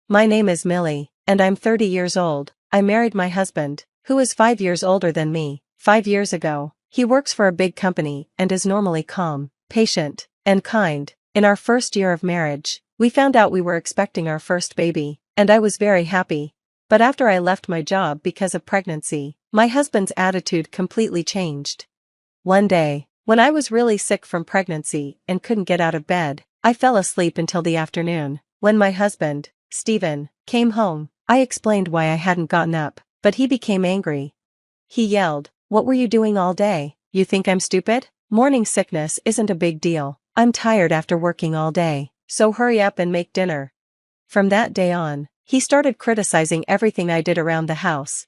My name is Millie, and I'm 30 years old. I married my husband, who is 5 years older than me, 5 years ago. He works for a big company and is normally calm, patient, and kind. In our first year of marriage, we found out we were expecting our first baby, and I was very happy. But after I left my job because of pregnancy, my husband's attitude completely changed. One day, when I was really sick from pregnancy and couldn't get out of bed, I fell asleep until the afternoon. When my husband, Stephen, came home, I explained why I hadn't gotten up, but he became angry. He yelled, "What were you doing all day? You think I'm stupid? Morning sickness isn't a big deal. I'm tired after working all day, so hurry up and make dinner." From that day on, he started criticizing everything I did around the house.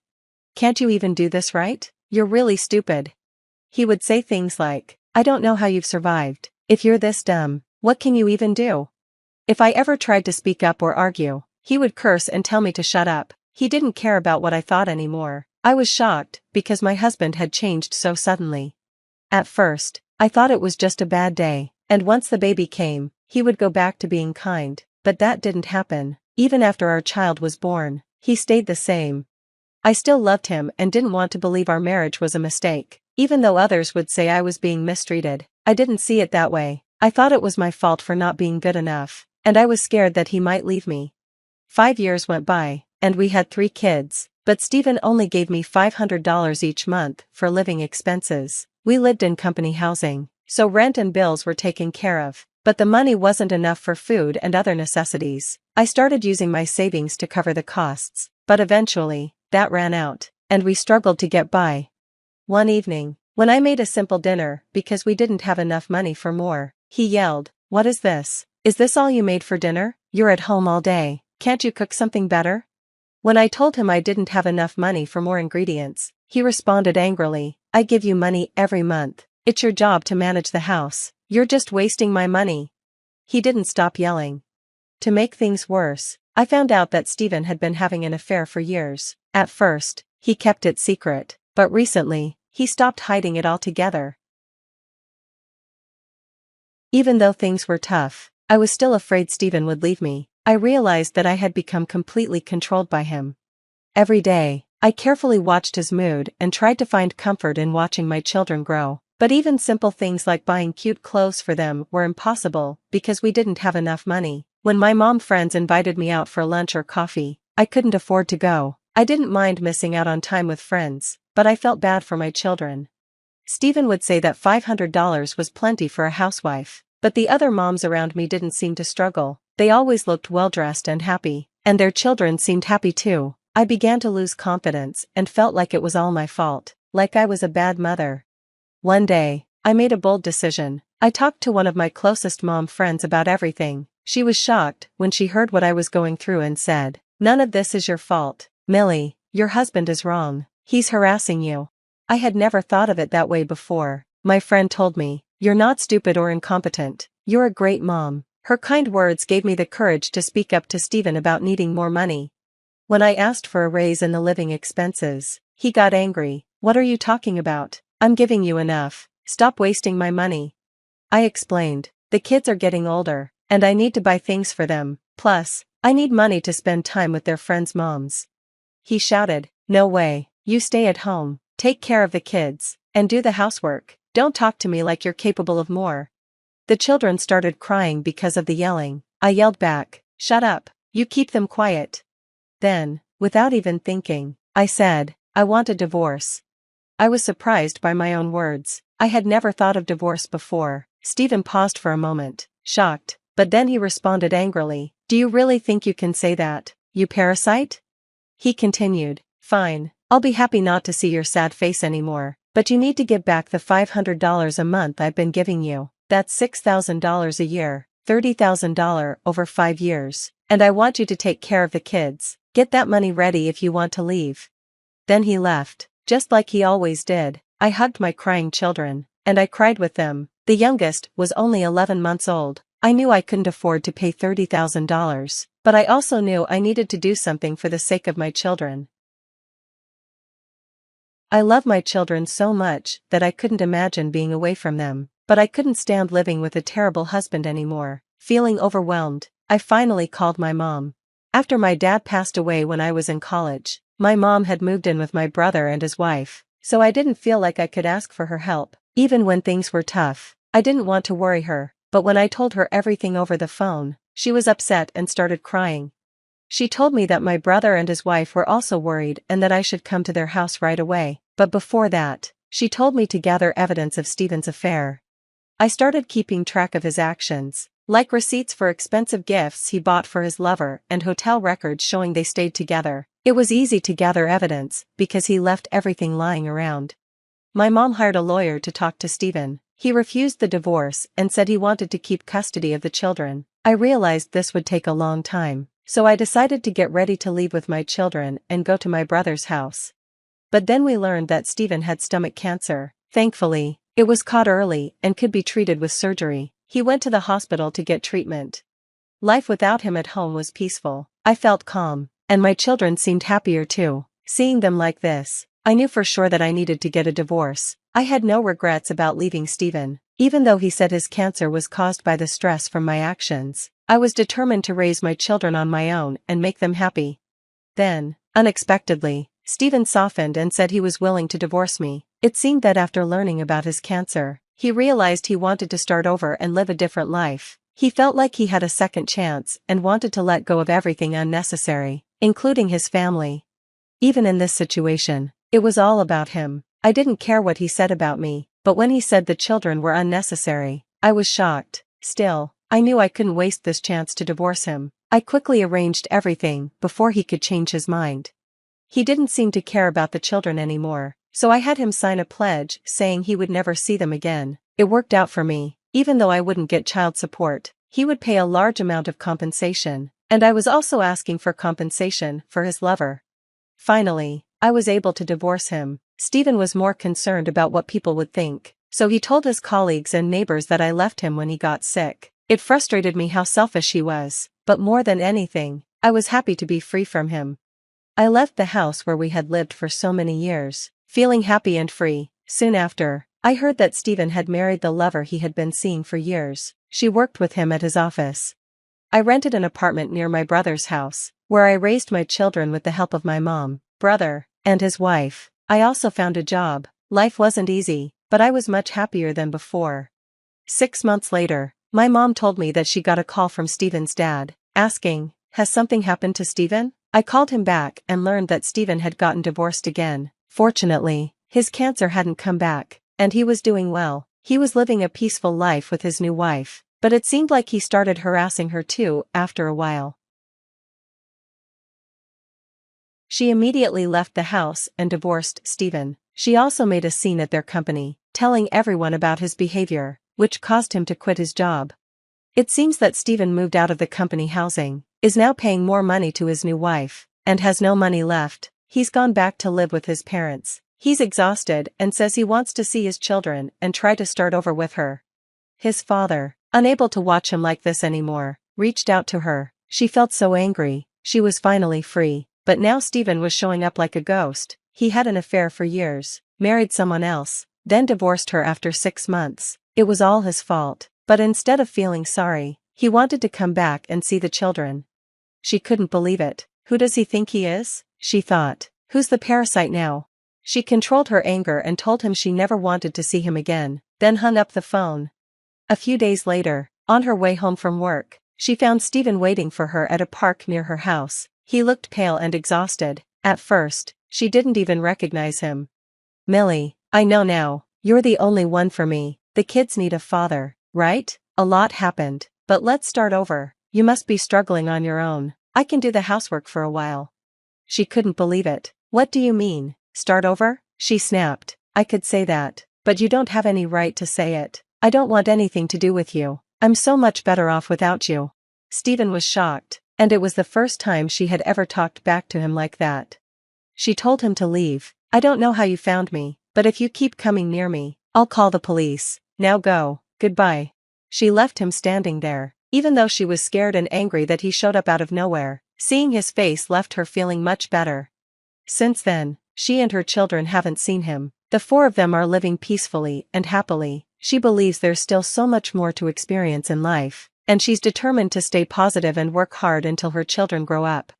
"Can't you even do this right? You're really stupid." He would say things like, "I don't know how you've survived. If you're this dumb, what can you even do?" If I ever tried to speak up or argue, he would curse and tell me to shut up. He didn't care about what I thought anymore. I was shocked, because my husband had changed so suddenly. At first, I thought it was just a bad day, and once the baby came, he would go back to being kind, but that didn't happen. Even after our child was born, he stayed the same. I still loved him and didn't want to believe our marriage was a mistake. Even though others would say I was being mistreated, I didn't see it that way. I thought it was my fault for not being good enough, and I was scared that he might leave me. 5 years went by, and we had 3 kids, but Stephen only gave me $500 each month for living expenses. We lived in company housing, so rent and bills were taken care of, but the money wasn't enough for food and other necessities. I started using my savings to cover the costs, but eventually, that ran out, and we struggled to get by. One evening, when I made a simple dinner because we didn't have enough money for more, he yelled, "What is this? Is this all you made for dinner? You're at home all day. Can't you cook something better?" When I told him I didn't have enough money for more ingredients, he responded angrily, "I give you money every month. It's your job to manage the house. You're just wasting my money." He didn't stop yelling. To make things worse, I found out that Stephen had been having an affair for years. At first, he kept it secret, but recently, he stopped hiding it altogether. Even though things were tough, I was still afraid Stephen would leave me. I realized that I had become completely controlled by him. Every day, I carefully watched his mood and tried to find comfort in watching my children grow. But even simple things like buying cute clothes for them were impossible because we didn't have enough money. When my mom friends invited me out for lunch or coffee, I couldn't afford to go. I didn't mind missing out on time with friends, but I felt bad for my children. Stephen would say that $500 was plenty for a housewife, but the other moms around me didn't seem to struggle. They always looked well-dressed and happy, and their children seemed happy too. I began to lose confidence and felt like it was all my fault, like I was a bad mother. One day, I made a bold decision. I talked to one of my closest mom friends about everything. She was shocked when she heard what I was going through and said, "None of this is your fault, Millie. Your husband is wrong. He's harassing you." I had never thought of it that way before. My friend told me, "You're not stupid or incompetent. You're a great mom." Her kind words gave me the courage to speak up to Stephen about needing more money. When I asked for a raise in the living expenses, he got angry. "What are you talking about? I'm giving you enough. Stop wasting my money." I explained, "The kids are getting older, and I need to buy things for them. Plus, I need money to spend time with their friends' moms." He shouted, "No way. You stay at home, take care of the kids, and do the housework. Don't talk to me like you're capable of more." The children started crying because of the yelling. I yelled back, "Shut up, you keep them quiet." Then, without even thinking, I said, "I want a divorce." I was surprised by my own words. I had never thought of divorce before. Stephen paused for a moment, shocked, but then he responded angrily, "Do you really think you can say that, you parasite?" He continued, "Fine, I'll be happy not to see your sad face anymore, but you need to give back the $500 a month I've been giving you. That's $6,000 a year, $30,000 over 5 years, and I want you to take care of the kids. Get that money ready if you want to leave." Then he left, just like he always did. I hugged my crying children, and I cried with them. The youngest was only 11 months old. I knew I couldn't afford to pay $30,000, but I also knew I needed to do something for the sake of my children. I love my children so much that I couldn't imagine being away from them, but I couldn't stand living with a terrible husband anymore. Feeling overwhelmed, I finally called my mom. After my dad passed away when I was in college, my mom had moved in with my brother and his wife, so I didn't feel like I could ask for her help. Even when things were tough, I didn't want to worry her, but when I told her everything over the phone, she was upset and started crying. She told me that my brother and his wife were also worried and that I should come to their house right away, but before that, she told me to gather evidence of Steven's affair. I started keeping track of his actions, like receipts for expensive gifts he bought for his lover and hotel records showing they stayed together. It was easy to gather evidence because he left everything lying around. My mom hired a lawyer to talk to Steven. He refused the divorce and said he wanted to keep custody of the children. I realized this would take a long time, so I decided to get ready to leave with my children and go to my brother's house. But then we learned that Steven had stomach cancer. Thankfully, it was caught early and could be treated with surgery. He went to the hospital to get treatment. Life without him at home was peaceful. I felt calm, and my children seemed happier too. Seeing them like this, I knew for sure that I needed to get a divorce. I had no regrets about leaving Steven, even though he said his cancer was caused by the stress from my actions. I was determined to raise my children on my own and make them happy. Then, unexpectedly, Steven softened and said he was willing to divorce me. It seemed that after learning about his cancer, he realized he wanted to start over and live a different life. He felt like he had a second chance and wanted to let go of everything unnecessary, including his family. Even in this situation, it was all about him. I didn't care what he said about me, but when he said the children were unnecessary, I was shocked. Still, I knew I couldn't waste this chance to divorce him. I quickly arranged everything before he could change his mind. He didn't seem to care about the children anymore, so I had him sign a pledge saying he would never see them again. It worked out for me. Even though I wouldn't get child support, he would pay a large amount of compensation, and I was also asking for compensation for his lover. Finally, I was able to divorce him. Steven was more concerned about what people would think, so he told his colleagues and neighbors that I left him when he got sick. It frustrated me how selfish he was, but more than anything, I was happy to be free from him. I left the house where we had lived for so many years, feeling happy and free. Soon after, I heard that Steven had married the lover he had been seeing for years. She worked with him at his office. I rented an apartment near my brother's house, where I raised my children with the help of my mom, brother, and his wife. I also found a job. Life wasn't easy, but I was much happier than before. 6 months later, my mom told me that she got a call from Steven's dad, asking, "Has something happened to Steven?" I called him back and learned that Steven had gotten divorced again. Fortunately, his cancer hadn't come back, and he was doing well. He was living a peaceful life with his new wife, but it seemed like he started harassing her too after a while. She immediately left the house and divorced Steven. She also made a scene at their company, telling everyone about his behavior, which caused him to quit his job. It seems that Steven moved out of the company housing, is now paying more money to his new wife, and has no money left. He's gone back to live with his parents. He's exhausted and says he wants to see his children and try to start over with her. His father, unable to watch him like this anymore, reached out to her. She felt so angry. She was finally free, but now Steven was showing up like a ghost. He had an affair for years, married someone else, then divorced her after 6 months. It was all his fault, but instead of feeling sorry, he wanted to come back and see the children. She couldn't believe it. Who does he think he is? She thought. Who's the parasite now? She controlled her anger and told him she never wanted to see him again, then hung up the phone. A few days later, on her way home from work, she found Steven waiting for her at a park near her house. He looked pale and exhausted. At first, she didn't even recognize him. "Millie, I know now, you're the only one for me. The kids need a father, right? A lot happened, but let's start over. You must be struggling on your own. I can do the housework for a while." She couldn't believe it. "What do you mean, start over?" she snapped. "I could say that, but you don't have any right to say it. I don't want anything to do with you. I'm so much better off without you." Steven was shocked, and it was the first time she had ever talked back to him like that. She told him to leave. "I don't know how you found me, but if you keep coming near me, I'll call the police. Now go, goodbye." She left him standing there, even though she was scared and angry that he showed up out of nowhere. Seeing his face left her feeling much better. Since then, she and her children haven't seen him. The 4 of them are living peacefully and happily. She believes there's still so much more to experience in life, And she's determined to stay positive and work hard until her children grow up.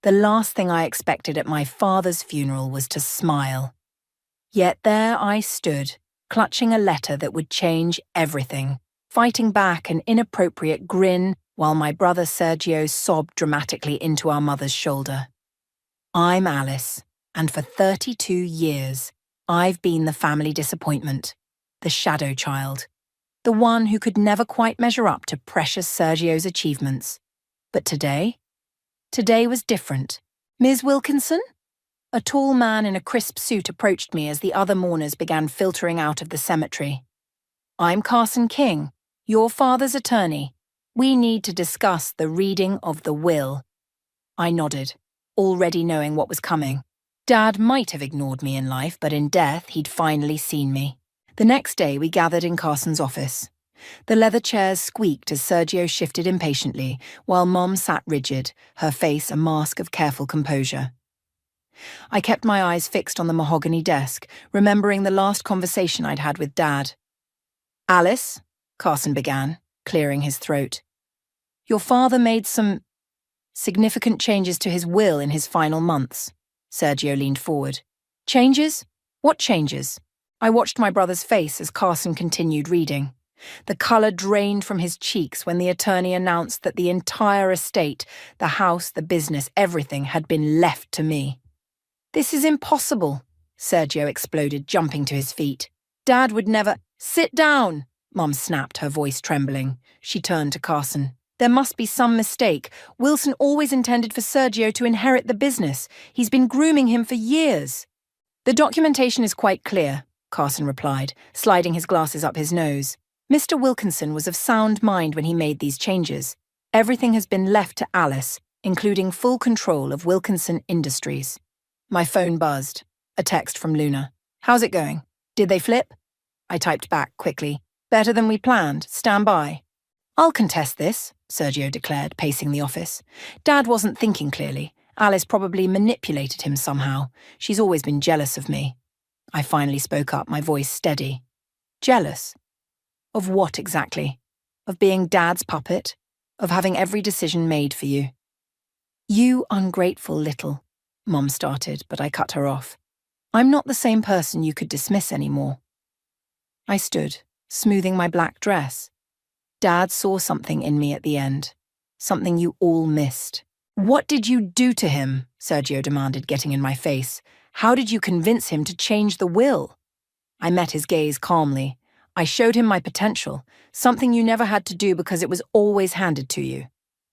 The last thing I expected at my father's funeral was to smile. Yet there I stood, clutching a letter that would change everything, fighting back an inappropriate grin while my brother Sergio sobbed dramatically into our mother's shoulder. I'm Alice, and for 32 years, I've been the family disappointment, the shadow child, the one who could never quite measure up to precious Sergio's achievements. But today was different. Ms. Wilkinson? A tall man in a crisp suit approached me as the other mourners began filtering out of the cemetery. I'm Carson King, your father's attorney. We need to discuss the reading of the will. I nodded, already knowing what was coming. Dad might have ignored me in life, but in death he'd finally seen me. The next day we gathered in Carson's office. The leather chairs squeaked as Sergio shifted impatiently, while Mom sat rigid, her face a mask of careful composure. I kept my eyes fixed on the mahogany desk, remembering the last conversation I'd had with Dad. Alice, Carson began, clearing his throat. Your father made some significant changes to his will in his final months. Sergio leaned forward. Changes? What changes? I watched my brother's face as Carson continued reading. The colour drained from his cheeks when the attorney announced that the entire estate, the house, the business, everything had been left to me. This is impossible, Sergio exploded, jumping to his feet. Dad would never— Sit down, Mum snapped, her voice trembling. She turned to Carson. There must be some mistake. Wilson always intended for Sergio to inherit the business. He's been grooming him for years. The documentation is quite clear, Carson replied, sliding his glasses up his nose. Mr. Wilkinson was of sound mind when he made these changes. Everything has been left to Alice, including full control of Wilkinson Industries. My phone buzzed. A text from Luna. How's it going? Did they flip? I typed back quickly. Better than we planned. Stand by. I'll contest this, Sergio declared, pacing the office. Dad wasn't thinking clearly. Alice probably manipulated him somehow. She's always been jealous of me. I finally spoke up, my voice steady. Jealous? Of what exactly? Of being Dad's puppet? Of having every decision made for you? You ungrateful little, Mom started, but I cut her off. I'm not the same person you could dismiss anymore. I stood, smoothing my black dress. Dad saw something in me at the end. Something you all missed. What did you do to him? Sergio demanded, getting in my face. How did you convince him to change the will? I met his gaze calmly. I showed him my potential, something you never had to do because it was always handed to you.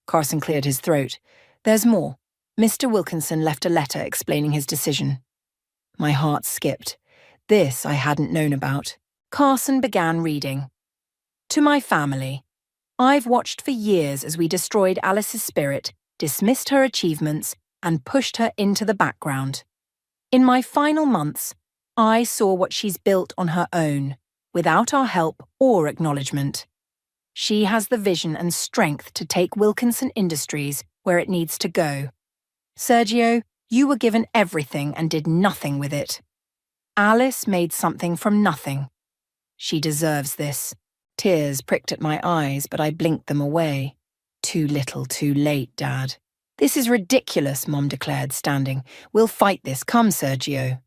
Carson cleared his throat. There's more. Mr. Wilkinson left a letter explaining his decision. My heart skipped. This I hadn't known about. Carson began reading. To my family. I've watched for years as we destroyed Alice's spirit, dismissed her achievements, and pushed her into the background. In my final months, I saw what she's built on her own, without our help or acknowledgement. She has the vision and strength to take Wilkinson Industries where it needs to go. Sergio, you were given everything and did nothing with it. Alice made something from nothing. She deserves this. Tears pricked at my eyes, but I blinked them away. Too little, too late, Dad. "This is ridiculous," Mom declared, standing. "We'll fight this. Come, Sergio."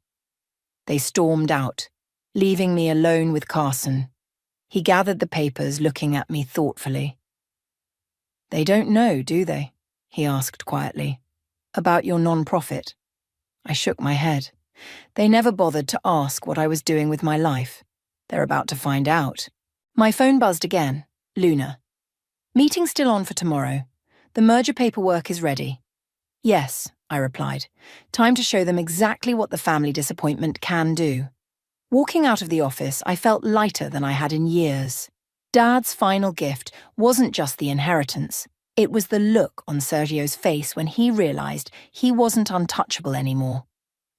They stormed out, leaving me alone with Carson. He gathered the papers, looking at me thoughtfully. "They don't know, do they?" he asked quietly. "About your non-profit?" I shook my head. They never bothered to ask what I was doing with my life. They're about to find out. My phone buzzed again. Luna. "Meeting still on for tomorrow. The merger paperwork is ready." "Yes," I replied. Time to show them exactly what the family disappointment can do. Walking out of the office, I felt lighter than I had in years. Dad's final gift wasn't just the inheritance. It was the look on Sergio's face when he realized he wasn't untouchable anymore.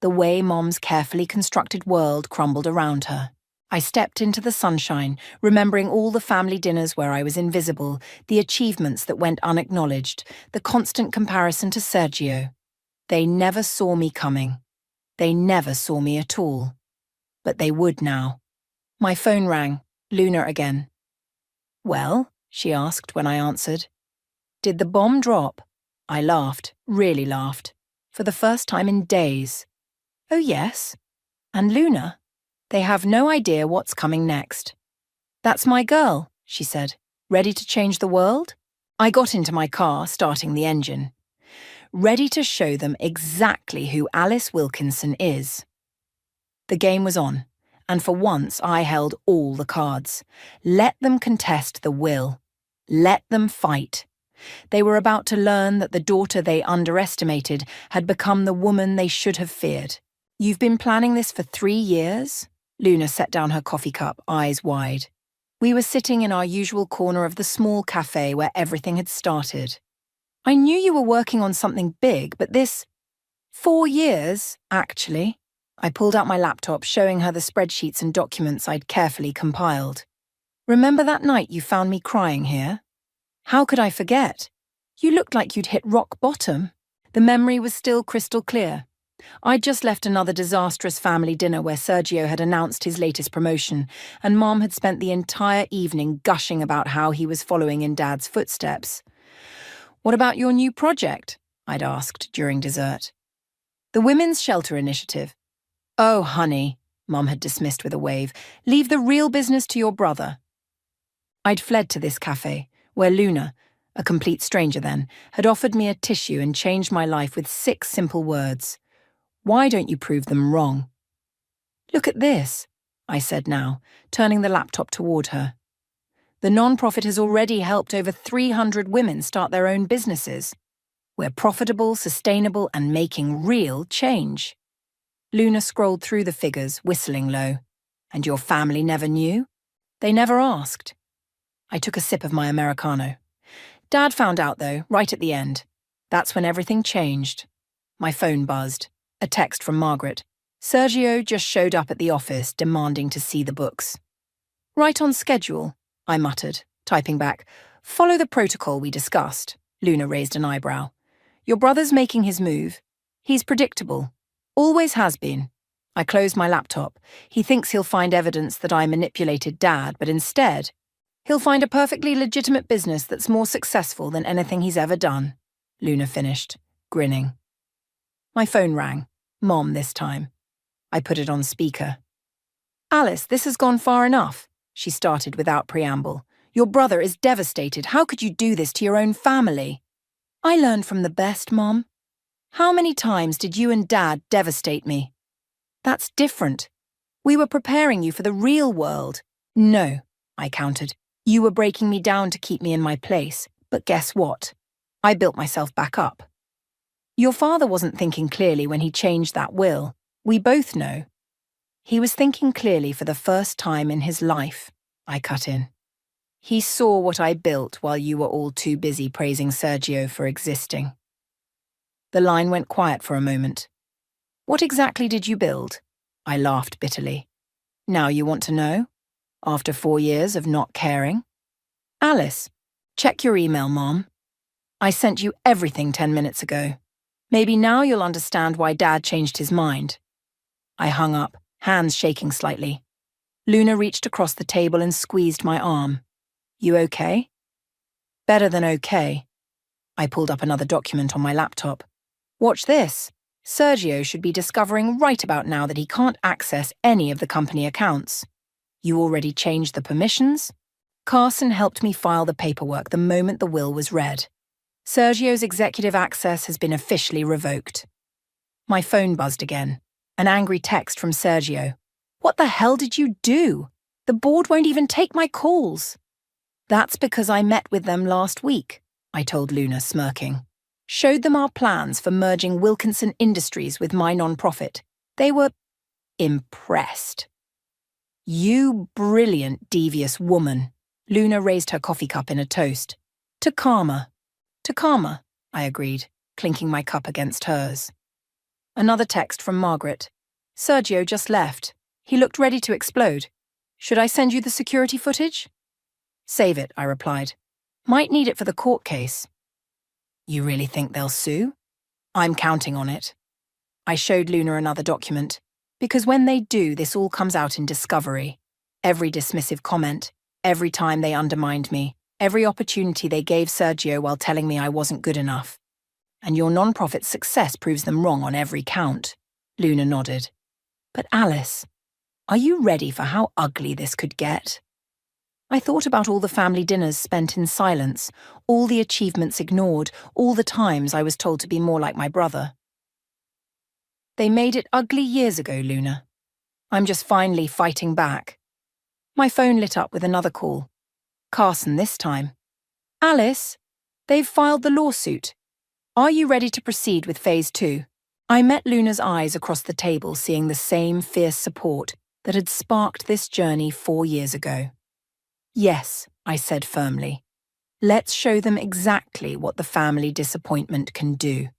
The way Mom's carefully constructed world crumbled around her. I stepped into the sunshine, remembering all the family dinners where I was invisible, the achievements that went unacknowledged, the constant comparison to Sergio. They never saw me coming. They never saw me at all. But they would now. My phone rang. Luna again. "Well?" she asked when I answered. "Did the bomb drop?" I laughed, really laughed, for the first time in days. "Oh yes. And Luna? They have no idea what's coming next." "That's my girl," she said. "Ready to change the world?" I got into my car, starting the engine. Ready to show them exactly who Alice Wilkinson is. The game was on, and for once I held all the cards. Let them contest the will. Let them fight. They were about to learn that the daughter they underestimated had become the woman they should have feared. "You've been planning this for 3 years?" Luna set down her coffee cup, eyes wide. We were sitting in our usual corner of the small cafe where everything had started. "I knew you were working on something big, but this... 4 years, actually." I pulled out my laptop, showing her the spreadsheets and documents I'd carefully compiled. "Remember that night you found me crying here? How could I forget? You looked like you'd hit rock bottom." The memory was still crystal clear. I'd just left another disastrous family dinner where Sergio had announced his latest promotion, and Mom had spent the entire evening gushing about how he was following in Dad's footsteps. "What about your new project?" I'd asked during dessert. "The Women's Shelter Initiative." "Oh, honey," Mom had dismissed with a wave. "Leave the real business to your brother." I'd fled to this cafe, where Luna, a complete stranger then, had offered me a tissue and changed my life with 6 simple words. "Why don't you prove them wrong?" "Look at this," I said now, turning the laptop toward her. "The non-profit has already helped over 300 women start their own businesses. We're profitable, sustainable, and making real change." Luna scrolled through the figures, whistling low. "And your family never knew?" "They never asked." I took a sip of my Americano. "Dad found out, though, right at the end. That's when everything changed." My phone buzzed. A text from Margaret. "Sergio just showed up at the office, demanding to see the books." "Right on schedule," I muttered, typing back. "Follow the protocol we discussed." Luna raised an eyebrow. "Your brother's making his move. He's predictable. Always has been." I closed my laptop. "He thinks he'll find evidence that I manipulated Dad, but instead, he'll find a perfectly legitimate business that's more successful than anything he's ever done." Luna finished, grinning. My phone rang. Mom this time. I put it on speaker. "Alice, this has gone far enough," she started without preamble. "Your brother is devastated. How could you do this to your own family?" "I learned from the best, Mom. How many times did you and Dad devastate me?" "That's different. We were preparing you for the real world." "No," I countered. "You were breaking me down to keep me in my place. But guess what? I built myself back up." "Your father wasn't thinking clearly when he changed that will. We both know." "He was thinking clearly for the first time in his life," I cut in. "He saw what I built while you were all too busy praising Sergio for existing." The line went quiet for a moment. "What exactly did you build?" I laughed bitterly. "Now you want to know? After 4 years of not caring?" "Alice, check your email, Mom. I sent you everything 10 minutes ago. Maybe now you'll understand why Dad changed his mind." I hung up, hands shaking slightly. Luna reached across the table and squeezed my arm. "You okay?" "Better than okay." I pulled up another document on my laptop. Watch this. Sergio should be discovering right about now that he can't access any of the company accounts. You already changed the permissions? Carson helped me file the paperwork the moment the will was read. Sergio's executive access has been officially revoked. My phone buzzed again. An angry text from Sergio. What the hell did you do? The board won't even take my calls. That's because I met with them last week, I told Luna, smirking. Showed them our plans for merging Wilkinson Industries with my non-profit. They were impressed. You brilliant, devious woman. Luna raised her coffee cup in a toast. To karma. To karma, I agreed, clinking my cup against hers. Another text from Margaret. Sergio just left. He looked ready to explode. Should I send you the security footage? Save it, I replied. Might need it for the court case. You really think they'll sue? I'm counting on it. I showed Luna another document, because when they do, this all comes out in discovery. Every dismissive comment, every time they undermined me, every opportunity they gave Sergio while telling me I wasn't good enough. And your non-profit's success proves them wrong on every count. Luna nodded. But Alice, are you ready for how ugly this could get? I thought about all the family dinners spent in silence, all the achievements ignored, all the times I was told to be more like my brother. They made it ugly years ago, Luna. I'm just finally fighting back. My phone lit up with another call. Carson this time. Alice, they've filed the lawsuit. Are you ready to proceed with Phase 2? I met Luna's eyes across the table, seeing the same fierce support that had sparked this journey 4 years ago. Yes, I said firmly. Let's show them exactly what the family disappointment can do.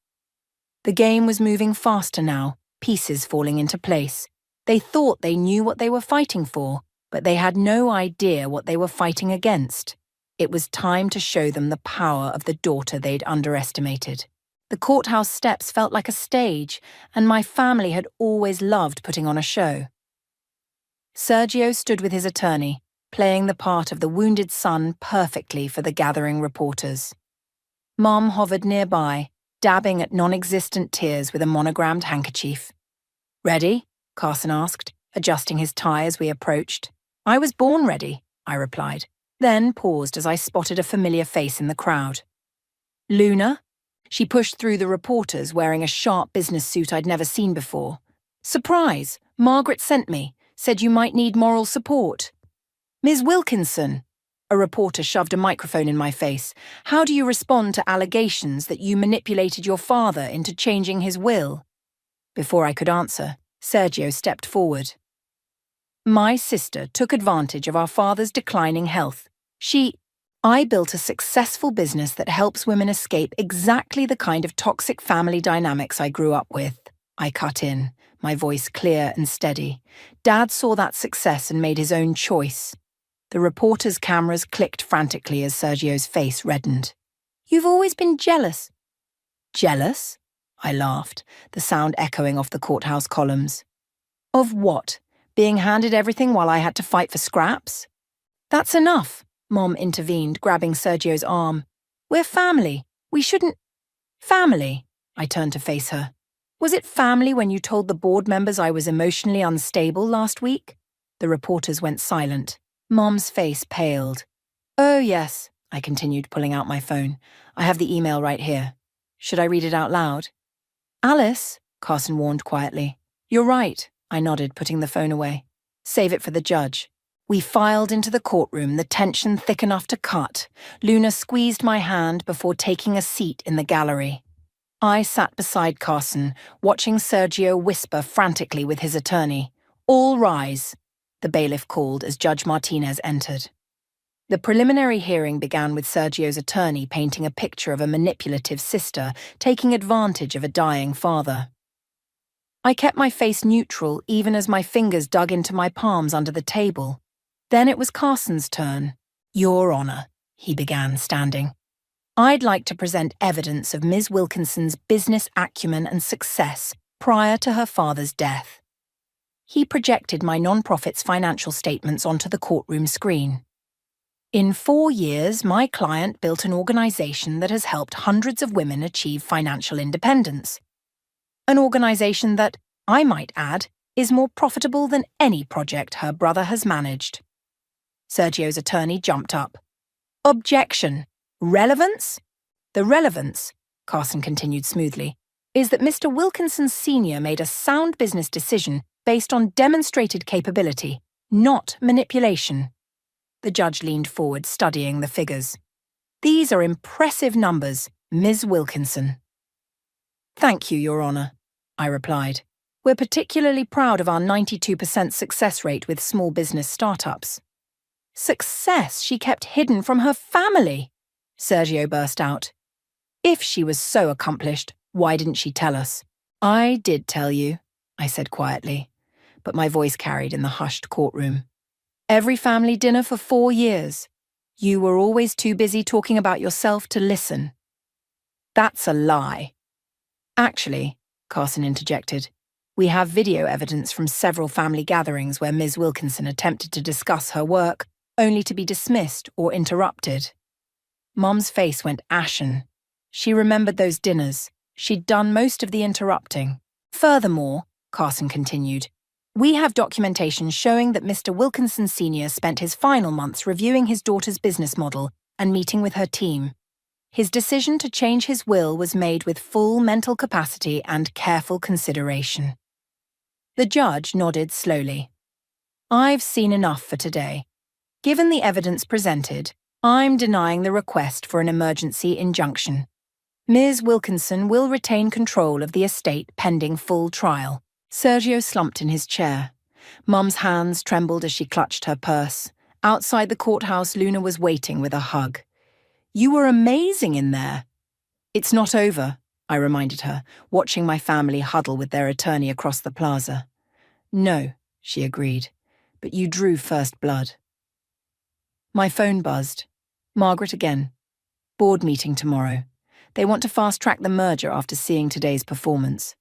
The game was moving faster now, pieces falling into place. They thought they knew what they were fighting for, but they had no idea what they were fighting against. It was time to show them the power of the daughter they'd underestimated. The courthouse steps felt like a stage, and my family had always loved putting on a show. Sergio stood with his attorney, playing the part of the wounded son perfectly for the gathering reporters. Mom hovered nearby, dabbing at non-existent tears with a monogrammed handkerchief. Ready? Carson asked, adjusting his tie as we approached. I was born ready, I replied, then paused as I spotted a familiar face in the crowd. Luna? She pushed through the reporters wearing a sharp business suit I'd never seen before. Surprise! Margaret sent me, said you might need moral support. Ms. Wilkinson, a reporter shoved a microphone in my face. How do you respond to allegations that you manipulated your father into changing his will? Before I could answer, Sergio stepped forward. My sister took advantage of our father's declining health. I built a successful business that helps women escape exactly the kind of toxic family dynamics I grew up with. I cut in, my voice clear and steady. Dad saw that success and made his own choice. The reporters' cameras clicked frantically as Sergio's face reddened. You've always been jealous. Jealous? I laughed, the sound echoing off the courthouse columns. Of what? Being handed everything while I had to fight for scraps? That's enough, Mom intervened, grabbing Sergio's arm. We're family. We shouldn't... Family? I turned to face her. Was it family when you told the board members I was emotionally unstable last week? The reporters went silent. Mom's face paled. Oh, yes, I continued, pulling out my phone. I have the email right here. Should I read it out loud? Alice, Carson warned quietly. You're right, I nodded, putting the phone away. Save it for the judge. We filed into the courtroom, the tension thick enough to cut. Luna squeezed my hand before taking a seat in the gallery. I sat beside Carson, watching Sergio whisper frantically with his attorney. All rise, the bailiff called as Judge Martinez entered. The preliminary hearing began with Sergio's attorney painting a picture of a manipulative sister taking advantage of a dying father. I kept my face neutral even as my fingers dug into my palms under the table. Then it was Carson's turn. Your Honor, he began, standing. I'd like to present evidence of Ms. Wilkinson's business acumen and success prior to her father's death. He projected my non-profit's financial statements onto the courtroom screen. In 4 years, my client built an organization that has helped hundreds of women achieve financial independence. An organization that, I might add, is more profitable than any project her brother has managed. Sergio's attorney jumped up. Objection. Relevance? The relevance, Carson continued smoothly, is that Mr. Wilkinson Sr. made a sound business decision based on demonstrated capability, not manipulation. The judge leaned forward, studying the figures. These are impressive numbers, Ms. Wilkinson. Thank you, Your Honor, I replied. We're particularly proud of our 92% success rate with small business startups. Success she kept hidden from her family, Sergio burst out. If she was so accomplished, why didn't she tell us? I did tell you, I said quietly, but my voice carried in the hushed courtroom. Every family dinner for 4 years. You were always too busy talking about yourself to listen. That's a lie. Actually, Carson interjected, we have video evidence from several family gatherings where Ms. Wilkinson attempted to discuss her work, only to be dismissed or interrupted. Mom's face went ashen. She remembered those dinners. She'd done most of the interrupting. Furthermore, Carson continued, we have documentation showing that Mr. Wilkinson Sr. spent his final months reviewing his daughter's business model and meeting with her team. His decision to change his will was made with full mental capacity and careful consideration. The judge nodded slowly. I've seen enough for today. Given the evidence presented, I'm denying the request for an emergency injunction. Ms. Wilkinson will retain control of the estate pending full trial. Sergio slumped in his chair. Mum's hands trembled as she clutched her purse. Outside the courthouse, Luna was waiting with a hug. You were amazing in there. It's not over, I reminded her, watching my family huddle with their attorney across the plaza. No, she agreed, but you drew first blood. My phone buzzed. Margaret again. Board meeting tomorrow. They want to fast-track the merger after seeing today's performance.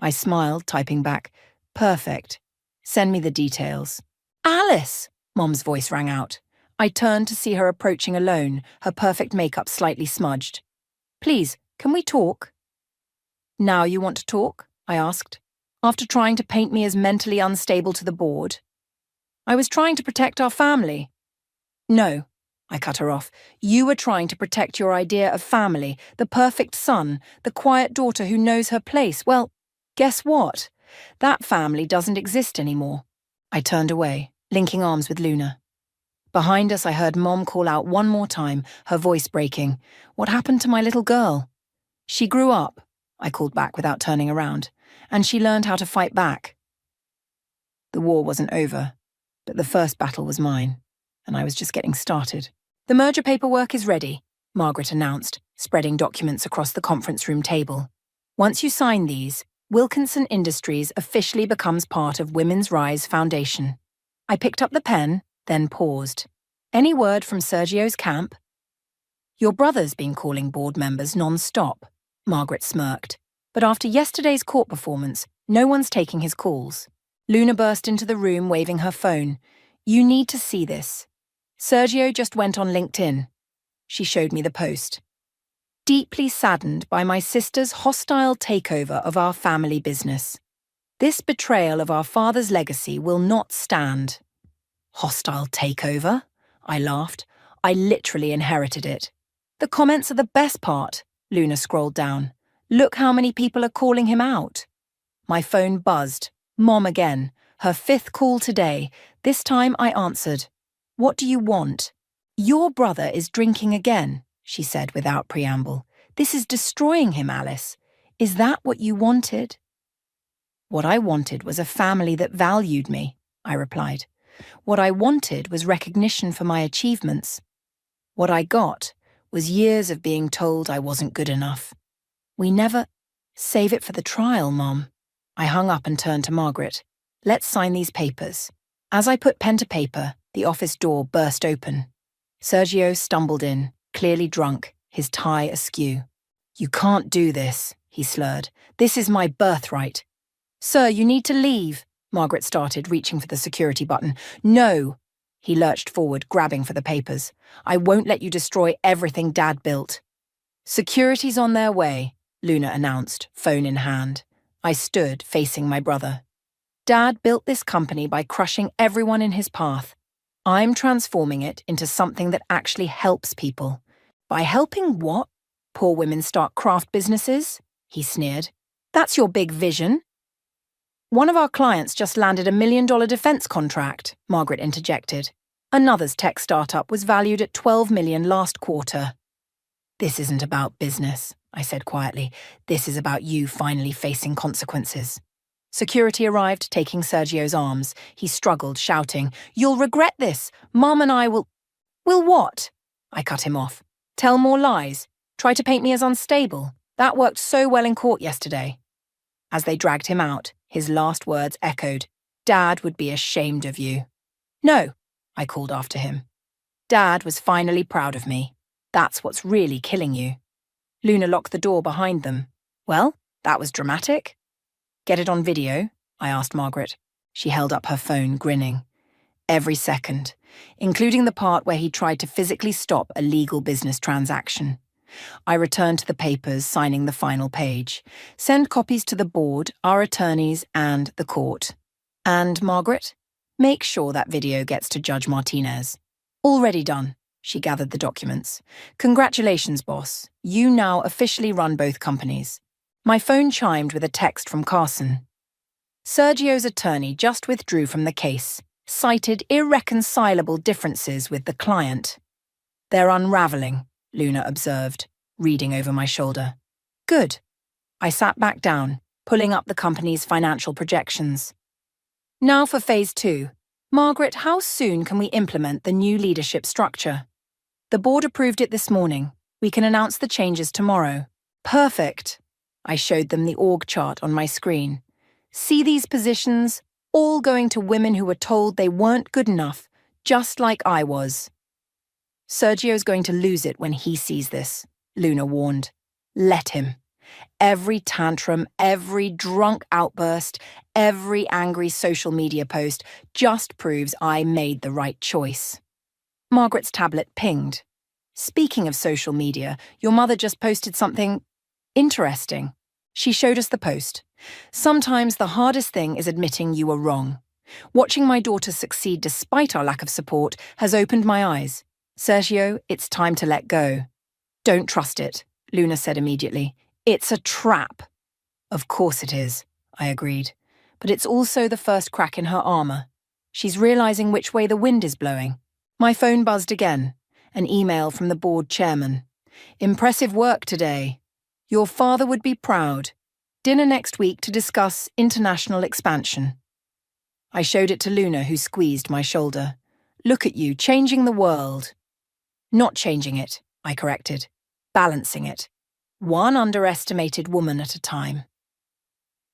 I smiled, typing back, perfect. Send me the details. Alice! Mom's voice rang out. I turned to see her approaching alone, her perfect makeup slightly smudged. Please, can we talk? Now you want to talk? I asked, after trying to paint me as mentally unstable to the board. I was trying to protect our family. No, I cut her off. You were trying to protect your idea of family, the perfect son, the quiet daughter who knows her place. Well, guess what? That family doesn't exist anymore. I turned away, linking arms with Luna. Behind us, I heard Mom call out one more time, her voice breaking. What happened to my little girl? She grew up, I called back without turning around, and she learned how to fight back. The war wasn't over, but the first battle was mine, and I was just getting started. The merger paperwork is ready, Margaret announced, spreading documents across the conference room table. Once you sign these, Wilkinson Industries officially becomes part of Women's Rise Foundation. I picked up the pen, then paused. Any word from Sergio's camp? Your brother's been calling board members non-stop, Margaret smirked. But after yesterday's court performance, no one's taking his calls. Luna burst into the room waving her phone. You need to see this. Sergio just went on LinkedIn. She showed me the post. Deeply saddened by my sister's hostile takeover of our family business. This betrayal of our father's legacy will not stand. Hostile takeover? I laughed. I literally inherited it. The comments are the best part, Luna scrolled down. Look how many people are calling him out. My phone buzzed. Mom again. Her 5th call today. This time I answered. What do you want? Your brother is drinking again, she said without preamble. This is destroying him, Alice. Is that what you wanted? What I wanted was a family that valued me, I replied. What I wanted was recognition for my achievements. What I got was years of being told I wasn't good enough. We never... Save it for the trial, Mom. I hung up and turned to Margaret. Let's sign these papers. As I put pen to paper, the office door burst open. Sergio stumbled in, clearly drunk, his tie askew. You can't do this, he slurred. This is my birthright. Sir, you need to leave, Margaret started, reaching for the security button. No, He lurched forward, grabbing for the papers. "I won't let you destroy everything Dad built." "Security's on their way," Luna announced, phone in hand. I stood, facing my brother. "Dad built this company by crushing everyone in his path. I'm transforming it into something that actually helps people." "By helping what? Poor women start craft businesses?" he sneered. "That's your big vision." "One of our clients just landed $1 million defense contract," Margaret interjected. "Another's tech startup was valued at $12 million last quarter." "This isn't about business," I said quietly. "This is about you finally facing consequences." Security arrived, taking Sergio's arms. He struggled, shouting, "You'll regret this. Mom and I will—" "Will what?" I cut him off. "Tell more lies. Try to paint me as unstable. That worked so well in court yesterday." As they dragged him out, his last words echoed, "Dad would be ashamed of you." "No," I called after him. "Dad was finally proud of me. That's what's really killing you." Luna locked the door behind them. "Well, that was dramatic." "Get it on video?" I asked Margaret. She held up her phone, grinning. "Every second, including the part where he tried to physically stop a legal business transaction." I returned to the papers, signing the final page. "Send copies to the board, our attorneys, and the court. And, Margaret, make sure that video gets to Judge Martinez." "Already done." She gathered the documents. "Congratulations, boss. You now officially run both companies." My phone chimed with a text from Carson. "Sergio's attorney just withdrew from the case, cited irreconcilable differences with the client." "They're unraveling," Luna observed, reading over my shoulder. "Good." I sat back down, pulling up the company's financial projections. "Now for phase 2. Margaret, how soon can we implement the new leadership structure?" "The board approved it this morning. We can announce the changes tomorrow." "Perfect." I showed them the org chart on my screen. "See these positions? All going to women who were told they weren't good enough, just like I was." "Sergio's going to lose it when he sees this," Luna warned. "Let him. Every tantrum, every drunk outburst, every angry social media post just proves I made the right choice." Margaret's tablet pinged. "Speaking of social media, your mother just posted something interesting." She showed us the post. "Sometimes the hardest thing is admitting you were wrong. Watching my daughter succeed despite our lack of support has opened my eyes. Sergio, it's time to let go." "Don't trust it," Luna said immediately. "It's a trap." "Of course it is," I agreed. "But it's also the first crack in her armor. She's realizing which way the wind is blowing." My phone buzzed again. An email from the board chairman. "Impressive work today. Your father would be proud. Dinner next week to discuss international expansion." I showed it to Luna, who squeezed my shoulder. "Look at you, changing the world." "Not changing it," I corrected. "Balancing it. One underestimated woman at a time."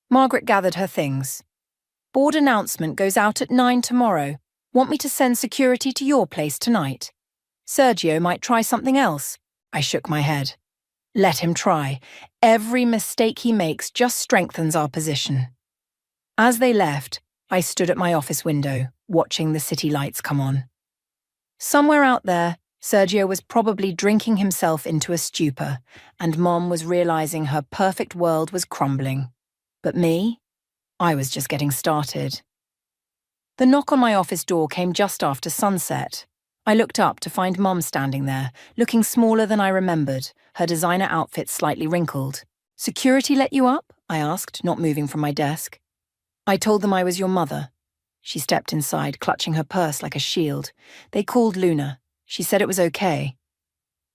Margaret gathered her things. "Board announcement goes out at 9 tomorrow. Want me to send security to your place tonight?" "Sergio might try something else." I shook my head. "Let him try. Every mistake he makes just strengthens our position." As they left, I stood at my office window, watching the city lights come on. Somewhere out there, Sergio was probably drinking himself into a stupor, and Mom was realizing her perfect world was crumbling. But me? I was just getting started. The knock on my office door came just after sunset. I looked up to find Mom standing there, looking smaller than I remembered, her designer outfit slightly wrinkled. "Security let you up?" I asked, not moving from my desk. "I told them I was your mother." She stepped inside, clutching her purse like a shield. "They called Luna. She said it was okay."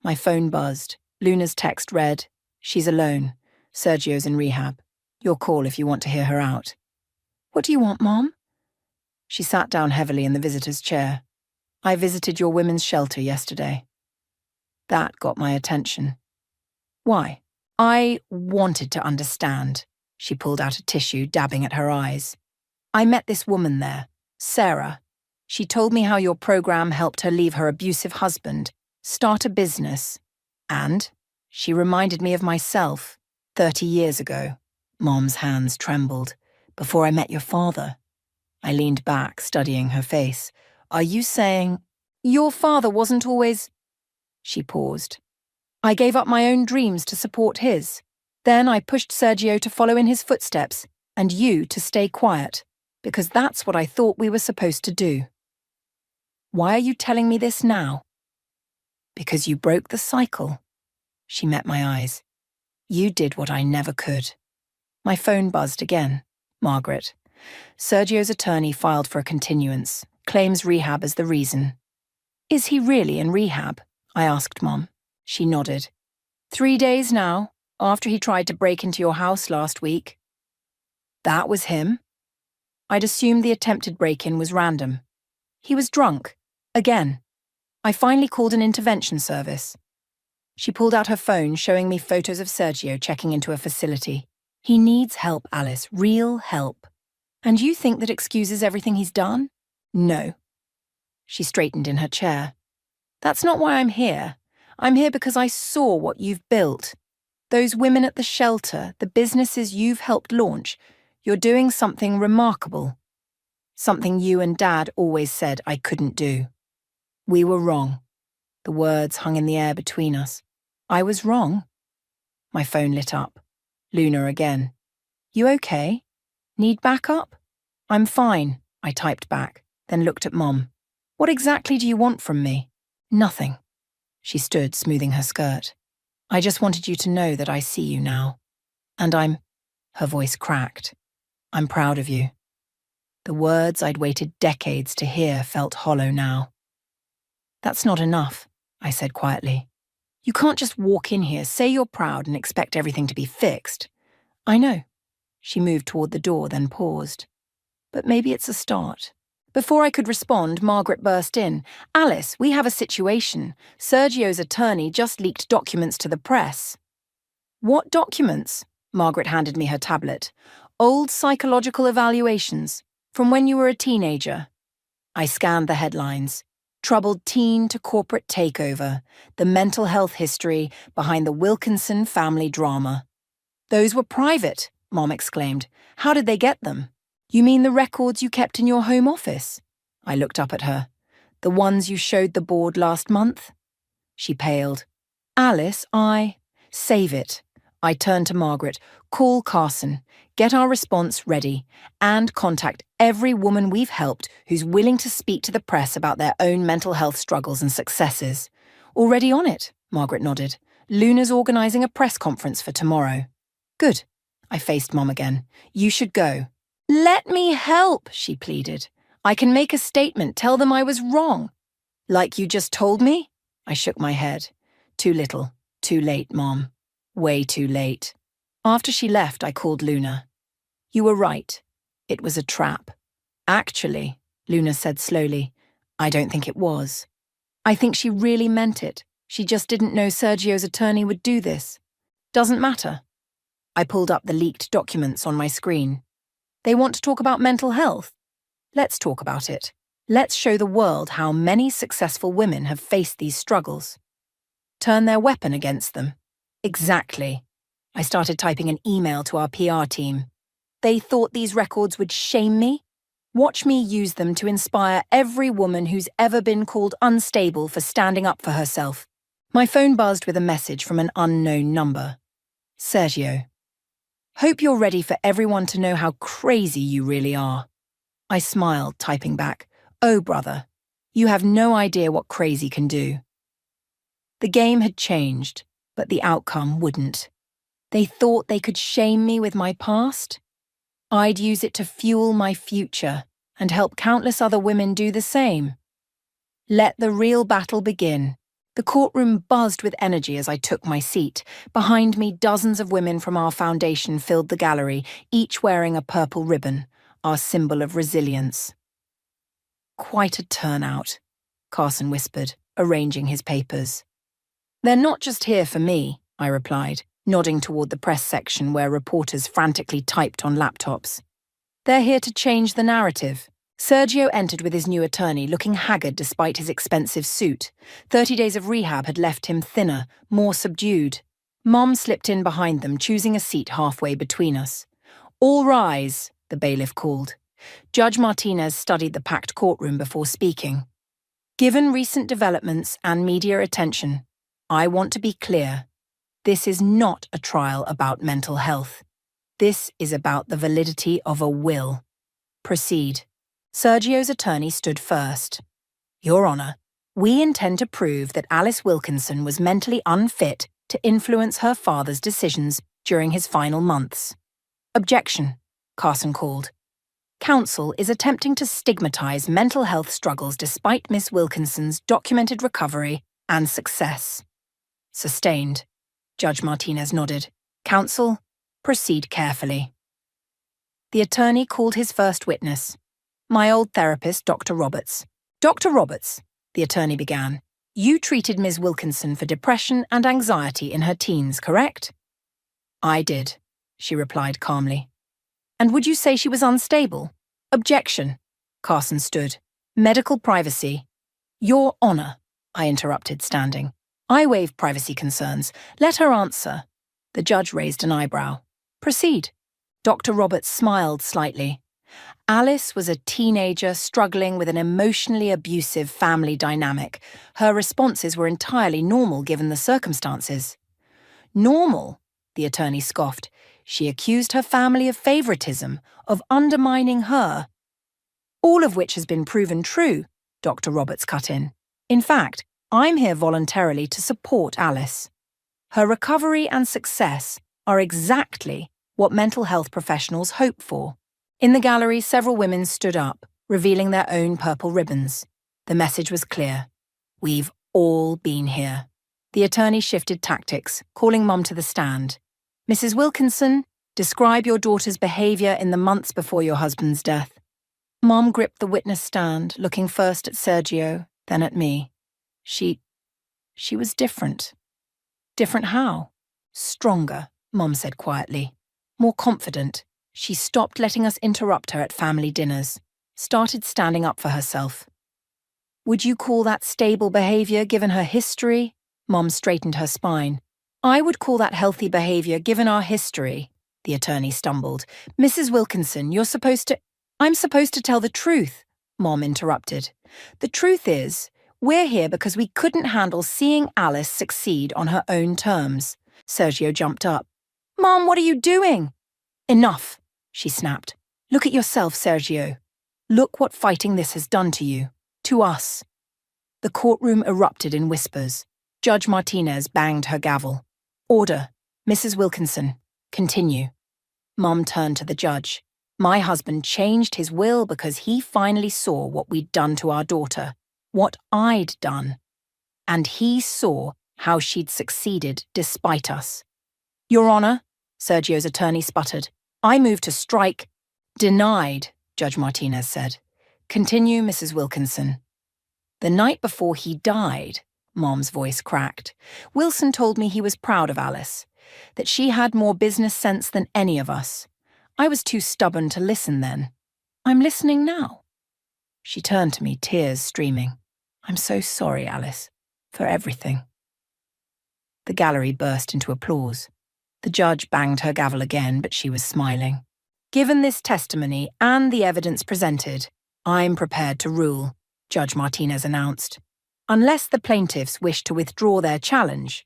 My phone buzzed. Luna's text read, "She's alone. Sergio's in rehab. Your call if you want to hear her out." "What do you want, Mom?" She sat down heavily in the visitor's chair. "I visited your women's shelter yesterday." That got my attention. "Why?" "I wanted to understand." She pulled out a tissue, dabbing at her eyes. "I met this woman there, Sarah. She told me how your program helped her leave her abusive husband, start a business, and she reminded me of myself 30 years ago." Mom's hands trembled. "Before I met your father." I leaned back, studying her face. Are you saying your father wasn't always... She paused. I gave up my own dreams to support his. Then I pushed Sergio to follow in his footsteps, and you to stay quiet, because that's what I thought we were supposed to do. Why are you telling me this now? Because you broke the cycle. She met my eyes. You did what I never could. My phone buzzed again. Margaret. Sergio's attorney filed for a continuance, claims rehab as the reason. Is he really in rehab? I asked Mom. She nodded. 3 days now, after he tried to break into your house last week. That was him? I'd assumed the attempted break-in was random. He was drunk. Again. I finally called an intervention service. She pulled out her phone, showing me photos of Sergio checking into a facility. He needs help, Alice, real help. And you think that excuses everything he's done? No. She straightened in her chair. That's not why I'm here. I'm here because I saw what you've built. Those women at the shelter, the businesses you've helped launch. You're doing something remarkable. Something you and Dad always said I couldn't do. We were wrong. The words hung in the air between us. I was wrong. My phone lit up. Luna again. You okay? Need backup? I'm fine, I typed back, then looked at Mom. What exactly do you want from me? Nothing. She stood, smoothing her skirt. I just wanted you to know that I see you now. And her voice cracked. I'm proud of you. The words I'd waited decades to hear felt hollow now. That's not enough, I said quietly. You can't just walk in here, say you're proud, and expect everything to be fixed. I know. She moved toward the door, then paused. But maybe it's a start. Before I could respond, Margaret burst in. Alice, we have a situation. Sergio's attorney just leaked documents to the press. What documents? Margaret handed me her tablet. Old psychological evaluations, from when you were a teenager. I scanned the headlines. Troubled teen to corporate takeover, the mental health history behind the Wilkinson family drama. Those were private, Mom exclaimed. How did they get them? You mean the records you kept in your home office? I looked up at her. The ones you showed the board last month? She paled. Alice, Save it. I turned to Margaret. Call Carson. Get our response ready. And contact every woman we've helped who's willing to speak to the press about their own mental health struggles and successes. Already on it, Margaret nodded. Luna's organising a press conference for tomorrow. Good. I faced Mom again. You should go. Let me help, she pleaded. I can make a statement, tell them I was wrong. Like you just told me? I shook my head. Too little. Too late, Mom. Way too late. After she left, I called Luna. You were right. It was a trap. Actually, Luna said slowly, I don't think it was. I think she really meant it. She just didn't know Sergio's attorney would do this. Doesn't matter. I pulled up the leaked documents on my screen. They want to talk about mental health. Let's talk about it. Let's show the world how many successful women have faced these struggles. Turn their weapon against them. Exactly. I started typing an email to our PR team. They thought these records would shame me? Watch me use them to inspire every woman who's ever been called unstable for standing up for herself. My phone buzzed with a message from an unknown number. Sergio. Hope you're ready for everyone to know how crazy you really are. I smiled, typing back. Oh, brother, you have no idea what crazy can do. The game had changed, but the outcome wouldn't. They thought they could shame me with my past. I'd use it to fuel my future and help countless other women do the same. Let the real battle begin. The courtroom buzzed with energy as I took my seat. Behind me, dozens of women from our foundation filled the gallery, each wearing a purple ribbon, our symbol of resilience. Quite a turnout, Carson whispered, arranging his papers. They're not just here for me, I replied, nodding toward the press section where reporters frantically typed on laptops. They're here to change the narrative. Sergio entered with his new attorney, looking haggard despite his expensive suit. 30 days of rehab had left him thinner, more subdued. Mom slipped in behind them, choosing a seat halfway between us. All rise, the bailiff called. Judge Martinez studied the packed courtroom before speaking. Given recent developments and media attention, I want to be clear. This is not a trial about mental health. This is about the validity of a will. Proceed. Sergio's attorney stood first. Your Honor, we intend to prove that Alice Wilkinson was mentally unfit to influence her father's decisions during his final months. Objection, Carson called. Counsel is attempting to stigmatize mental health struggles despite Miss Wilkinson's documented recovery and success. Sustained. Judge Martinez nodded. Counsel, proceed carefully. The attorney called his first witness. My old therapist, Dr. Roberts. Dr. Roberts, the attorney began, you treated Ms. Wilkinson for depression and anxiety in her teens, correct? I did, she replied calmly. And would you say she was unstable? Objection. Carson stood. Medical privacy. Your Honor, I interrupted, standing. I waive privacy concerns. Let her answer. The judge raised an eyebrow. Proceed. Dr. Roberts smiled slightly. Alice was a teenager struggling with an emotionally abusive family dynamic. Her responses were entirely normal given the circumstances. Normal? The attorney scoffed. She accused her family of favoritism, of undermining her. All of which has been proven true, Dr. Roberts cut in. In fact, I'm here voluntarily to support Alice. Her recovery and success are exactly what mental health professionals hope for. In the gallery, several women stood up, revealing their own purple ribbons. The message was clear. We've all been here. The attorney shifted tactics, calling Mom to the stand. Mrs. Wilkinson, describe your daughter's behavior in the months before your husband's death. Mom gripped the witness stand, looking first at Sergio, then at me. She was different. Different how? Stronger, Mom said quietly. More confident. She stopped letting us interrupt her at family dinners, started standing up for herself. Would you call that stable behavior given her history? Mom straightened her spine. I would call that healthy behavior given our history, the attorney stumbled. Mrs. Wilkinson, I'm supposed to tell the truth, Mom interrupted. The truth is, we're here because we couldn't handle seeing Alice succeed on her own terms. Sergio jumped up. Mom, what are you doing? Enough, she snapped. Look at yourself, Sergio. Look what fighting this has done to you, to us. The courtroom erupted in whispers. Judge Martinez banged her gavel. Order. Mrs. Wilkinson, continue. Mom turned to the judge. My husband changed his will because he finally saw what we'd done to our daughter, what I'd done. And he saw how she'd succeeded despite us. Your Honor, Sergio's attorney sputtered. I move to strike. Denied, Judge Martinez said. Continue, Mrs. Wilkinson. The night before he died, Mom's voice cracked, Wilson told me he was proud of Alice, that she had more business sense than any of us. I was too stubborn to listen then. I'm listening now. She turned to me, tears streaming. I'm so sorry, Alice, for everything. The gallery burst into applause. The judge banged her gavel again, but she was smiling. Given this testimony and the evidence presented, I'm prepared to rule, Judge Martinez announced. Unless the plaintiffs wish to withdraw their challenge.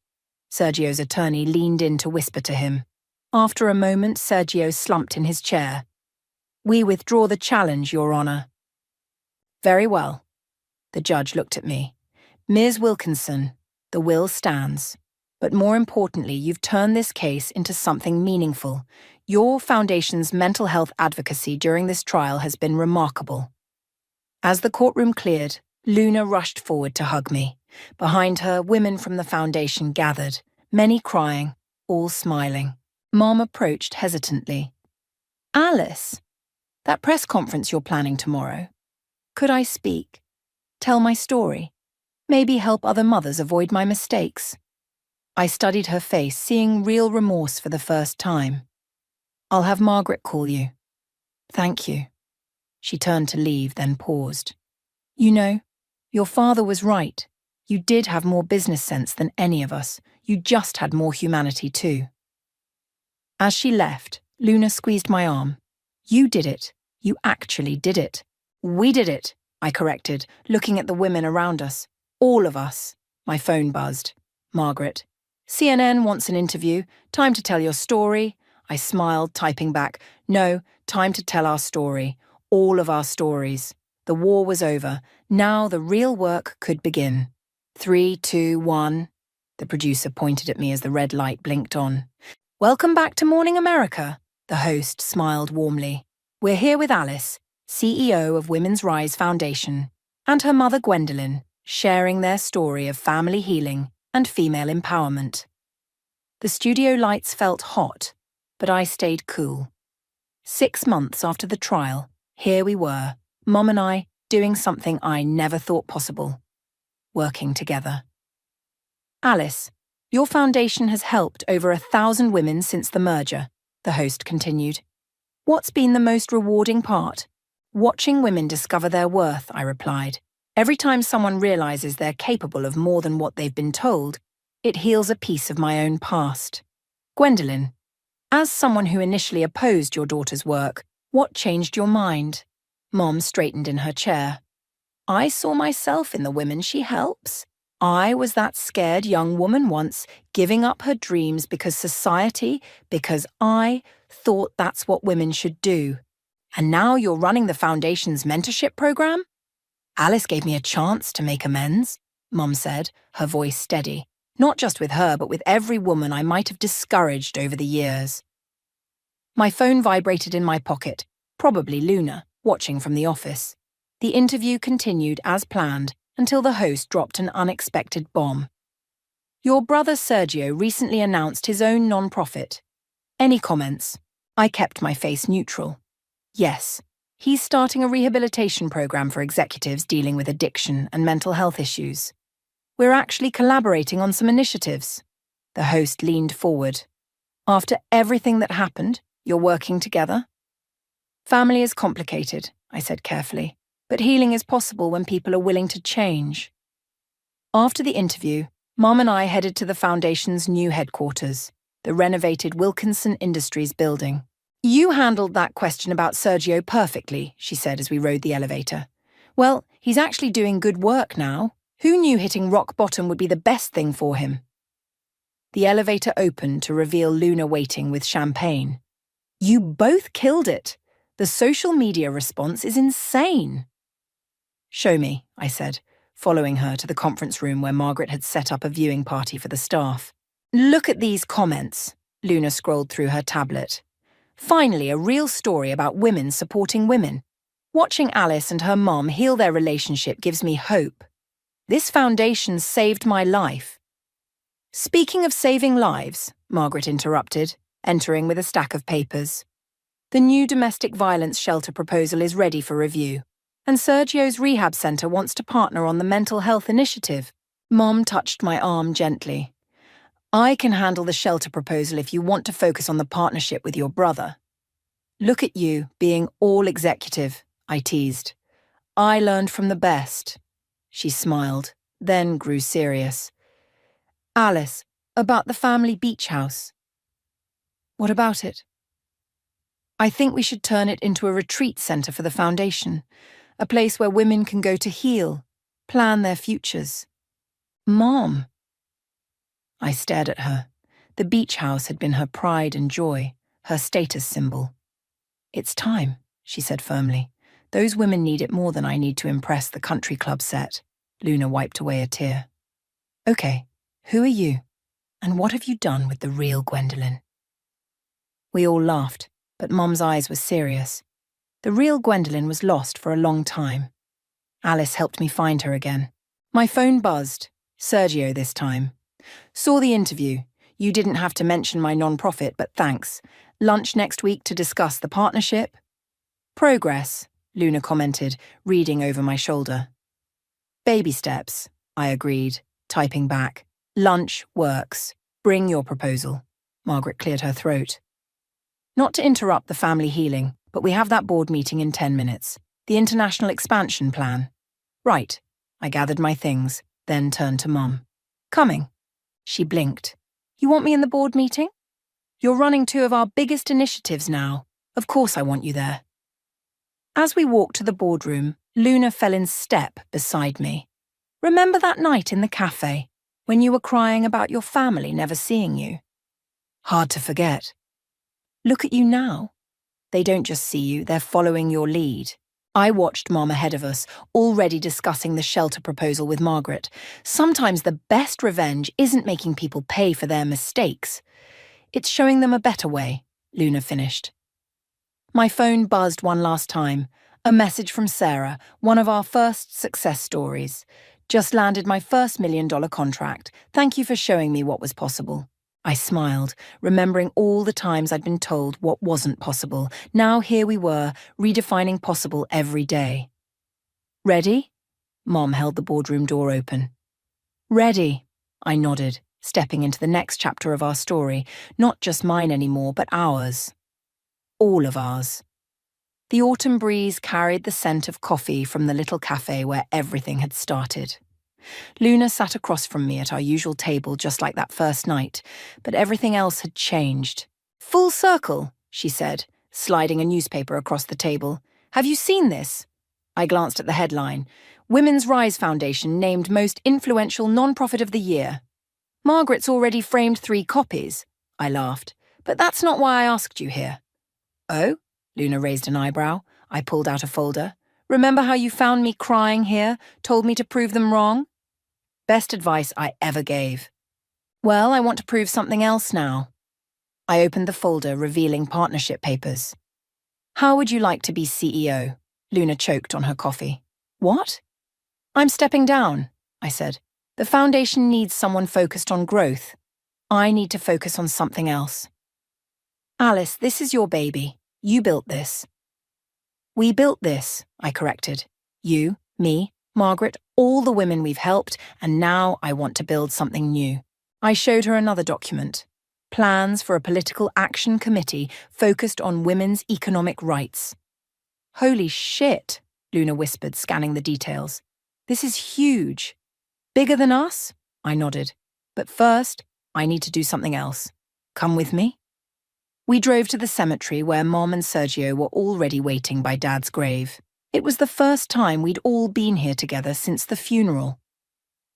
Sergio's attorney leaned in to whisper to him. After a moment, Sergio slumped in his chair. We withdraw the challenge, Your Honor. Very well. The judge looked at me. Ms. Wilkinson, the will stands. But more importantly, you've turned this case into something meaningful. Your foundation's mental health advocacy during this trial has been remarkable. As the courtroom cleared, Luna rushed forward to hug me. Behind her, women from the foundation gathered, many crying, all smiling. Mom approached hesitantly. Alice, that press conference you're planning tomorrow. Could I speak? Tell my story? Maybe help other mothers avoid my mistakes? I studied her face, seeing real remorse for the first time. I'll have Margaret call you. Thank you. She turned to leave, then paused. You know, your father was right. You did have more business sense than any of us. You just had more humanity too. As she left, Luna squeezed my arm. You did it. You actually did it. We did it, I corrected, looking at the women around us. All of us. My phone buzzed. Margaret. CNN wants an interview. Time to tell your story. I smiled, typing back. No, time to tell our story. All of our stories. The war was over. Now the real work could begin. 3, 2, 1. The producer pointed at me as the red light blinked on. Welcome back to Morning America, the host smiled warmly. We're here with Alice, CEO of Women's Rise Foundation, and her mother Gwendolyn, sharing their story of family healing and female empowerment. The studio lights felt hot, but I stayed cool. 6 months after the trial, here we were, Mom and I, doing something I never thought possible. Working together. Alice, your foundation has helped over 1,000 women since the merger, the host continued. What's been the most rewarding part? Watching women discover their worth, I replied. Every time someone realizes they're capable of more than what they've been told, it heals a piece of my own past. Gwendolyn, as someone who initially opposed your daughter's work, what changed your mind? Mom straightened in her chair. I saw myself in the women she helps. I was that scared young woman once, giving up her dreams because I thought that's what women should do. And now you're running the foundation's mentorship program? Alice gave me a chance to make amends, Mom said, her voice steady. Not just with her, but with every woman I might have discouraged over the years. My phone vibrated in my pocket, probably Luna, watching from the office. The interview continued as planned until the host dropped an unexpected bomb. Your brother Sergio recently announced his own non-profit. Any comments? I kept my face neutral. Yes, he's starting a rehabilitation program for executives dealing with addiction and mental health issues. We're actually collaborating on some initiatives. The host leaned forward. After everything that happened, you're working together? Family is complicated, I said carefully, but healing is possible when people are willing to change. After the interview, Mom and I headed to the foundation's new headquarters, the renovated Wilkinson Industries building. You handled that question about Sergio perfectly, she said as we rode the elevator. Well, he's actually doing good work now. Who knew hitting rock bottom would be the best thing for him? The elevator opened to reveal Luna waiting with champagne. You both killed it. The social media response is insane. Show me, I said, following her to the conference room where Margaret had set up a viewing party for the staff. Look at these comments, Luna scrolled through her tablet. Finally, a real story about women supporting women. Watching Alice and her mom heal their relationship gives me hope. This foundation saved my life. Speaking of saving lives, Margaret interrupted, entering with a stack of papers. The new domestic violence shelter proposal is ready for review, and Sergio's rehab center wants to partner on the mental health initiative. Mom touched my arm gently. I can handle the shelter proposal if you want to focus on the partnership with your brother. Look at you, being all executive, I teased. I learned from the best. She smiled, then grew serious. Alice, about the family beach house. What about it? I think we should turn it into a retreat center for the foundation, a place where women can go to heal, plan their futures. Mom. I stared at her. The beach house had been her pride and joy, her status symbol. It's time, she said firmly. Those women need it more than I need to impress the country club set. Luna wiped away a tear. Okay, who are you? And what have you done with the real Gwendolyn? We all laughed, but Mom's eyes were serious. The real Gwendolyn was lost for a long time. Alice helped me find her again. My phone buzzed. Sergio this time. Saw the interview. You didn't have to mention my non-profit, but thanks. Lunch next week to discuss the partnership? Progress, Luna commented, reading over my shoulder. Baby steps, I agreed, typing back. Lunch works. Bring your proposal. Margaret cleared her throat. Not to interrupt the family healing, but we have that board meeting in 10 minutes. The international expansion plan. Right. I gathered my things, then turned to Mom. Coming. She blinked. You want me in the board meeting? You're running 2 of our biggest initiatives now. Of course I want you there. As we walked to the boardroom, Luna fell in step beside me. Remember that night in the cafe, when you were crying about your family never seeing you? Hard to forget. Look at you now. They don't just see you, they're following your lead. I watched Mom ahead of us, already discussing the shelter proposal with Margaret. Sometimes the best revenge isn't making people pay for their mistakes. It's showing them a better way, Luna finished. My phone buzzed one last time. A message from Sarah, one of our first success stories. Just landed my first $1 million contract. Thank you for showing me what was possible. I smiled, remembering all the times I'd been told what wasn't possible. Now here we were, redefining possible every day. Ready? Mom held the boardroom door open. Ready, I nodded, stepping into the next chapter of our story, not just mine anymore, but ours. All of ours. The autumn breeze carried the scent of coffee from the little cafe where everything had started. Luna sat across from me at our usual table just like that first night, but everything else had changed. Full circle, she said, sliding a newspaper across the table. Have you seen this? I glanced at the headline. Women's Rise Foundation named most influential non-profit of the year. Margaret's already framed 3 copies. I laughed. But that's not why I asked you here. Oh? Luna raised an eyebrow. I pulled out a folder. Remember how you found me crying here, told me to prove them wrong? Best advice I ever gave. Well, I want to prove something else now. I opened the folder, revealing partnership papers. How would you like to be CEO? Luna choked on her coffee. What? I'm stepping down, I said. The foundation needs someone focused on growth. I need to focus on something else. Alice, this is your baby. You built this. We built this, I corrected. You, me, Margaret, all the women we've helped, and now I want to build something new. I showed her another document. Plans for a political action committee focused on women's economic rights. Holy shit, Luna whispered, scanning the details. This is huge. Bigger than us? I nodded. But first, I need to do something else. Come with me? We drove to the cemetery where Mom and Sergio were already waiting by Dad's grave. It was the first time we'd all been here together since the funeral.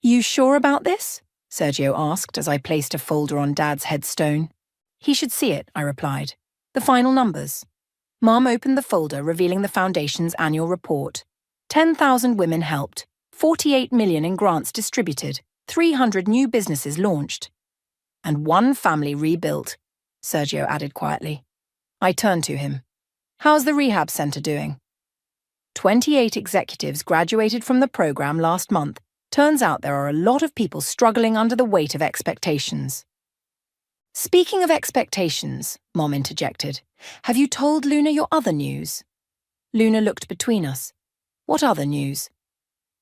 You sure about this? Sergio asked as I placed a folder on Dad's headstone. He should see it, I replied. The final numbers. Mom opened the folder, revealing the foundation's annual report. 10,000 women helped, 48 million in grants distributed, 300 new businesses launched. And 1 family rebuilt, Sergio added quietly. I turned to him. How's the rehab center doing? 28 executives graduated from the program last month. Turns out there are a lot of people struggling under the weight of expectations. Speaking of expectations, Mom interjected, have you told Luna your other news? Luna looked between us. What other news?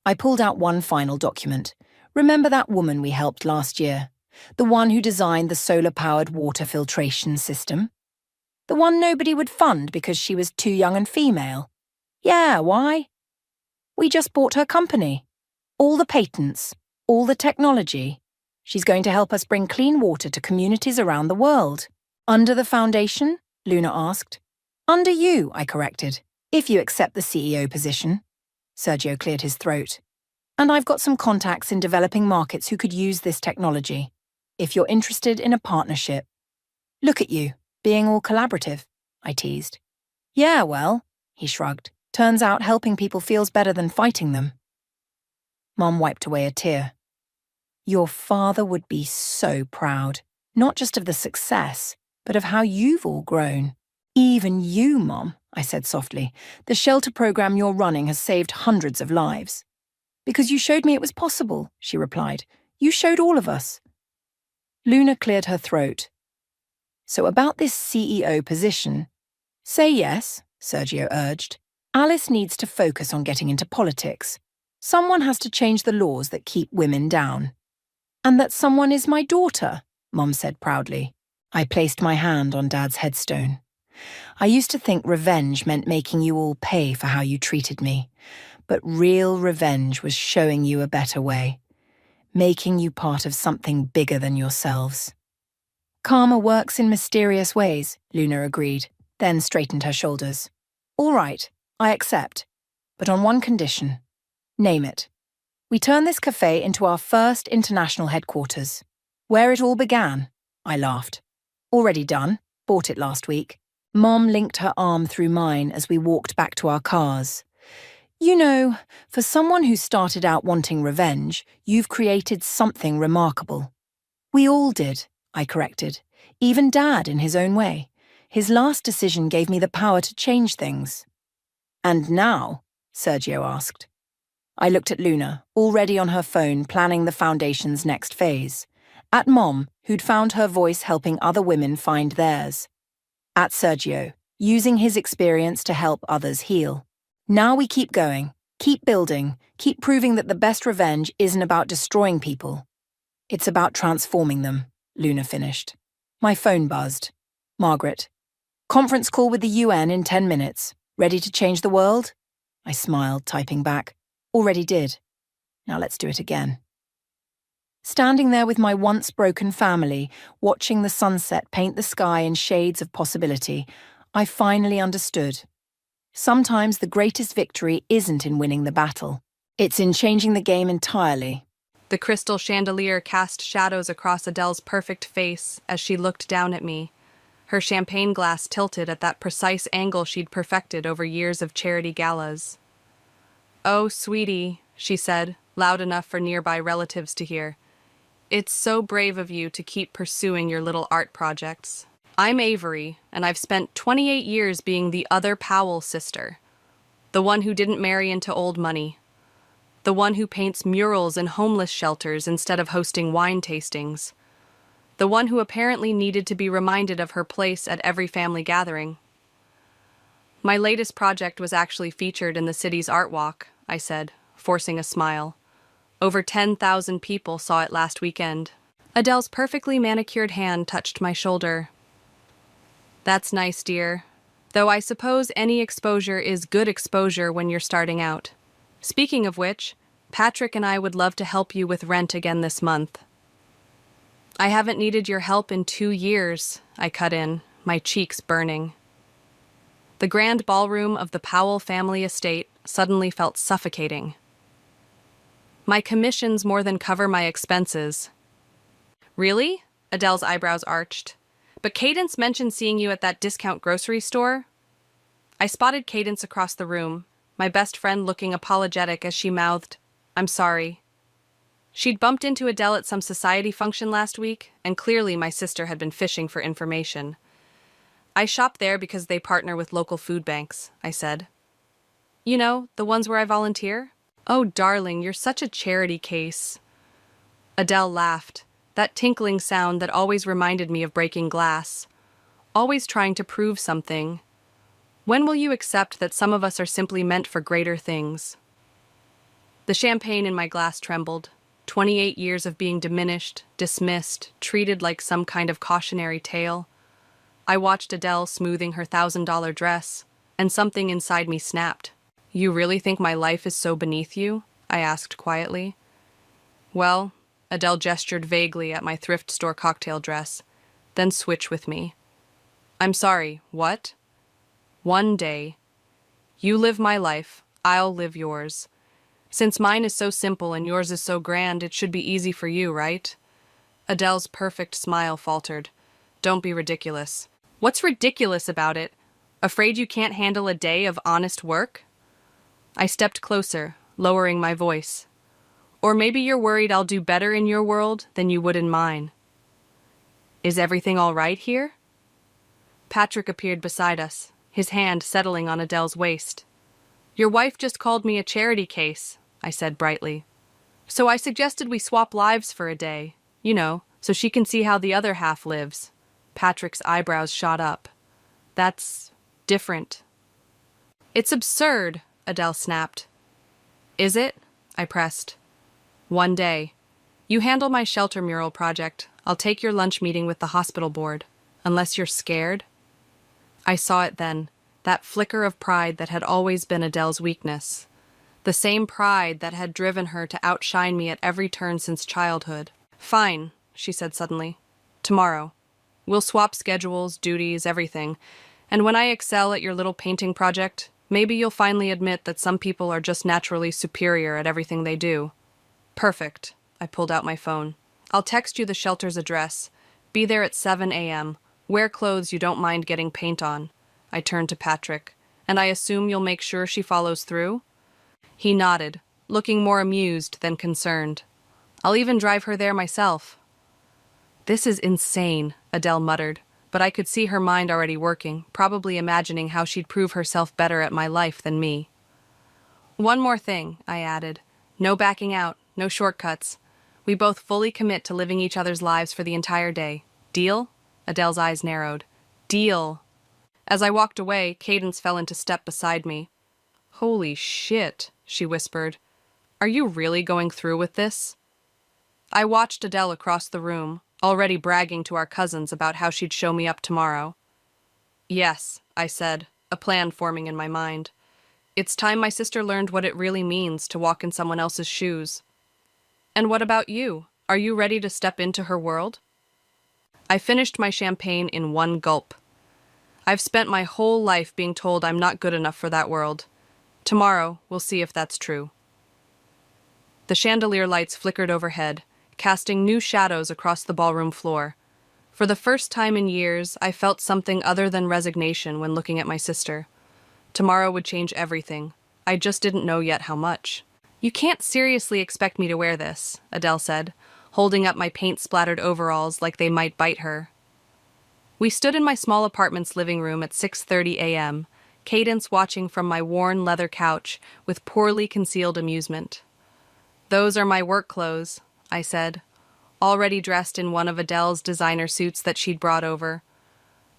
I pulled out one final document. Remember that woman we helped last year? The one who designed the solar-powered water filtration system? The one nobody would fund because she was too young and female? Yeah, why? We just bought her company. All the patents, all the technology. She's going to help us bring clean water to communities around the world. Under the foundation? Luna asked. Under you, I corrected, if you accept the CEO position. Sergio cleared his throat. And I've got some contacts in developing markets who could use this technology. If you're interested in a partnership. Look at you, being all collaborative, I teased. Yeah, well, he shrugged. Turns out helping people feels better than fighting them. Mom wiped away a tear. Your father would be so proud, not just of the success, but of how you've all grown. Even you, Mom, I said softly. The shelter program you're running has saved hundreds of lives. Because you showed me it was possible, she replied. You showed all of us. Luna cleared her throat. So about this CEO position, say yes, Sergio urged. Alice needs to focus on getting into politics. Someone has to change the laws that keep women down. And that someone is my daughter, Mom said proudly. I placed my hand on Dad's headstone. I used to think revenge meant making you all pay for how you treated me. But real revenge was showing you a better way. Making you part of something bigger than yourselves. Karma works in mysterious ways, Luna agreed, then straightened her shoulders. All right, I accept, but on one condition. Name it. We turn this cafe into our first international headquarters. Where it all began, I laughed. Already done. Bought it last week. Mom linked her arm through mine as we walked back to our cars. You know, for someone who started out wanting revenge, you've created something remarkable. We all did, I corrected. Even Dad in his own way. His last decision gave me the power to change things. And now? Sergio asked. I looked at Luna, already on her phone planning the foundation's next phase. At Mom, who'd found her voice helping other women find theirs. At Sergio, using his experience to help others heal. Now we keep going, keep building, keep proving that the best revenge isn't about destroying people. It's about transforming them, Luna finished. My phone buzzed. Margaret. Conference call with the UN in 10 minutes. Ready to change the world? I smiled, typing back. Already did. Now let's do it again. Standing there with my once broken family, watching the sunset paint the sky in shades of possibility, I finally understood. Sometimes the greatest victory isn't in winning the battle. It's in changing the game entirely. The crystal chandelier cast shadows across Adele's perfect face as she looked down at me, her champagne glass tilted at that precise angle she'd perfected over years of charity galas. "Oh, sweetie," she said, loud enough for nearby relatives to hear. "It's so brave of you to keep pursuing your little art projects. I'm Avery, and I've spent 28 years being the other Powell sister. The one who didn't marry into old money. The one who paints murals in homeless shelters instead of hosting wine tastings. The one who apparently needed to be reminded of her place at every family gathering. My latest project was actually featured in the city's art walk," I said, forcing a smile. "Over 10,000 people saw it last weekend." Adele's perfectly manicured hand touched my shoulder. "That's nice, dear. Though I suppose any exposure is good exposure when you're starting out. Speaking of which, Patrick and I would love to help you with rent again this month." "I haven't needed your help in 2 years," I cut in, my cheeks burning. The grand ballroom of the Powell family estate suddenly felt suffocating. "My commissions more than cover my expenses." "Really?" Adele's eyebrows arched. "But Cadence mentioned seeing you at that discount grocery store." I spotted Cadence across the room, my best friend looking apologetic as she mouthed, "I'm sorry." She'd bumped into Adele at some society function last week, and clearly my sister had been fishing for information. "I shop there because they partner with local food banks," I said. "You know, the ones where I volunteer?" "Oh, darling, you're such a charity case." Adele laughed, that tinkling sound that always reminded me of breaking glass. Always trying to prove something. When will you accept that some of us are simply meant for greater things? The champagne in my glass trembled. 28 years of being diminished, dismissed, treated like some kind of cautionary tale. I watched Adele smoothing her $1,000 dress, and something inside me snapped. "You really think my life is so beneath you?" I asked quietly. "Well," Adele gestured vaguely at my thrift store cocktail dress, then switch with me. "I'm sorry, what?" "One day. You live my life, I'll live yours. Since mine is so simple and yours is so grand, it should be easy for you, right?" Adele's perfect smile faltered. "Don't be ridiculous." "What's ridiculous about it? Afraid you can't handle a day of honest work?" I stepped closer, lowering my voice. "Or maybe you're worried I'll do better in your world than you would in mine." "Is everything all right here?" Patrick appeared beside us, his hand settling on Adele's waist. "Your wife just called me a charity case," I said brightly. "So I suggested we swap lives for a day, you know, so she can see how the other half lives." Patrick's eyebrows shot up. "That's different." "It's absurd," Adele snapped. "Is it?" I pressed. "One day. You handle my shelter mural project. I'll take your lunch meeting with the hospital board. Unless you're scared." I saw it then, that flicker of pride that had always been Adele's weakness. The same pride that had driven her to outshine me at every turn since childhood. "Fine," she said suddenly. "Tomorrow. We'll swap schedules, duties, everything. And when I excel at your little painting project, Maybe you'll finally admit that some people are just naturally superior at everything they do. Perfect. I pulled out my phone. I'll text you the shelter's address. Be there at 7 a.m. Wear clothes you don't mind getting paint on. I turned to Patrick. And I assume you'll make sure she follows through? He nodded, looking more amused than concerned. I'll even drive her there myself. This is insane, Adele muttered, but I could see her mind already working, probably imagining how she'd prove herself better at my life than me. One more thing, I added. No backing out, no shortcuts. We both fully commit to living each other's lives for the entire day. Deal? Adele's eyes narrowed. Deal. As I walked away, Cadence fell into step beside me. Holy shit, she whispered. Are you really going through with this? I watched Adele across the room, already bragging to our cousins about how she'd show me up tomorrow. Yes, I said, a plan forming in my mind. It's time my sister learned what it really means to walk in someone else's shoes. And what about you? Are you ready to step into her world? I finished my champagne in one gulp. I've spent my whole life being told I'm not good enough for that world. Tomorrow, we'll see if that's true. The chandelier lights flickered overhead, casting new shadows across the ballroom floor. For the first time in years, I felt something other than resignation when looking at my sister. Tomorrow would change everything. I just didn't know yet how much. You can't seriously expect me to wear this, Adele said, holding up my paint-splattered overalls like they might bite her. We stood in my small apartment's living room at 6:30 a.m., Cadence watching from my worn leather couch with poorly concealed amusement. Those are my work clothes, I said, already dressed in one of Adele's designer suits that she'd brought over.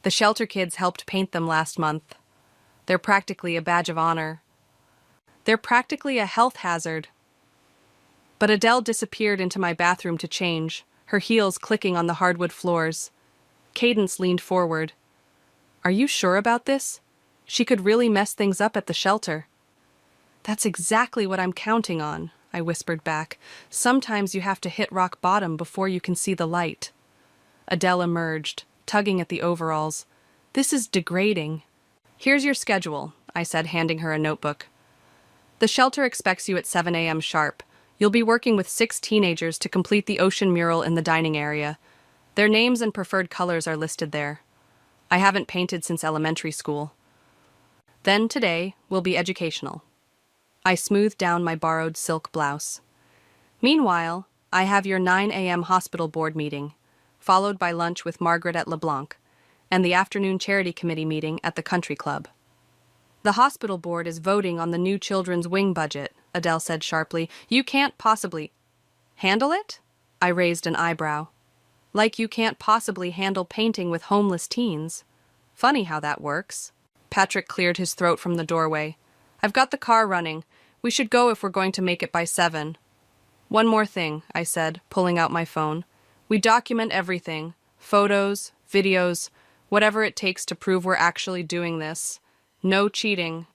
The shelter kids helped paint them last month. They're practically a badge of honor. They're practically a health hazard. But Adele disappeared into my bathroom to change, her heels clicking on the hardwood floors. Cadence leaned forward. Are you sure about this? She could really mess things up at the shelter. That's exactly what I'm counting on, I whispered back. Sometimes you have to hit rock bottom before you can see the light. Adele emerged, tugging at the overalls. This is degrading. Here's your schedule, I said, handing her a notebook. The shelter expects you at 7 a.m. sharp. You'll be working with 6 teenagers to complete the ocean mural in the dining area. Their names and preferred colors are listed there. I haven't painted since elementary school. Then today will be educational. I smoothed down my borrowed silk blouse. Meanwhile, I have your 9 a.m. hospital board meeting, followed by lunch with Margaret at LeBlanc, and the afternoon charity committee meeting at the country club. The hospital board is voting on the new children's wing budget, Adele said sharply. You can't possibly handle it? I raised an eyebrow. Like you can't possibly handle painting with homeless teens. Funny how that works. Patrick cleared his throat from the doorway. I've got the car running. We should go if we're going to make it by 7. One more thing, I said, pulling out my phone. We document everything. Photos, videos, whatever it takes to prove we're actually doing this. No cheating.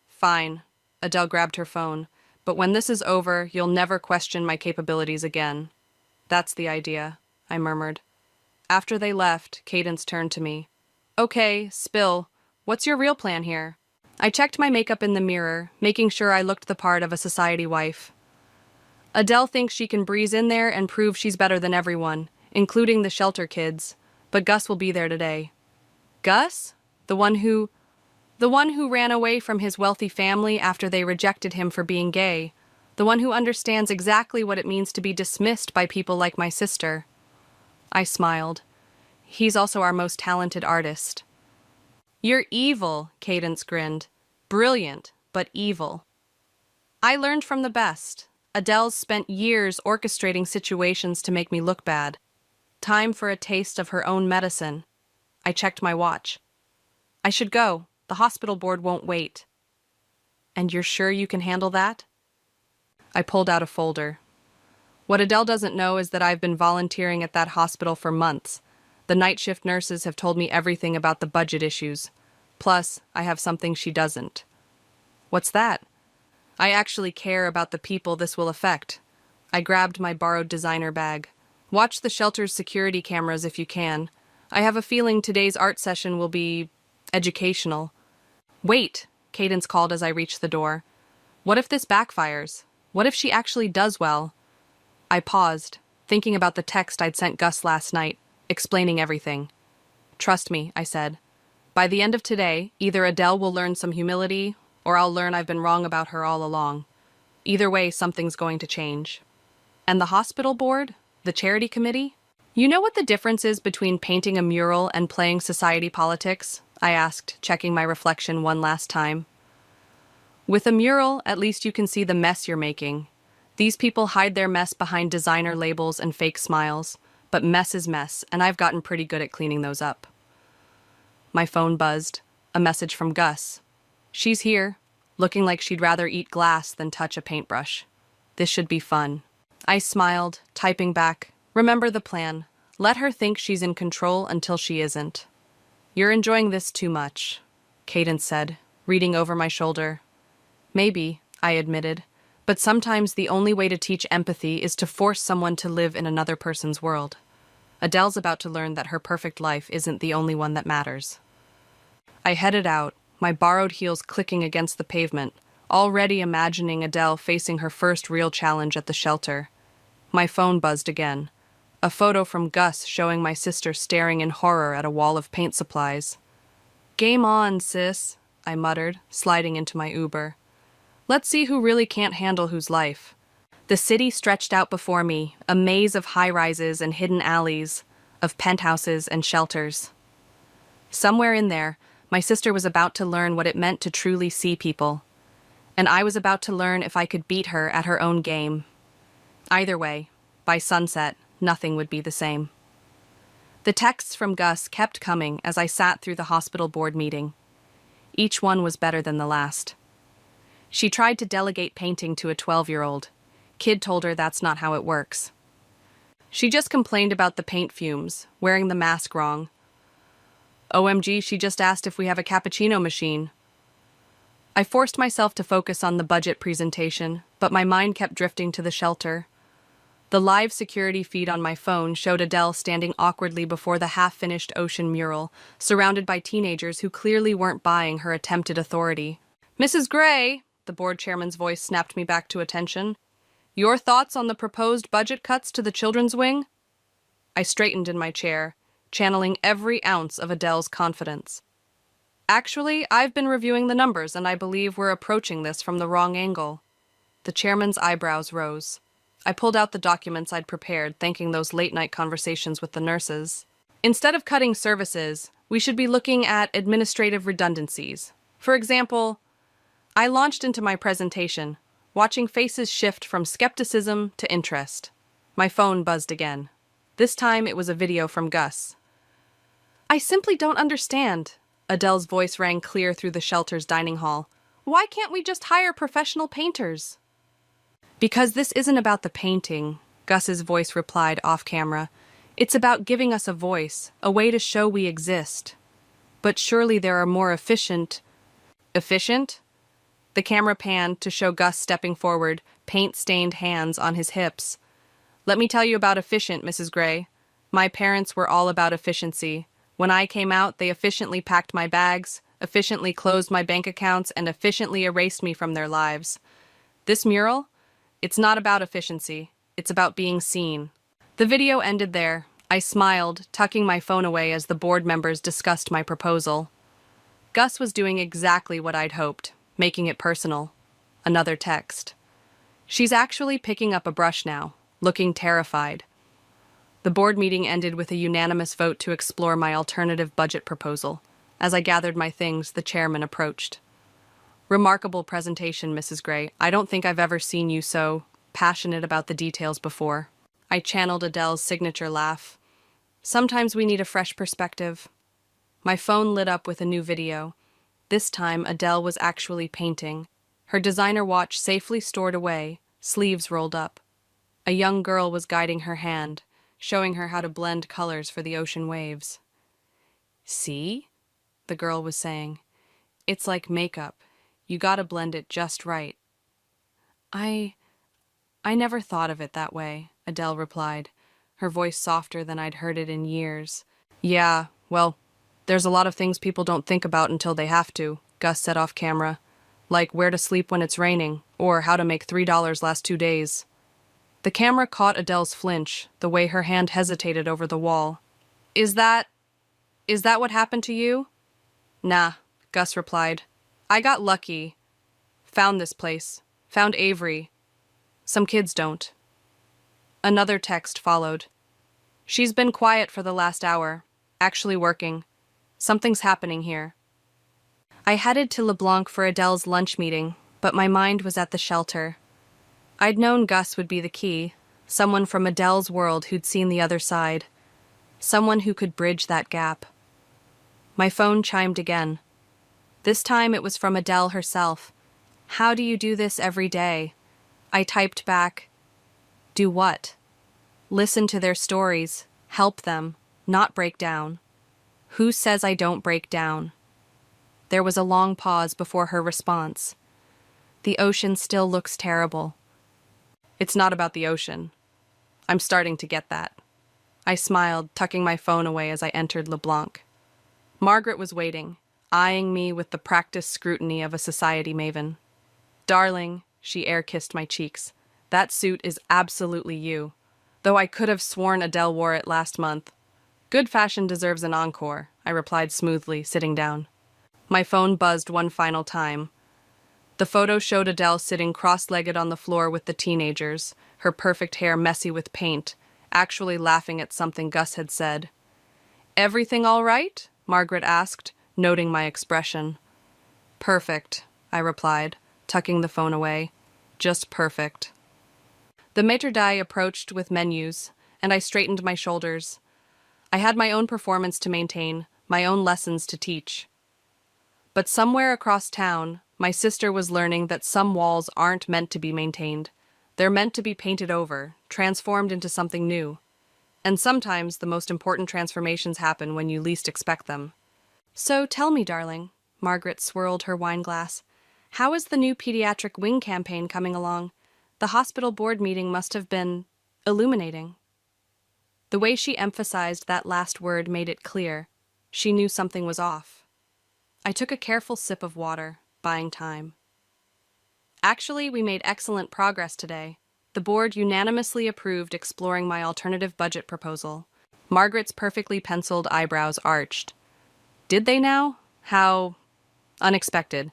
Fine. Adele grabbed her phone. But when this is over, you'll never question my capabilities again. That's the idea, I murmured. After they left, Cadence turned to me. Okay, spill. What's your real plan here? I checked my makeup in the mirror, making sure I looked the part of a society wife. Adele thinks she can breeze in there and prove she's better than everyone, including the shelter kids. But Gus will be there today. Gus? The one who ran away from his wealthy family after they rejected him for being gay. The one who understands exactly what it means to be dismissed by people like my sister. I smiled. He's also our most talented artist. You're evil, Cadence grinned. Brilliant, but evil. I learned from the best. Adele's spent years orchestrating situations to make me look bad. Time for a taste of her own medicine. I checked my watch. I should go. The hospital board won't wait. And you're sure you can handle that? I pulled out a folder. What Adele doesn't know is that I've been volunteering at that hospital for months. The night shift nurses have told me everything about the budget issues. Plus, I have something she doesn't. What's that? I actually care about the people this will affect. I grabbed my borrowed designer bag. Watch the shelter's security cameras if you can. I have a feeling today's art session will be educational. Wait, Cadence called as I reached the door. What if this backfires? What if she actually does well? I paused, thinking about the text I'd sent Gus last night, explaining everything. Trust me, I said. By the end of today, either Adele will learn some humility, or I'll learn I've been wrong about her all along. Either way, something's going to change. And the hospital board? The charity committee? You know what the difference is between painting a mural and playing society politics? I asked, checking my reflection one last time. With a mural, at least you can see the mess you're making. These people hide their mess behind designer labels and fake smiles, but mess is mess, and I've gotten pretty good at cleaning those up. My phone buzzed. A message from Gus. She's here, looking like she'd rather eat glass than touch a paintbrush. This should be fun. I smiled, typing back, remember the plan. Let her think she's in control until she isn't. You're enjoying this too much, Cadence said, reading over my shoulder. Maybe, I admitted, but sometimes the only way to teach empathy is to force someone to live in another person's world. Adele's about to learn that her perfect life isn't the only one that matters. I headed out, my borrowed heels clicking against the pavement, already imagining Adele facing her first real challenge at the shelter. My phone buzzed again. A photo from Gus showing my sister staring in horror at a wall of paint supplies. Game on, sis, I muttered, sliding into my Uber. Let's see who really can't handle whose life. The city stretched out before me, a maze of high-rises and hidden alleys, of penthouses and shelters. Somewhere in there, my sister was about to learn what it meant to truly see people. And I was about to learn if I could beat her at her own game. Either way, by sunset, nothing would be the same. The texts from Gus kept coming as I sat through the hospital board meeting. Each one was better than the last. She tried to delegate painting to a 12-year-old. Kid told her that's not how it works. She just complained about the paint fumes, wearing the mask wrong. OMG, she just asked if we have a cappuccino machine. I forced myself to focus on the budget presentation, but my mind kept drifting to the shelter. The live security feed on my phone showed Adele standing awkwardly before the half-finished ocean mural, surrounded by teenagers who clearly weren't buying her attempted authority. Mrs. Gray, the board chairman's voice snapped me back to attention. Your thoughts on the proposed budget cuts to the children's wing? I straightened in my chair, channeling every ounce of Adele's confidence. Actually, I've been reviewing the numbers, and I believe we're approaching this from the wrong angle. The chairman's eyebrows rose. I pulled out the documents I'd prepared, thanking those late-night conversations with the nurses. Instead of cutting services, we should be looking at administrative redundancies. For example, I launched into my presentation, watching faces shift from skepticism to interest. My phone buzzed again. This time it was a video from Gus. I simply don't understand. Adele's voice rang clear through the shelter's dining hall. Why can't we just hire professional painters? Because this isn't about the painting, Gus's voice replied off-camera. It's about giving us a voice, a way to show we exist. But surely there are more efficient... Efficient? The camera panned to show Gus stepping forward, paint-stained hands on his hips. Let me tell you about efficient, Mrs. Gray. My parents were all about efficiency. When I came out, they efficiently packed my bags, efficiently closed my bank accounts, and efficiently erased me from their lives. This mural? It's not about efficiency. It's about being seen. The video ended there. I smiled, tucking my phone away as the board members discussed my proposal. Gus was doing exactly what I'd hoped, making it personal. Another text. She's actually picking up a brush now, looking terrified. The board meeting ended with a unanimous vote to explore my alternative budget proposal. As I gathered my things, the chairman approached. Remarkable presentation, Mrs. Gray. I don't think I've ever seen you so passionate about the details before. I channeled Adele's signature laugh. Sometimes we need a fresh perspective. My phone lit up with a new video. This time, Adele was actually painting. Her designer watch safely stored away, sleeves rolled up. A young girl was guiding her hand, showing her how to blend colors for the ocean waves. See? The girl was saying. It's like makeup. You gotta blend it just right. I never thought of it that way, Adele replied, her voice softer than I'd heard it in years. Yeah, well, there's a lot of things people don't think about until they have to, Gus said off camera. like where to sleep when it's raining, or how to make $3 last 2 days. The camera caught Adele's flinch, the way her hand hesitated over the wall. Is that what happened to you? Nah, Gus replied. I got lucky. Found this place. Found Avery. Some kids don't. Another text followed. She's been quiet for the last hour, actually working. Something's happening here. I headed to LeBlanc for Adele's lunch meeting, but my mind was at the shelter. I'd known Gus would be the key, someone from Adele's world who'd seen the other side, someone who could bridge that gap. My phone chimed again. This time it was from Adele herself. How do you do this every day? I typed back, do what? Listen to their stories, help them, not break down. Who says I don't break down? There was a long pause before her response. The ocean still looks terrible. It's not about the ocean. I'm starting to get that. I smiled, tucking my phone away as I entered LeBlanc. Margaret was waiting, eyeing me with the practiced scrutiny of a society maven. Darling, she air-kissed my cheeks. That suit is absolutely you, though I could have sworn Adele wore it last month. Good fashion deserves an encore, I replied smoothly, sitting down. My phone buzzed one final time. The photo showed Adele sitting cross-legged on the floor with the teenagers, her perfect hair messy with paint, actually laughing at something Gus had said. Everything all right? Margaret asked, noting my expression. Perfect, I replied, tucking the phone away. Just perfect. The maître d' approached with menus, and I straightened my shoulders. I had my own performance to maintain, my own lessons to teach. But somewhere across town, my sister was learning that some walls aren't meant to be maintained. They're meant to be painted over, transformed into something new. And sometimes the most important transformations happen when you least expect them. So tell me, darling, Margaret swirled her wine glass, how is the new pediatric wing campaign coming along? The hospital board meeting must have been illuminating. The way she emphasized that last word made it clear. She knew something was off. I took a careful sip of water, buying time. Actually, we made excellent progress today. The board unanimously approved exploring my alternative budget proposal. Margaret's perfectly penciled eyebrows arched. Did they now? How unexpected.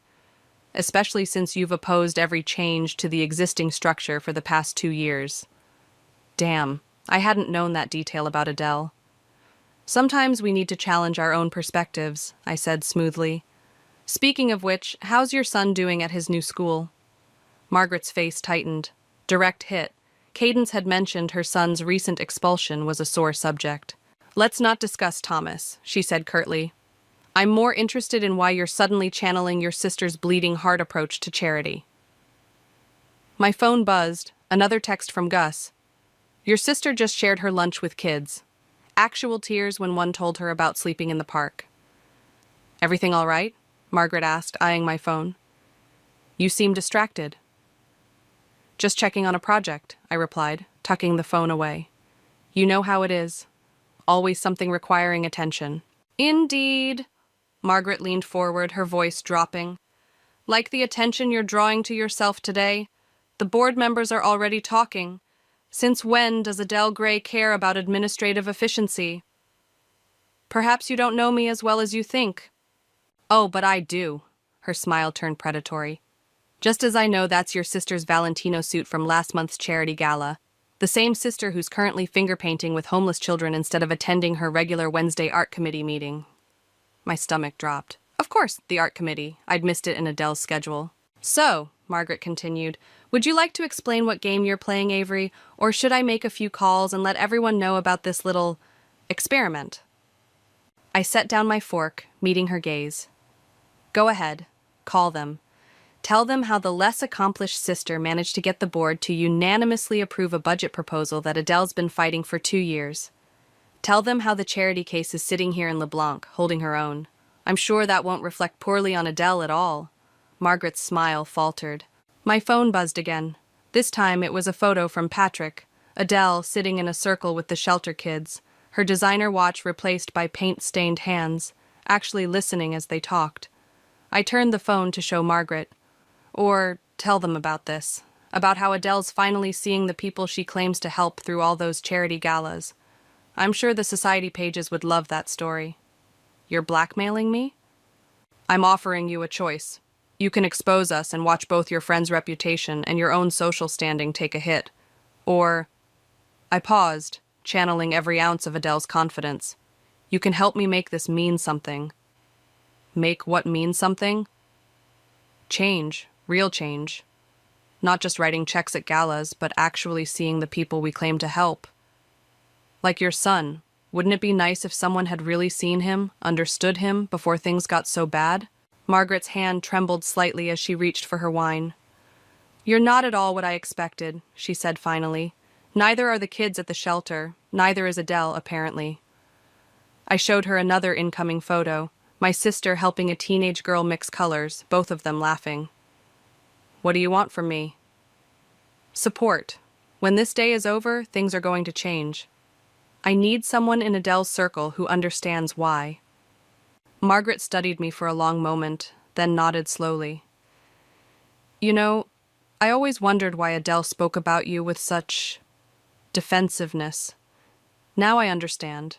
Especially since you've opposed every change to the existing structure for the past 2 years. Damn, I hadn't known that detail about Adele. Sometimes we need to challenge our own perspectives, I said smoothly. Speaking of which, how's your son doing at his new school? Margaret's face tightened. Direct hit. Cadence had mentioned her son's recent expulsion was a sore subject. Let's not discuss Thomas, she said curtly. I'm more interested in why you're suddenly channeling your sister's bleeding heart approach to charity. My phone buzzed, another text from Gus. Your sister just shared her lunch with kids. Actual tears when one told her about sleeping in the park. Everything all right? Margaret asked, eyeing my phone. You seem distracted. Just checking on a project, I replied, tucking the phone away. You know how it is. Always something requiring attention. Indeed. Margaret leaned forward, her voice dropping. Like the attention you're drawing to yourself today, the board members are already talking. Since when does Adele Gray care about administrative efficiency? Perhaps you don't know me as well as you think. Oh, but I do. Her smile turned predatory. Just as I know that's your sister's Valentino suit from last month's charity gala. The same sister who's currently finger painting with homeless children instead of attending her regular Wednesday art committee meeting. My stomach dropped. Of course, the art committee. I'd missed it in Adele's schedule. So, Margaret continued, would you like to explain what game you're playing, Avery, or should I make a few calls and let everyone know about this little experiment? I set down my fork, meeting her gaze. Go ahead. Call them. Tell them how the less accomplished sister managed to get the board to unanimously approve a budget proposal that Adele's been fighting for 2 years. Tell them how the charity case is sitting here in LeBlanc, holding her own. I'm sure that won't reflect poorly on Adele at all. Margaret's smile faltered. My phone buzzed again. This time it was a photo from Patrick, Adele sitting in a circle with the shelter kids, her designer watch replaced by paint-stained hands, actually listening as they talked. I turned the phone to show Margaret. Or tell them about this. About how Adele's finally seeing the people she claims to help through all those charity galas. I'm sure the society pages would love that story. You're blackmailing me? I'm offering you a choice. You can expose us and watch both your friend's reputation and your own social standing take a hit. Or... I paused, channeling every ounce of Adele's confidence. You can help me make this mean something. Make what mean something? Change. Real change. Not just writing checks at galas, but actually seeing the people we claim to help. Like your son. Wouldn't it be nice if someone had really seen him, understood him, before things got so bad? Margaret's hand trembled slightly as she reached for her wine. You're not at all what I expected, she said finally. Neither are the kids at the shelter. Neither is Adele, apparently. I showed her another incoming photo, my sister helping a teenage girl mix colors, both of them laughing. What do you want from me? Support. When this day is over, things are going to change. I need someone in Adele's circle who understands why. Margaret studied me for a long moment, then nodded slowly. You know, I always wondered why Adele spoke about you with such defensiveness. Now I understand.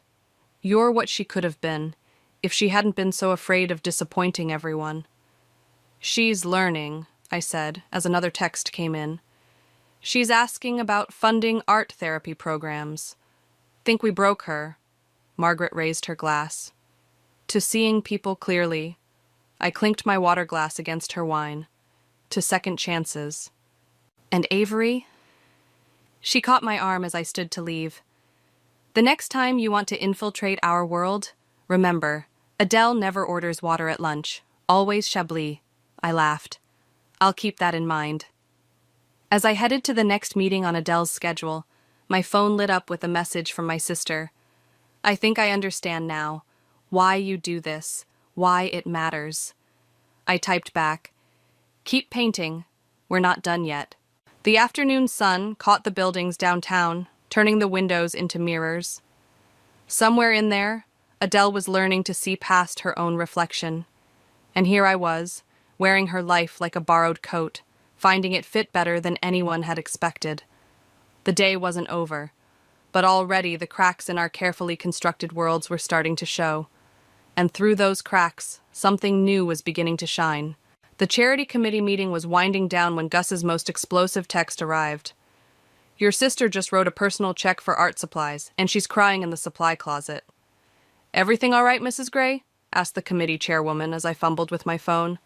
You're what she could have been, if she hadn't been so afraid of disappointing everyone. She's learning, I said, as another text came in. She's asking about funding art therapy programs. Think we broke her. Margaret raised her glass. To seeing people clearly. I clinked my water glass against her wine. To second chances. And Avery? She caught my arm as I stood to leave. The next time you want to infiltrate our world, remember, Adele never orders water at lunch. Always Chablis. I laughed. I'll keep that in mind. As I headed to the next meeting on Adele's schedule, my phone lit up with a message from my sister. I think I understand now. Why you do this. Why it matters. I typed back. Keep painting. We're not done yet. The afternoon sun caught the buildings downtown, turning the windows into mirrors. Somewhere in there, Adele was learning to see past her own reflection. And here I was, wearing her life like a borrowed coat, finding it fit better than anyone had expected. The day wasn't over, but already the cracks in our carefully constructed worlds were starting to show. And through those cracks, something new was beginning to shine. The charity committee meeting was winding down when Gus's most explosive text arrived. Your sister just wrote a personal check for art supplies, and she's crying in the supply closet. Everything all right, Mrs. Gray? Asked the committee chairwoman as I fumbled with my phone.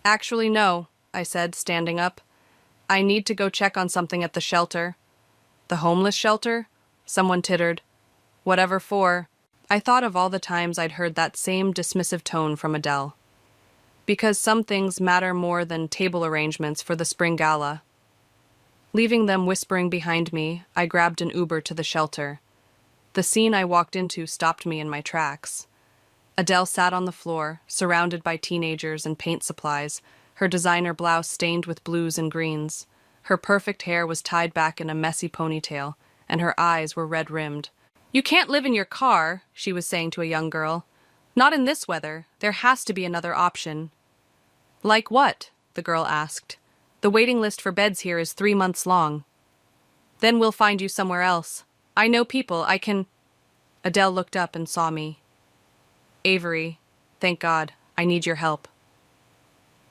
Actually, no, I said, standing up. I need to go check on something at the shelter. The homeless shelter? Someone tittered. Whatever for. I thought of all the times I'd heard that same dismissive tone from Adele. Because some things matter more than table arrangements for the spring gala. Leaving them whispering behind me, I grabbed an Uber to the shelter. The scene I walked into stopped me in my tracks. Adele sat on the floor, surrounded by teenagers and paint supplies, her designer blouse stained with blues and greens. Her perfect hair was tied back in a messy ponytail, and her eyes were red-rimmed. You can't live in your car, she was saying to a young girl. Not in this weather. There has to be another option. Like what? The girl asked. The waiting list for beds here is 3 months long. Then we'll find you somewhere else. I know people, I can... Adele looked up and saw me. Avery, thank God, I need your help.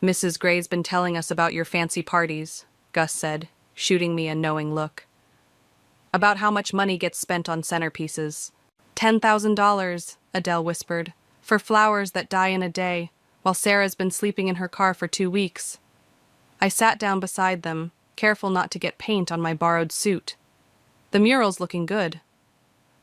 Mrs. Gray's been telling us about your fancy parties, Gus said, shooting me a knowing look. About how much money gets spent on centerpieces. $10,000, Adele whispered, for flowers that die in a day, while Sarah's been sleeping in her car for 2 weeks. I sat down beside them, careful not to get paint on my borrowed suit. The mural's looking good.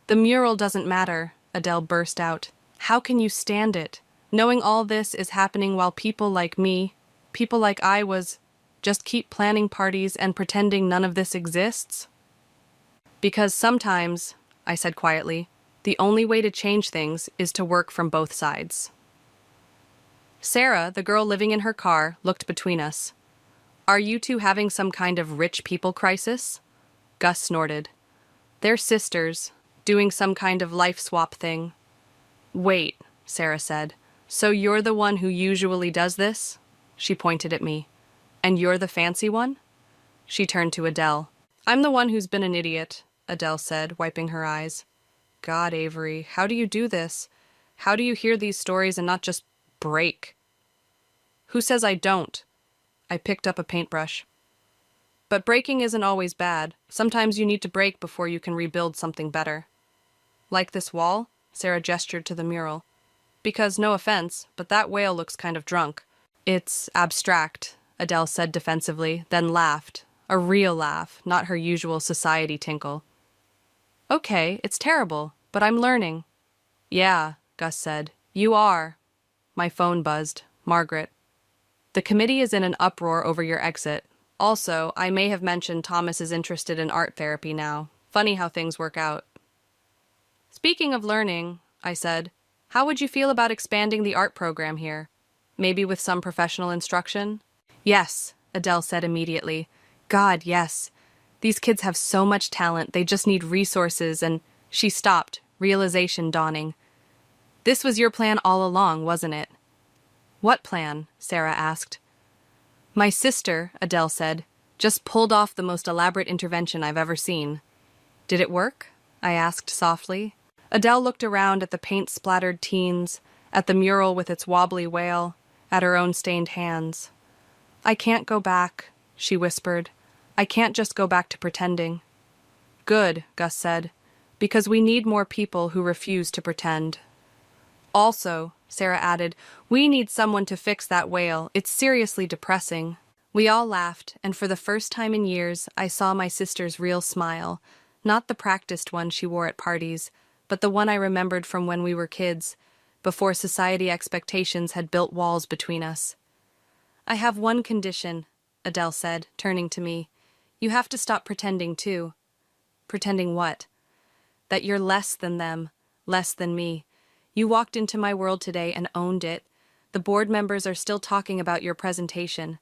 The mural doesn't matter, Adele burst out. How can you stand it? Knowing all this is happening while people like me, people like I was, just keep planning parties and pretending none of this exists? Because sometimes, I said quietly, the only way to change things is to work from both sides. Sarah, the girl living in her car, looked between us. Are you two having some kind of rich people crisis? Gus snorted. They're sisters, doing some kind of life swap thing. Wait, Sarah said. So you're the one who usually does this? She pointed at me. And you're the fancy one? She turned to Adele. I'm the one who's been an idiot, Adele said, wiping her eyes. God, Avery, how do you do this? How do you hear these stories and not just break? Who says I don't? I picked up a paintbrush. But breaking isn't always bad. Sometimes you need to break before you can rebuild something better. Like this wall? Sarah gestured to the mural. Because, no offense, but that whale looks kind of drunk. It's abstract, Adele said defensively, then laughed. A real laugh, not her usual society tinkle. Okay, it's terrible, but I'm learning. Yeah, Gus said. You are. My phone buzzed. Margaret. The committee is in an uproar over your exit. Also, I may have mentioned Thomas is interested in art therapy now. Funny how things work out. Speaking of learning, I said, how would you feel about expanding the art program here? Maybe with some professional instruction? Yes, Adele said immediately. God, yes. These kids have so much talent, they just need resources and… She stopped, realization dawning. This was your plan all along, wasn't it? What plan? Sarah asked. My sister, Adele said, just pulled off the most elaborate intervention I've ever seen. Did it work? I asked softly. Adele looked around at the paint-splattered teens, at the mural with its wobbly whale, at her own stained hands. I can't go back, she whispered. I can't just go back to pretending. Good, Gus said, because we need more people who refuse to pretend. Also, Sarah added, we need someone to fix that whale. It's seriously depressing. We all laughed, and for the first time in years, I saw my sister's real smile, not the practiced one she wore at parties, but the one I remembered from when we were kids, before society expectations had built walls between us. I have one condition, Adele said, turning to me. You have to stop pretending, too. Pretending what? That you're less than them, less than me. You walked into my world today and owned it. The board members are still talking about your presentation.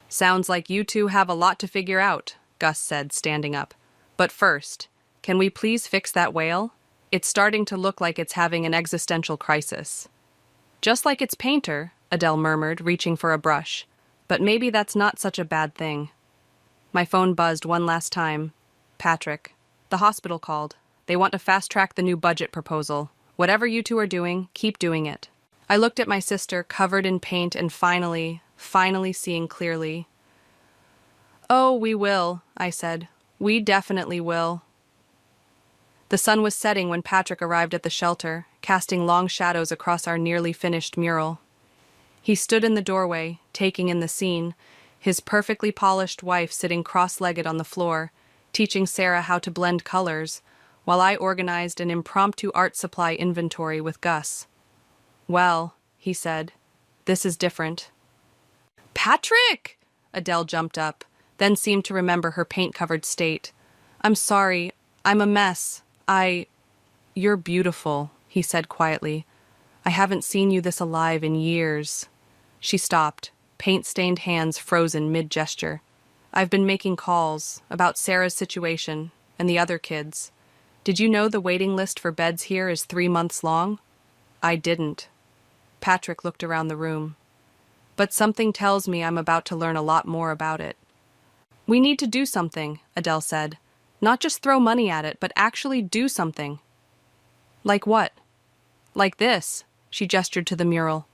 Sounds like you two have a lot to figure out, Gus said, standing up. But first, can we please fix that whale? It's starting to look like it's having an existential crisis. Just like its painter, Adele murmured, reaching for a brush. But maybe that's not such a bad thing. My phone buzzed one last time. Patrick. The hospital called. They want to fast-track the new budget proposal. Whatever you two are doing, keep doing it. I looked at my sister, covered in paint, and finally seeing clearly. Oh, we will, I said. We definitely will. The sun was setting when Patrick arrived at the shelter, casting long shadows across our nearly finished mural. He stood in the doorway, taking in the scene, his perfectly polished wife sitting cross-legged on the floor, teaching Sarah how to blend colors, while I organized an impromptu art supply inventory with Gus. Well, he said, this is different. Patrick! Adele jumped up, then seemed to remember her paint-covered state. I'm sorry, I'm a mess. You're beautiful, he said quietly. I haven't seen you this alive in years. She stopped, paint-stained hands frozen mid-gesture. I've been making calls about Sarah's situation and the other kids. Did you know the waiting list for beds here is 3 months long? I didn't. Patrick looked around the room. But something tells me I'm about to learn a lot more about it. We need to do something, Adele said. Not just throw money at it, but actually do something. Like what? Like this, she gestured to the mural.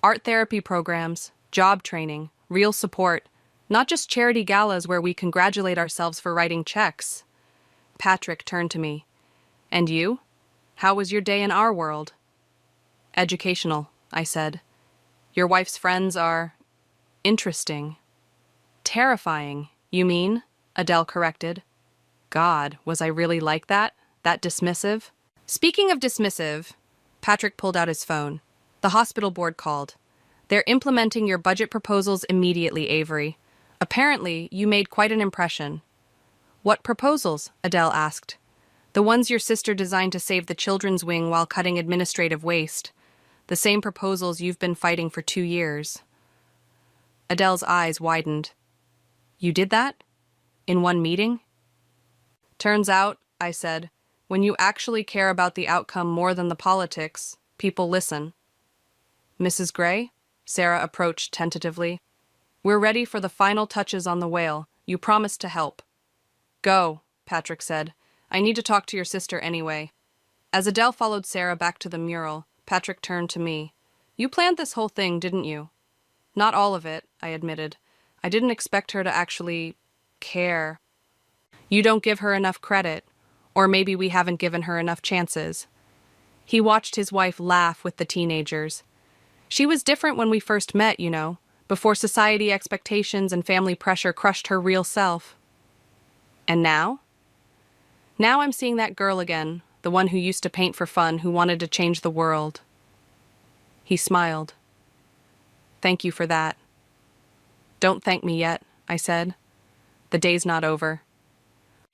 Art therapy programs, job training, real support, not just charity galas where we congratulate ourselves for writing checks. Patrick turned to me. And you? How was your day in our world? Educational, I said. Your wife's friends are… interesting. Terrifying, you mean? Adele corrected. God, was I really like that? That dismissive? Speaking of dismissive, Patrick pulled out his phone. The hospital board called. They're implementing your budget proposals immediately, Avery. Apparently, you made quite an impression. What proposals? Adele asked. The ones your sister designed to save the children's wing while cutting administrative waste. The same proposals you've been fighting for 2 years. Adele's eyes widened. You did that? In one meeting? Turns out, I said, when you actually care about the outcome more than the politics, people listen. Mrs. Gray? Sarah approached tentatively. We're ready for the final touches on the whale. You promised to help. Go, Patrick said. I need to talk to your sister anyway. As Adele followed Sarah back to the mural, Patrick turned to me. You planned this whole thing, didn't you? Not all of it, I admitted. I didn't expect her to actually care. You don't give her enough credit, or maybe we haven't given her enough chances. He watched his wife laugh with the teenagers. She was different when we first met, you know, before society expectations and family pressure crushed her real self. And now? Now I'm seeing that girl again, the one who used to paint for fun, who wanted to change the world. He smiled. Thank you for that. Don't thank me yet, I said. The day's not over.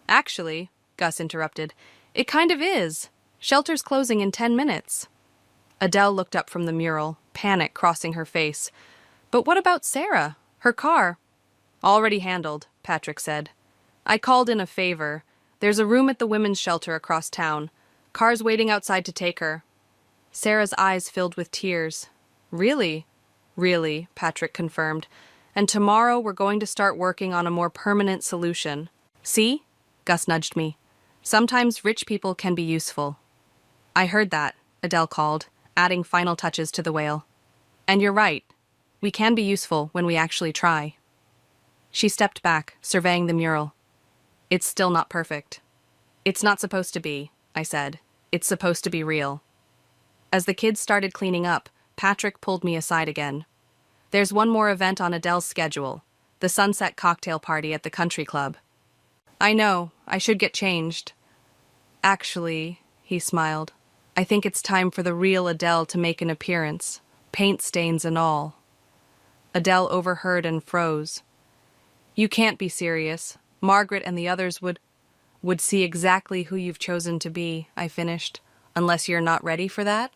Actually, Gus interrupted, it kind of is. Shelter's closing in 10 minutes. Adele looked up from the mural, panic crossing her face. But what about Sarah? Her car? Already handled, Patrick said. I called in a favor. There's a room at the women's shelter across town. Cars waiting outside to take her. Sarah's eyes filled with tears. Really? Really, Patrick confirmed. And tomorrow we're going to start working on a more permanent solution. See? Gus nudged me. Sometimes rich people can be useful. I heard that, Adele called, adding final touches to the whale. And you're right. We can be useful when we actually try. She stepped back, surveying the mural. It's still not perfect. It's not supposed to be, I said. It's supposed to be real. As the kids started cleaning up, Patrick pulled me aside again. There's one more event on Adele's schedule, the sunset cocktail party at the country club. I know, I should get changed. Actually, he smiled, I think it's time for the real Adele to make an appearance, paint stains and all. Adele overheard and froze. You can't be serious. Margaret and the others would see exactly who you've chosen to be, I finished, unless you're not ready for that.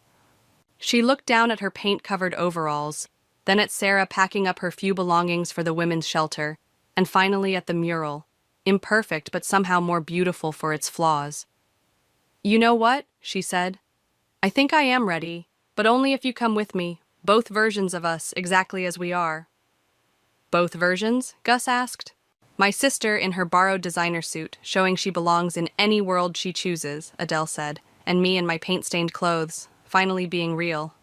She looked down at her paint-covered overalls, then at Sarah packing up her few belongings for the women's shelter, and finally at the mural, imperfect but somehow more beautiful for its flaws. You know what? She said. I think I am ready, but only if you come with me, both versions of us exactly as we are. Both versions? Gus asked. My sister in her borrowed designer suit, showing she belongs in any world she chooses, Adele said, and me in my paint-stained clothes, finally being real.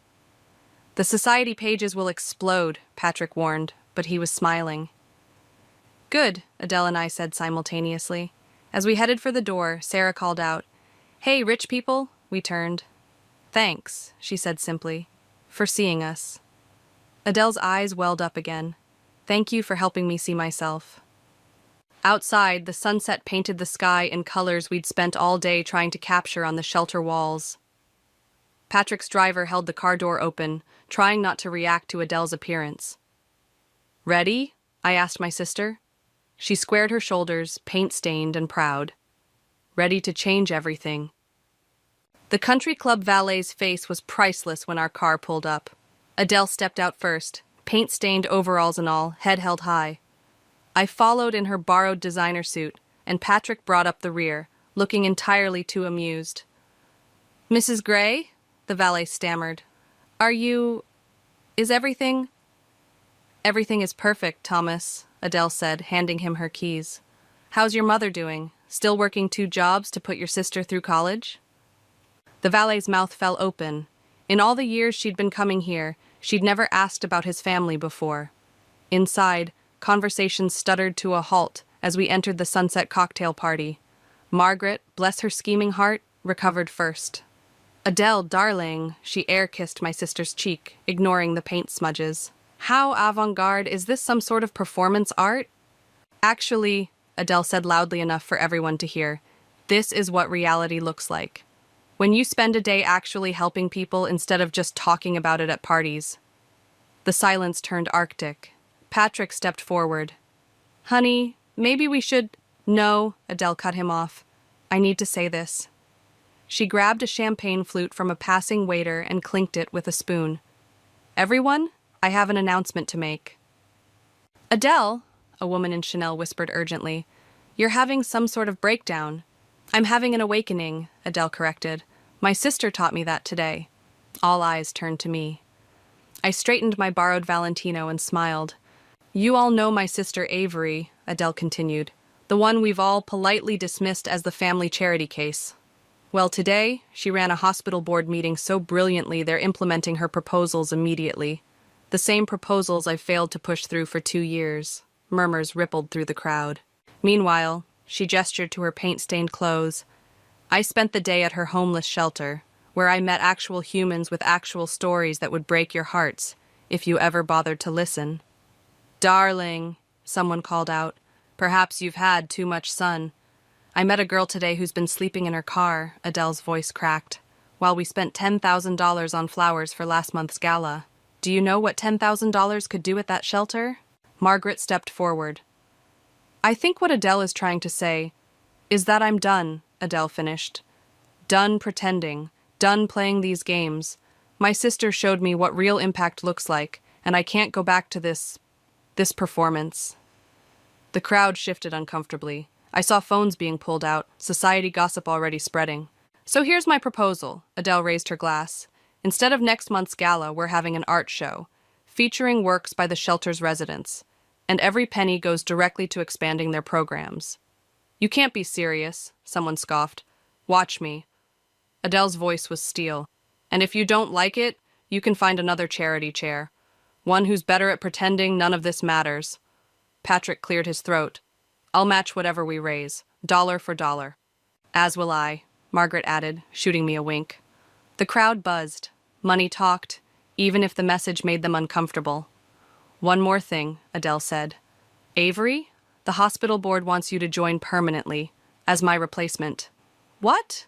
The society pages will explode, Patrick warned, but he was smiling. Good, Adele and I said simultaneously. As we headed for the door, Sarah called out, Hey, rich people, we turned. Thanks, she said simply, for seeing us. Adele's eyes welled up again. Thank you for helping me see myself. Outside, the sunset painted the sky in colors we'd spent all day trying to capture on the shelter walls. Patrick's driver held the car door open, trying not to react to Adele's appearance. Ready? I asked my sister. She squared her shoulders, paint-stained and proud. Ready to change everything. The country club valet's face was priceless when our car pulled up. Adele stepped out first, paint-stained overalls and all, head held high. I followed in her borrowed designer suit, and Patrick brought up the rear, looking entirely too amused. Mrs. Gray? The valet stammered. Is everything? Everything is perfect, Thomas, Adele said, handing him her keys. How's your mother doing? Still working 2 jobs to put your sister through college? The valet's mouth fell open. In all the years she'd been coming here, she'd never asked about his family before. Inside, conversation stuttered to a halt as we entered the sunset cocktail party. Margaret, bless her scheming heart, recovered first. Adele, darling, she air-kissed my sister's cheek, ignoring the paint smudges. How avant-garde, is this some sort of performance art? Actually, Adele said loudly enough for everyone to hear, this is what reality looks like. When you spend a day actually helping people instead of just talking about it at parties. The silence turned arctic. Patrick stepped forward. Honey, maybe we should... No, Adele cut him off. I need to say this. She grabbed a champagne flute from a passing waiter and clinked it with a spoon. Everyone, I have an announcement to make. Adele, a woman in Chanel whispered urgently, you're having some sort of breakdown. I'm having an awakening, Adele corrected. My sister taught me that today. All eyes turned to me. I straightened my borrowed Valentino and smiled. You all know my sister Avery, Adele continued, the one we've all politely dismissed as the family charity case. Well, today, she ran a hospital board meeting so brilliantly they're implementing her proposals immediately. The same proposals I've failed to push through for 2 years. Murmurs rippled through the crowd. Meanwhile, she gestured to her paint-stained clothes. I spent the day at her homeless shelter, where I met actual humans with actual stories that would break your hearts, if you ever bothered to listen. Darling, someone called out, perhaps you've had too much sun. I met a girl today who's been sleeping in her car, Adele's voice cracked, while we spent $10,000 on flowers for last month's gala. Do you know what $10,000 could do at that shelter? Margaret stepped forward. I think what Adele is trying to say is that I'm done, Adele finished. Done pretending, done playing these games. My sister showed me what real impact looks like, and I can't go back to this performance. The crowd shifted uncomfortably. I saw phones being pulled out, society gossip already spreading. So here's my proposal, Adele raised her glass. Instead of next month's gala, we're having an art show, featuring works by the shelter's residents, and every penny goes directly to expanding their programs. You can't be serious, someone scoffed. Watch me. Adele's voice was steel. And if you don't like it, you can find another charity chair. One who's better at pretending none of this matters. Patrick cleared his throat. I'll match whatever we raise, dollar for dollar. As will I, Margaret added, shooting me a wink. The crowd buzzed. Money talked, even if the message made them uncomfortable. One more thing, Adele said. Avery, the hospital board wants you to join permanently, as my replacement. What?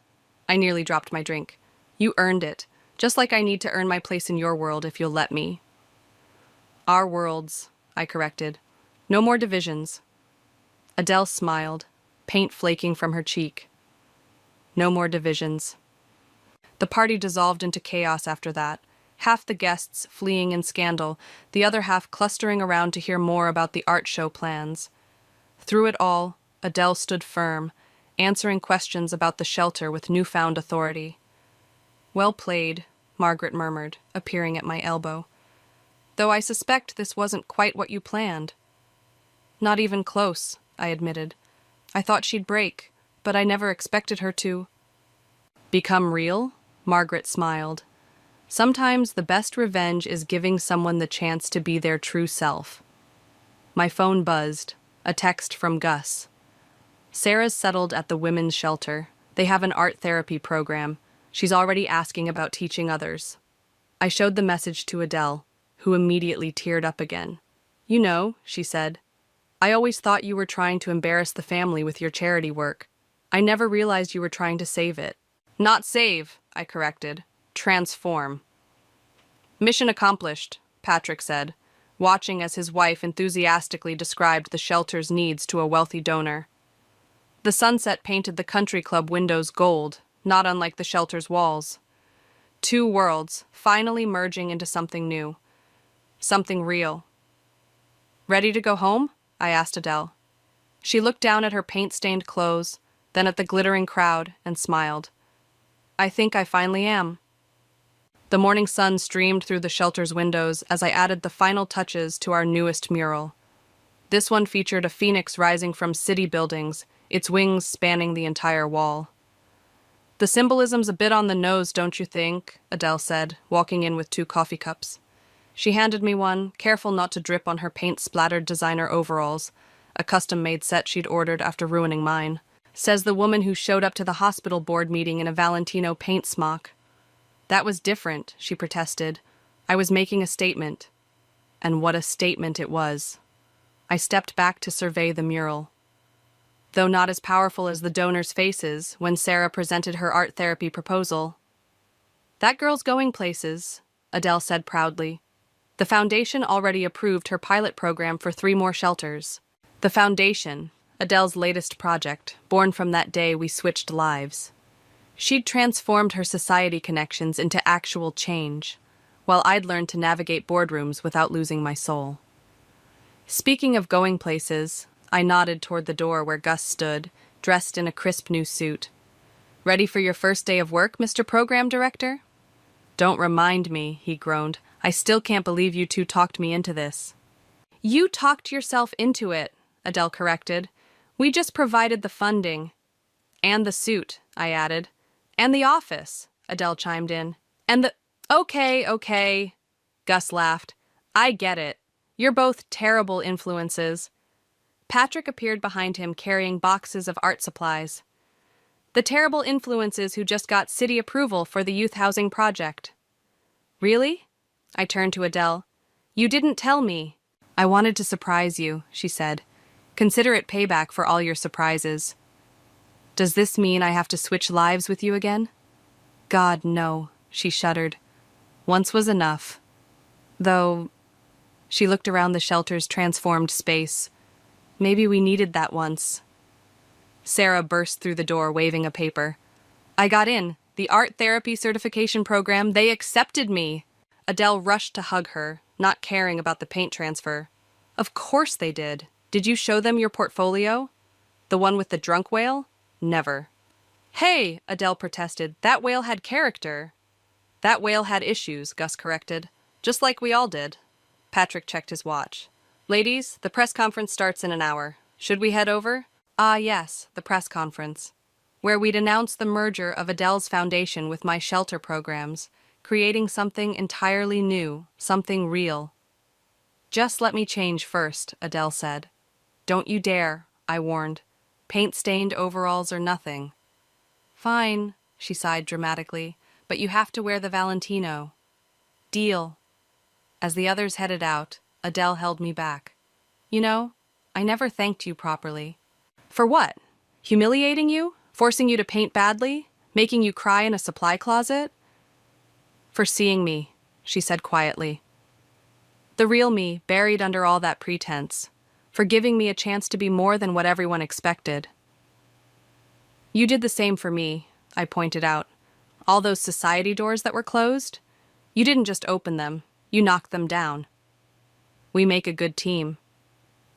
I nearly dropped my drink. You earned it, just like I need to earn my place in your world if you'll let me. Our worlds, I corrected. No more divisions. Adele smiled, paint flaking from her cheek. No more divisions. The party dissolved into chaos after that, half the guests fleeing in scandal, the other half clustering around to hear more about the art show plans. Through it all, Adele stood firm, answering questions about the shelter with newfound authority. Well played, Margaret murmured, appearing at my elbow. Though I suspect this wasn't quite what you planned. Not even close, I admitted. I thought she'd break, but I never expected her to. Become real? Margaret smiled. Sometimes the best revenge is giving someone the chance to be their true self. My phone buzzed, a text from Gus. Sarah's settled at the women's shelter. They have an art therapy program. She's already asking about teaching others. I showed the message to Adele, who immediately teared up again. You know, she said, I always thought you were trying to embarrass the family with your charity work. I never realized you were trying to save it. Not save, I corrected. Transform. Mission accomplished, Patrick said, watching as his wife enthusiastically described the shelter's needs to a wealthy donor. The sunset painted the country club windows gold, not unlike the shelter's walls. 2 worlds, finally merging into something new. Something real. Ready to go home? I asked Adele. She looked down at her paint-stained clothes, then at the glittering crowd, and smiled. I think I finally am. The morning sun streamed through the shelter's windows as I added the final touches to our newest mural. This one featured a phoenix rising from city buildings, its wings spanning the entire wall. The symbolism's a bit on the nose, don't you think? Adele said, walking in with 2 coffee cups. She handed me one, careful not to drip on her paint-splattered designer overalls, a custom-made set she'd ordered after ruining mine. Says the woman who showed up to the hospital board meeting in a Valentino paint smock. That was different, she protested. I was making a statement. And what a statement it was. I stepped back to survey the mural. Though not as powerful as the donors' faces when Sarah presented her art therapy proposal. That girl's going places, Adele said proudly. The foundation already approved her pilot program for 3 more shelters. The foundation, Adele's latest project, born from that day we switched lives. She'd transformed her society connections into actual change, while I'd learned to navigate boardrooms without losing my soul. Speaking of going places, I nodded toward the door where Gus stood, dressed in a crisp new suit. Ready for your first day of work, Mr. Program Director? Don't remind me, he groaned. I still can't believe you 2 talked me into this. You talked yourself into it, Adele corrected. We just provided the funding. And the suit, I added. And the office, Adele chimed in. And the... Okay, Gus laughed. I get it. You're both terrible influences. Patrick appeared behind him carrying boxes of art supplies. The terrible influences who just got city approval for the youth housing project. Really? I turned to Adele. You didn't tell me. I wanted to surprise you, she said. Consider it payback for all your surprises. Does this mean I have to switch lives with you again? God, no, she shuddered. Once was enough. Though, she looked around the shelter's transformed space. Maybe we needed that once. Sarah burst through the door, waving a paper. I got in. The art therapy certification program, they accepted me. Adele rushed to hug her, not caring about the paint transfer. Of course they did. Did you show them your portfolio? The one with the drunk whale? Never. Hey, Adele protested. That whale had character. That whale had issues, Gus corrected. Just like we all did. Patrick checked his watch. Ladies, the press conference starts in an hour. Should we head over? Ah, yes, the press conference. Where we'd announce the merger of Adele's foundation with my shelter programs, creating something entirely new, something real. Just let me change first, Adele said. Don't you dare, I warned. Paint-stained overalls or nothing. Fine, she sighed dramatically, but you have to wear the Valentino. Deal. As the others headed out, Adele held me back. You know, I never thanked you properly. For what? Humiliating you? Forcing you to paint badly? Making you cry in a supply closet? For seeing me, she said quietly. The real me, buried under all that pretense. For giving me a chance to be more than what everyone expected. You did the same for me, I pointed out. All those society doors that were closed? You didn't just open them, you knocked them down. We make a good team.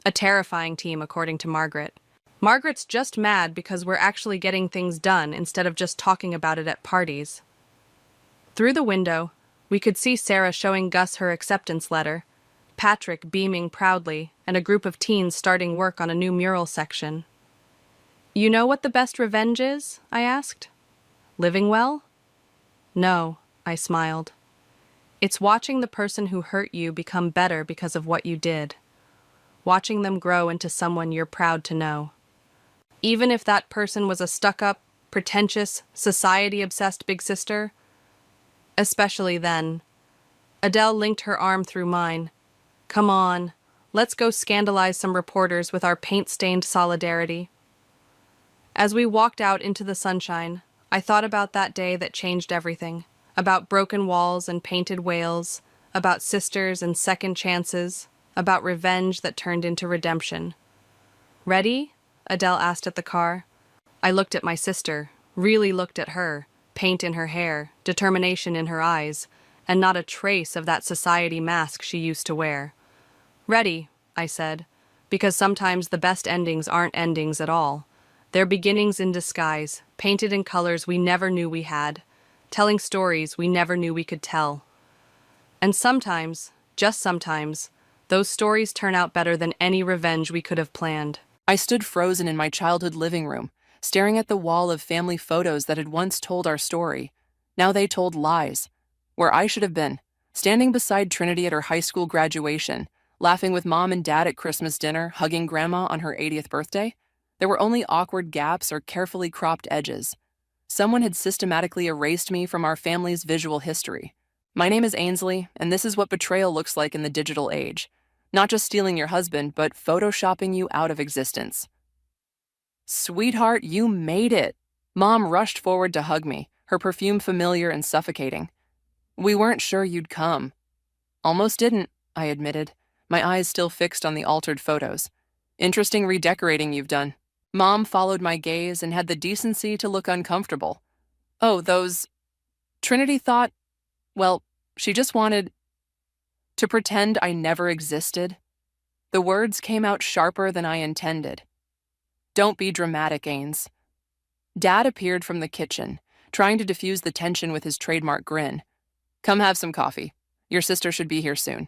A terrifying team, according to Margaret. Margaret's just mad because we're actually getting things done instead of just talking about it at parties. Through the window, we could see Sarah showing Gus her acceptance letter, Patrick beaming proudly, and a group of teens starting work on a new mural section. You know what the best revenge is? I asked. Living well? No, I smiled. It's watching the person who hurt you become better because of what you did. Watching them grow into someone you're proud to know. Even if that person was a stuck-up, pretentious, society-obsessed big sister. Especially then. Adele linked her arm through mine. Come on, let's go scandalize some reporters with our paint-stained solidarity. As we walked out into the sunshine, I thought about that day that changed everything. About broken walls and painted whales, about sisters and second chances, about revenge that turned into redemption. Ready? Adele asked at the car. I looked at my sister, really looked at her, paint in her hair, determination in her eyes, and not a trace of that society mask she used to wear. Ready, I said, because sometimes the best endings aren't endings at all. They're beginnings in disguise, painted in colors we never knew we had, telling stories we never knew we could tell. And sometimes, just sometimes, those stories turn out better than any revenge we could have planned. I stood frozen in my childhood living room, staring at the wall of family photos that had once told our story. Now they told lies. Where I should have been, standing beside Trinity at her high school graduation, laughing with Mom and Dad at Christmas dinner, hugging Grandma on her 80th birthday, there were only awkward gaps or carefully cropped edges. Someone had systematically erased me from our family's visual history. My name is Ainsley, and this is what betrayal looks like in the digital age. Not just stealing your husband, but photoshopping you out of existence. Sweetheart, you made it. Mom rushed forward to hug me, her perfume familiar and suffocating. We weren't sure you'd come. Almost didn't, I admitted, my eyes still fixed on the altered photos. Interesting redecorating you've done. Mom followed my gaze and had the decency to look uncomfortable. Oh, those... Trinity thought, well, she just wanted to pretend I never existed. The words came out sharper than I intended. Don't be dramatic, Ains. Dad appeared from the kitchen, trying to diffuse the tension with his trademark grin. Come have some coffee. Your sister should be here soon.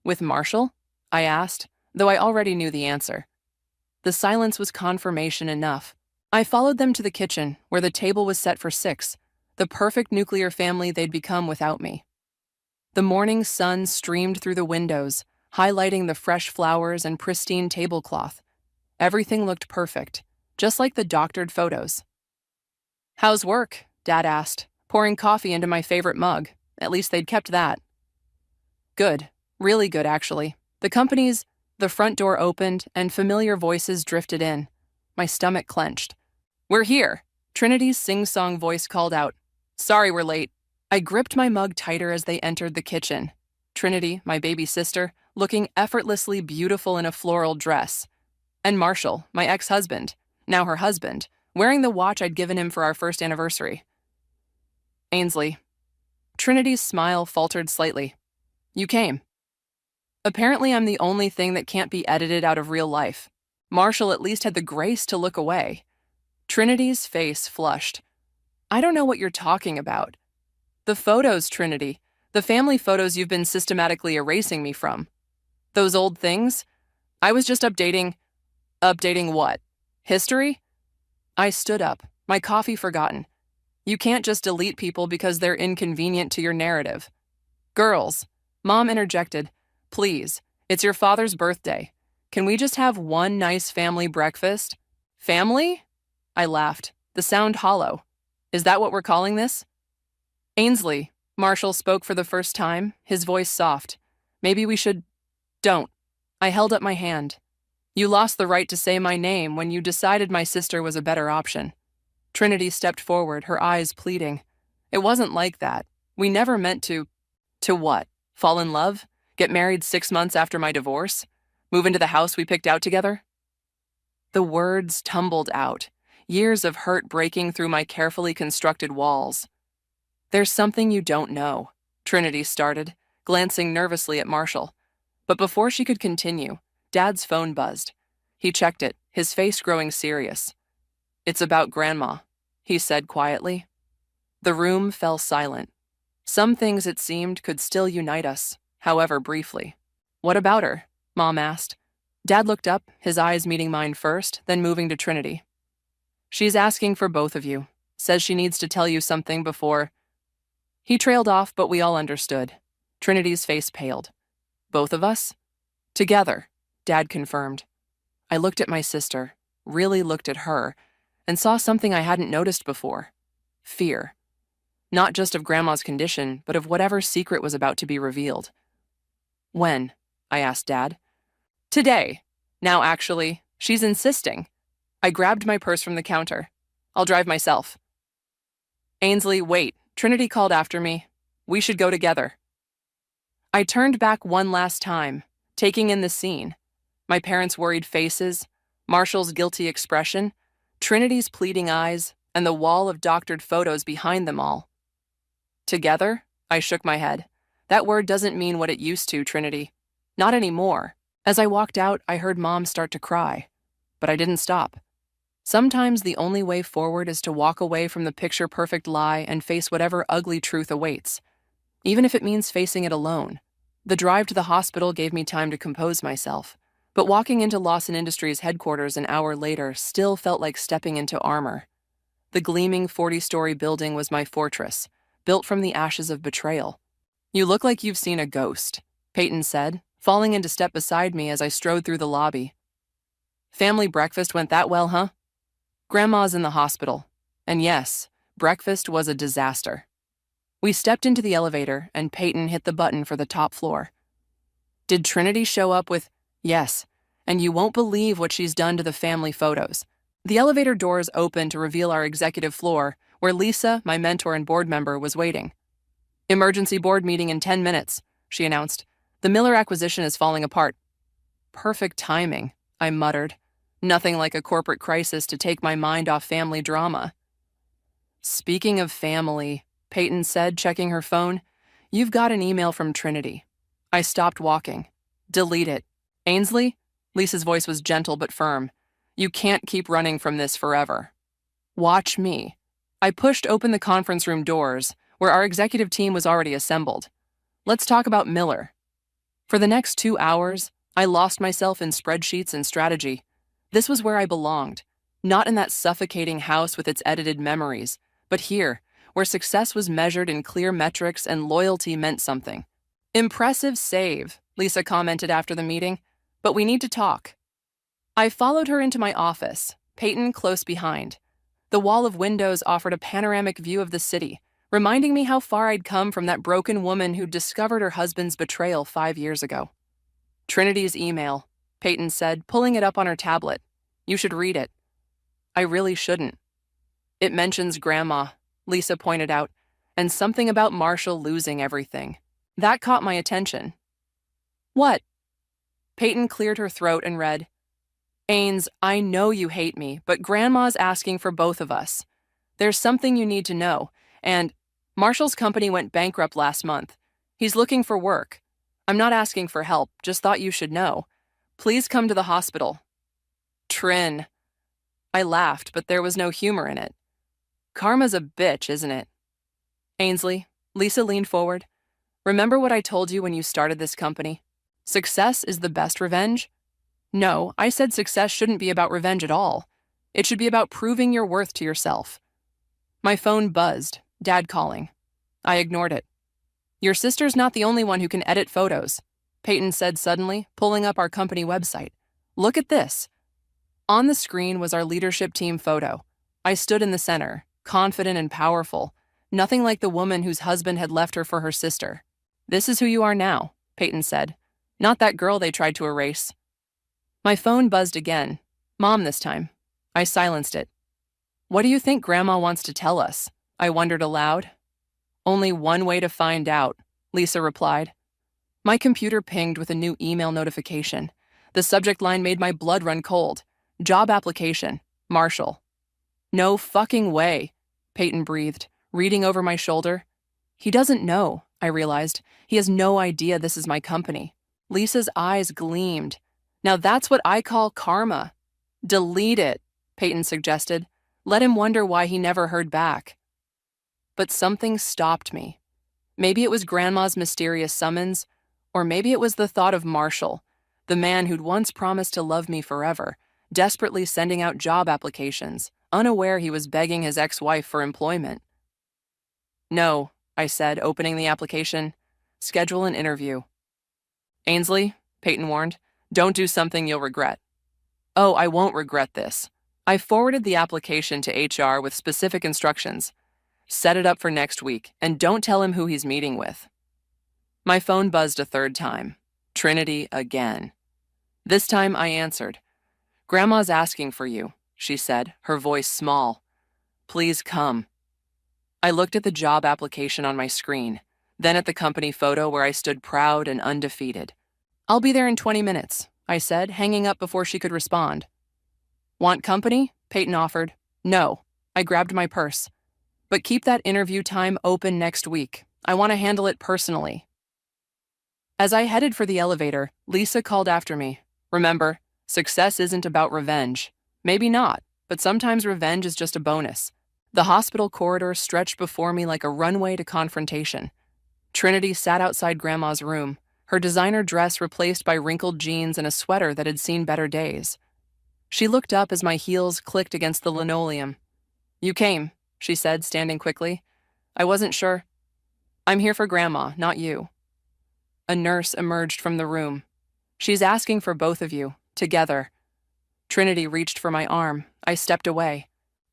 With Marshall? I asked, though I already knew the answer. The silence was confirmation enough. I followed them to the kitchen, where the table was set for 6, the perfect nuclear family they'd become without me. The morning sun streamed through the windows, highlighting the fresh flowers and pristine tablecloth. Everything looked perfect, just like the doctored photos. "How's work?" Dad asked, pouring coffee into my favorite mug. At least they'd kept that. "Good. Really good, actually. The front door opened and familiar voices drifted in. My stomach clenched. "We're here," Trinity's sing-song voice called out. "Sorry we're late." I gripped my mug tighter as they entered the kitchen. Trinity, my baby sister, looking effortlessly beautiful in a floral dress. And Marshall, my ex-husband, now her husband, wearing the watch I'd given him for our first anniversary. "Ainsley." Trinity's smile faltered slightly. "You came." Apparently I'm the only thing that can't be edited out of real life. Marshall at least had the grace to look away. Trinity's face flushed. "I don't know what you're talking about." "The photos, Trinity. The family photos you've been systematically erasing me from. Those old things? I was just updating... Updating what? History?" I stood up, my coffee forgotten. "You can't just delete people because they're inconvenient to your narrative." "Girls," Mom interjected, "please, it's your father's birthday. Can we just have one nice family breakfast?" "Family?" I laughed, the sound hollow. "Is that what we're calling this?" "Ainsley," Marshall spoke for the first time, his voice soft. "Maybe we should..." "Don't." I held up my hand. "You lost the right to say my name when you decided my sister was a better option." Trinity stepped forward, her eyes pleading. "It wasn't like that. We never meant to..." "To what? Fall in love? Get married 6 months after my divorce? Move into the house we picked out together?" The words tumbled out, years of hurt breaking through my carefully constructed walls. "There's something you don't know," Trinity started, glancing nervously at Marshall. But before she could continue, Dad's phone buzzed. He checked it, his face growing serious. "It's about Grandma," he said quietly. The room fell silent. Some things, it seemed, could still unite us, however briefly. "What about her?" Mom asked. Dad looked up, his eyes meeting mine first, then moving to Trinity. "She's asking for both of you. Says she needs to tell you something before..." He trailed off, but we all understood. Trinity's face paled. "Both of us?" "Together," Dad confirmed. I looked at my sister, really looked at her, and saw something I hadn't noticed before. Fear. Not just of Grandma's condition, but of whatever secret was about to be revealed. "When?" I asked Dad. "Today. Now, actually, she's insisting." I grabbed my purse from the counter. "I'll drive myself." "Ainsley, wait," Trinity called after me. "We should go together." I turned back one last time, taking in the scene. My parents' worried faces, Marshall's guilty expression, Trinity's pleading eyes, and the wall of doctored photos behind them all. "Together?" I shook my head. "That word doesn't mean what it used to, Trinity. Not anymore." As I walked out, I heard Mom start to cry. But I didn't stop. Sometimes the only way forward is to walk away from the picture-perfect lie and face whatever ugly truth awaits, even if it means facing it alone. The drive to the hospital gave me time to compose myself, but walking into Lawson Industries headquarters an hour later still felt like stepping into armor. The gleaming 40-story building was my fortress, built from the ashes of betrayal. "You look like you've seen a ghost," Peyton said, falling into step beside me as I strode through the lobby. "Family breakfast went that well, huh?" "Grandma's in the hospital. And yes, breakfast was a disaster." We stepped into the elevator, and Peyton hit the button for the top floor. "Did Trinity show up with..." "Yes, and you won't believe what she's done to the family photos." The elevator doors opened to reveal our executive floor, where Lisa, my mentor and board member, was waiting. "Emergency board meeting in 10 minutes, she announced. "The Miller acquisition is falling apart." "Perfect timing," I muttered. Nothing like a corporate crisis to take my mind off family drama. "Speaking of family," Peyton said, checking her phone, "you've got an email from Trinity." I stopped walking. "Delete it." "Ainsley?" Lisa's voice was gentle but firm. "You can't keep running from this forever." "Watch me." I pushed open the conference room doors, where our executive team was already assembled. "Let's talk about Miller." For the next 2 hours, I lost myself in spreadsheets and strategy. This was where I belonged, not in that suffocating house with its edited memories, but here, where success was measured in clear metrics and loyalty meant something. Impressive save, Lisa commented after the meeting, but we need to talk. I followed her into my office, Peyton close behind. The wall of windows offered a panoramic view of the city, reminding me how far I'd come from that broken woman who'd discovered her husband's betrayal 5 years ago. Trinity's email, Peyton said, pulling it up on her tablet. You should read it. I really shouldn't. It mentions Grandma, Lisa pointed out, and something about Marshall losing everything. That caught my attention. What? Peyton cleared her throat and read, Ains, I know you hate me, but Grandma's asking for both of us. There's something you need to know, and Marshall's company went bankrupt last month. He's looking for work. I'm not asking for help, just thought you should know. Please come to the hospital. Trin. I laughed, but there was no humor in it. Karma's a bitch, isn't it? Ainsley, Lisa leaned forward. Remember what I told you when you started this company? Success is the best revenge? No, I said success shouldn't be about revenge at all. It should be about proving your worth to yourself. My phone buzzed, Dad calling. I ignored it. Your sister's not the only one who can edit photos, Peyton said suddenly, pulling up our company website. Look at this. On the screen was our leadership team photo. I stood in the center, confident and powerful, nothing like the woman whose husband had left her for her sister. This is who you are now, Peyton said. Not that girl they tried to erase. My phone buzzed again. Mom this time. I silenced it. What do you think Grandma wants to tell us? I wondered aloud. Only one way to find out, Lisa replied. My computer pinged with a new email notification. The subject line made my blood run cold. Job application. Marshall. No fucking way, Peyton breathed, reading over my shoulder. He doesn't know, I realized. He has no idea this is my company. Lisa's eyes gleamed. Now that's what I call karma. Delete it, Peyton suggested. Let him wonder why he never heard back. But something stopped me. Maybe it was Grandma's mysterious summons, or maybe it was the thought of Marshall, the man who'd once promised to love me forever, desperately sending out job applications, unaware he was begging his ex-wife for employment. No, I said, opening the application. Schedule an interview. Ainsley, Peyton warned, don't do something you'll regret. Oh, I won't regret this. I forwarded the application to HR with specific instructions. Set it up for next week, and don't tell him who he's meeting with. My phone buzzed a third time. Trinity again. This time I answered. Grandma's asking for you, she said, her voice small. Please come. I looked at the job application on my screen, then at the company photo where I stood proud and undefeated. I'll be there in 20 minutes, I said, hanging up before she could respond. Want company? Peyton offered. No. I grabbed my purse. But keep that interview time open next week. I want to handle it personally. As I headed for the elevator, Lisa called after me. Remember, success isn't about revenge. Maybe not, but sometimes revenge is just a bonus. The hospital corridor stretched before me like a runway to confrontation. Trinity sat outside Grandma's room, her designer dress replaced by wrinkled jeans and a sweater that had seen better days. She looked up as my heels clicked against the linoleum. You came, she said, standing quickly. I wasn't sure. I'm here for Grandma, not you. A nurse emerged from the room. She's asking for both of you, together. Trinity reached for my arm. I stepped away.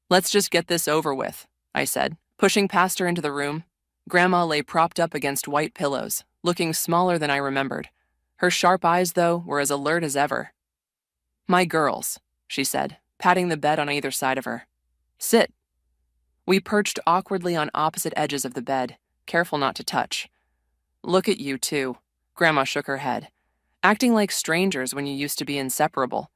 Let's just get this over with, I said, pushing past her into the room. Grandma lay propped up against white pillows, looking smaller than I remembered. Her sharp eyes, though, were as alert as ever. My girls, she said, patting the bed on either side of her. Sit. We perched awkwardly on opposite edges of the bed, careful not to touch. Look at you two, Grandma shook her head, acting like strangers when you used to be inseparable.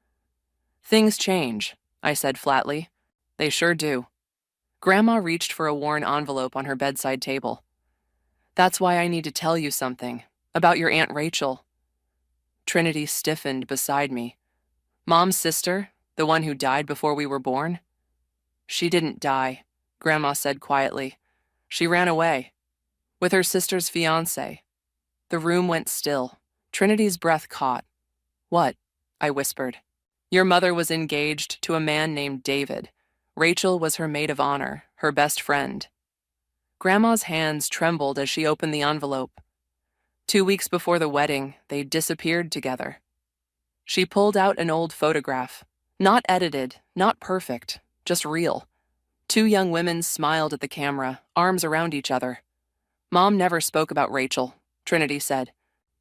Things change, I said flatly. They sure do. Grandma reached for a worn envelope on her bedside table. That's why I need to tell you something, about your Aunt Rachel. Trinity stiffened beside me. Mom's sister, the one who died before we were born? She didn't die, Grandma said quietly. She ran away. With her sister's fiancé. The room went still. Trinity's breath caught. What? I whispered. Your mother was engaged to a man named David. Rachel was her maid of honor, her best friend. Grandma's hands trembled as she opened the envelope. 2 weeks before the wedding, they disappeared together. She pulled out an old photograph. Not edited, not perfect, just real. 2 young women smiled at the camera, arms around each other. Mom never spoke about Rachel, Trinity said,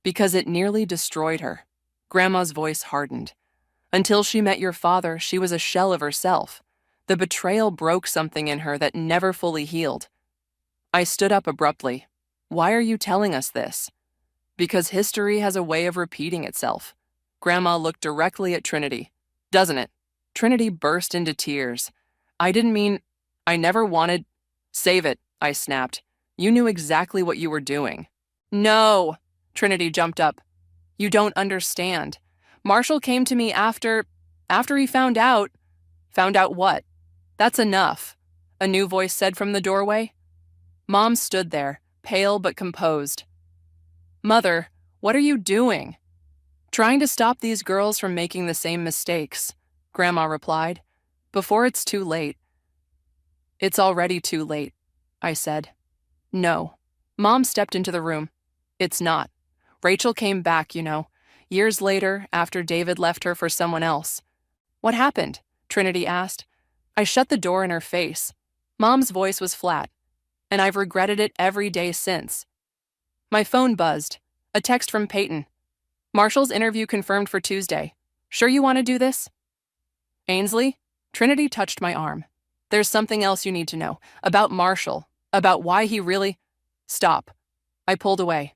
because it nearly destroyed her. Grandma's voice hardened. Until she met your father, she was a shell of herself. The betrayal broke something in her that never fully healed. I stood up abruptly. Why are you telling us this? Because history has a way of repeating itself. Grandma looked directly at Trinity. Doesn't it? Trinity burst into tears. I never wanted. Save it, I snapped. You knew exactly what you were doing. No, Trinity jumped up. You don't understand. Marshall came to me after he found out. Found out what? That's enough, a new voice said from the doorway. Mom stood there, pale but composed. Mother, what are you doing? Trying to stop these girls from making the same mistakes, Grandma replied. Before it's too late. It's already too late, I said. No. Mom stepped into the room. It's not. Rachel came back, years later after David left her for someone else. What happened? Trinity asked. I shut the door in her face. Mom's voice was flat, and I've regretted it every day since. My phone buzzed. A text from Peyton. Marshall's interview confirmed for Tuesday. Sure you want to do this? Ainsley? Trinity touched my arm. There's something else you need to know. About Marshall. About why he really... Stop. I pulled away.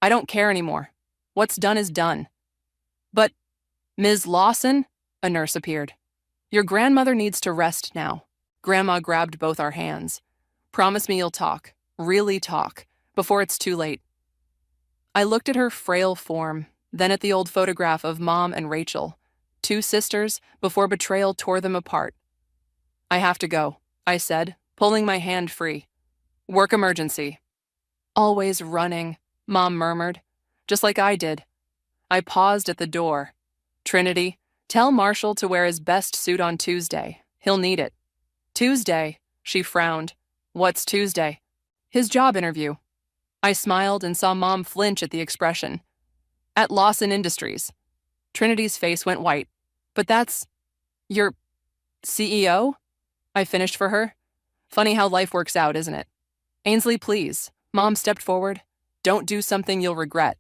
I don't care anymore. What's done is done. But, Ms. Lawson? A nurse appeared. Your grandmother needs to rest now. Grandma grabbed both our hands. Promise me you'll talk. Really talk. Before it's too late. I looked at her frail form, then at the old photograph of Mom and Rachel, 2 sisters, before betrayal tore them apart. I have to go, I said, pulling my hand free. Work emergency. Always running, Mom murmured, just like I did. I paused at the door. Trinity, tell Marshall to wear his best suit on Tuesday. He'll need it. Tuesday, she frowned. What's Tuesday? His job interview. I smiled and saw Mom flinch at the expression. At Lawson Industries. Trinity's face went white. But that's... your... CEO? I finished for her. Funny how life works out, isn't it? Ainsley, please. Mom stepped forward. Don't do something you'll regret.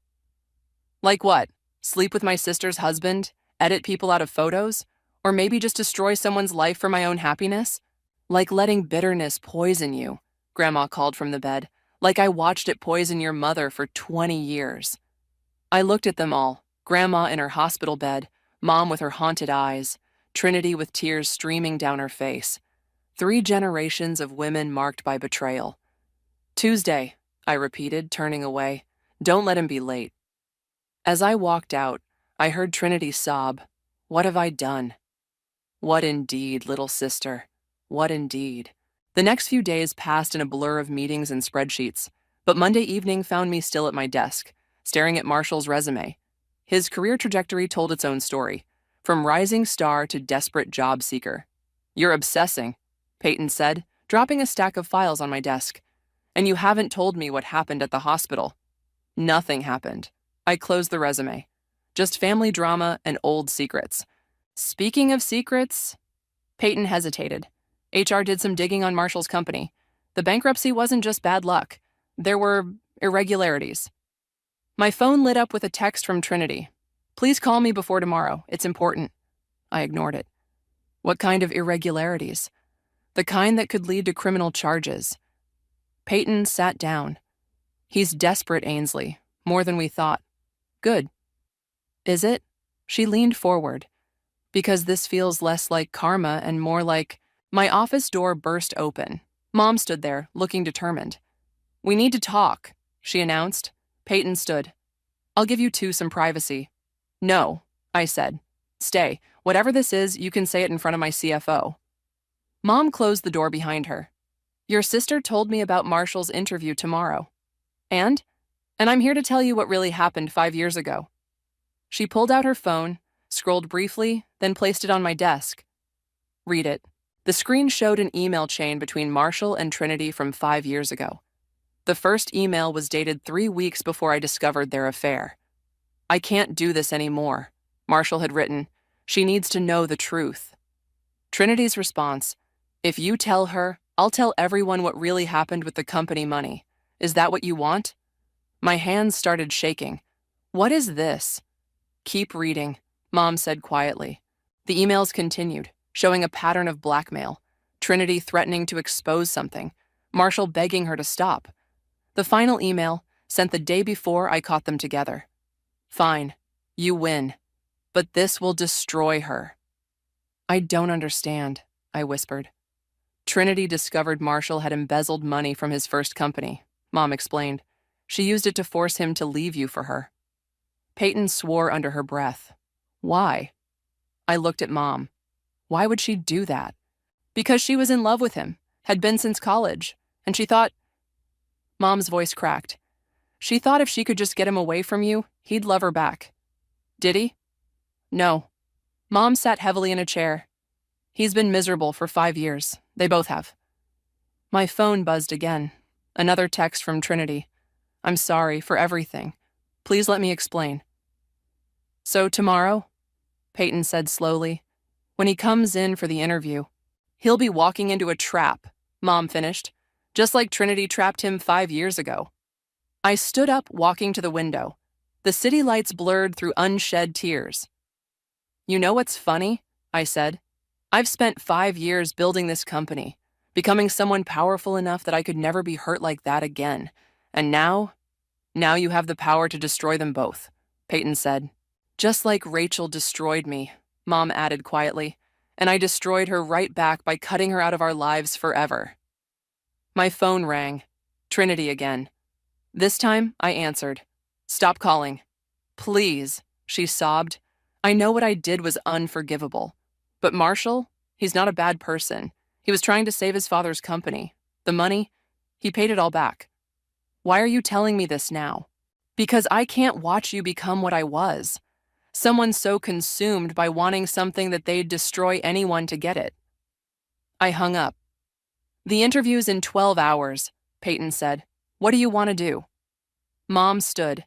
Like what? Sleep with my sister's husband? Edit people out of photos? Or maybe just destroy someone's life for my own happiness? Like letting bitterness poison you, Grandma called from the bed. Like I watched it poison your mother for 20 years. I looked at them all, Grandma in her hospital bed, Mom with her haunted eyes, Trinity with tears streaming down her face. 3 generations of women marked by betrayal. Tuesday, I repeated, turning away. Don't let him be late. As I walked out, I heard Trinity sob. What have I done? What indeed, little sister? What indeed? The next few days passed in a blur of meetings and spreadsheets, but Monday evening found me still at my desk, staring at Marshall's resume. His career trajectory told its own story, from rising star to desperate job seeker. You're obsessing, Peyton said, dropping a stack of files on my desk. And you haven't told me what happened at the hospital. Nothing happened. I closed the resume. Just family drama and old secrets. Speaking of secrets, Peyton hesitated. HR did some digging on Marshall's company. The bankruptcy wasn't just bad luck. There were irregularities. My phone lit up with a text from Trinity. Please call me before tomorrow. It's important. I ignored it. What kind of irregularities? The kind that could lead to criminal charges. Peyton sat down. He's desperate, Ainsley. More than we thought. Good. Is it? She leaned forward. Because this feels less like karma and more like... My office door burst open. Mom stood there, looking determined. We need to talk, she announced. Peyton stood. I'll give you 2 some privacy. No, I said. Stay. Whatever this is, you can say it in front of my CFO. Mom closed the door behind her. Your sister told me about Marshall's interview tomorrow. And I'm here to tell you what really happened 5 years ago. She pulled out her phone, scrolled briefly, then placed it on my desk. Read it. The screen showed an email chain between Marshall and Trinity from 5 years ago. The first email was dated 3 weeks before I discovered their affair. "I can't do this anymore," Marshall had written. "She needs to know the truth." Trinity's response: "If you tell her, I'll tell everyone what really happened with the company money. Is that what you want?" My hands started shaking. "What is this?" "Keep reading," Mom said quietly. The emails continued, showing a pattern of blackmail. Trinity threatening to expose something, Marshall begging her to stop. The final email, sent the day before I caught them together. "Fine, you win, but this will destroy her." "I don't understand," I whispered. "Trinity discovered Marshall had embezzled money from his first company," Mom explained. "She used it to force him to leave you for her." Peyton swore under her breath. "Why?" I looked at Mom. Why would she do that? Because she was in love with him, had been since college, and she thought... Mom's voice cracked. "She thought if she could just get him away from you, he'd love her back." "Did he?" "No." Mom sat heavily in a chair. "He's been miserable for 5 years. They both have." My phone buzzed again. Another text from Trinity. "I'm sorry for everything. Please let me explain." "So tomorrow," Peyton said slowly, "when he comes in for the interview, he'll be walking into a trap," Mom finished, "just like Trinity trapped him 5 years ago." I stood up, walking to the window. The city lights blurred through unshed tears. "You know what's funny?" I said. "I've spent 5 years building this company, becoming someone powerful enough that I could never be hurt like that again. And now you have the power to destroy them both," Peyton said. "Just like Rachel destroyed me," Mom added quietly, "and I destroyed her right back by cutting her out of our lives forever." My phone rang. Trinity again. This time, I answered. "Stop calling. Please," she sobbed. "I know what I did was unforgivable. But Marshall, he's not a bad person. He was trying to save his father's company. The money, he paid it all back. Why are you telling me this now? Because I can't watch you become what I was. Someone so consumed by wanting something that they'd destroy anyone to get it." I hung up. "The interview's in 12 hours, Peyton said. "What do you want to do?" Mom stood.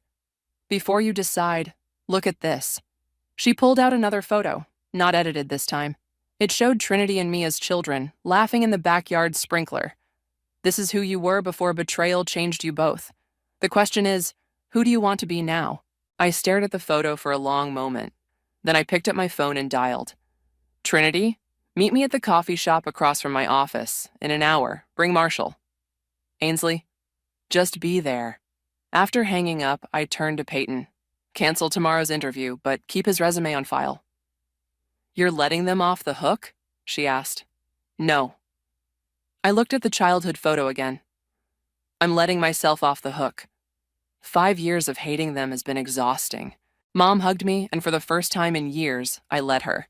"Before you decide, look at this." She pulled out another photo, not edited this time. It showed Trinity and me as children, laughing in the backyard sprinkler. "This is who you were before betrayal changed you both. The question is, who do you want to be now?" I stared at the photo for a long moment. Then I picked up my phone and dialed. "Trinity, meet me at the coffee shop across from my office. In an hour. Bring Marshall." "Ainsley, just be there." After hanging up, I turned to Peyton. "Cancel tomorrow's interview, but keep his resume on file." "You're letting them off the hook?" she asked. "No." I looked at the childhood photo again. "I'm letting myself off the hook. 5 years of hating them has been exhausting." Mom hugged me, and for the first time in years, I let her.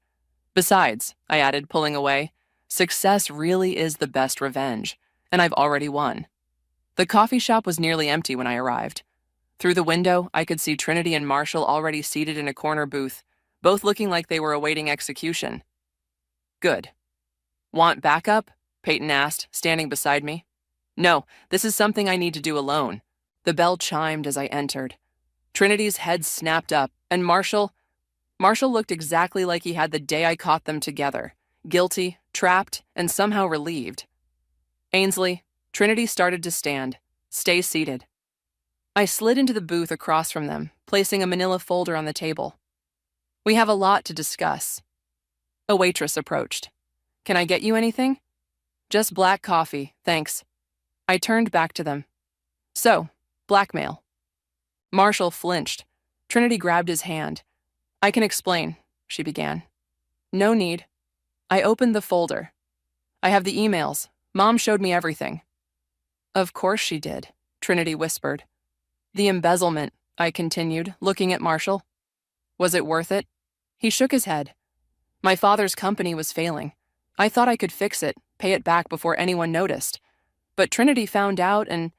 "Besides," I added, pulling away, "success really is the best revenge, and I've already won." The coffee shop was nearly empty when I arrived. Through the window, I could see Trinity and Marshall already seated in a corner booth, both looking like they were awaiting execution. "Good. Want backup?" Peyton asked, standing beside me. "No, this is something I need to do alone." The bell chimed as I entered. Trinity's head snapped up, and Marshall looked exactly like he had the day I caught them together, guilty, trapped, and somehow relieved. "Ainsley," Trinity started to stand. "Stay seated." I slid into the booth across from them, placing a manila folder on the table. "We have a lot to discuss." A waitress approached. "Can I get you anything?" "Just black coffee, thanks." I turned back to them. "So, blackmail." Marshall flinched. Trinity grabbed his hand. "I can explain," she began. "No need." I opened the folder. "I have the emails. Mom showed me everything." "Of course she did," Trinity whispered. "The embezzlement," I continued, looking at Marshall. "Was it worth it?" He shook his head. "My father's company was failing. I thought I could fix it, pay it back before anyone noticed. But Trinity found out and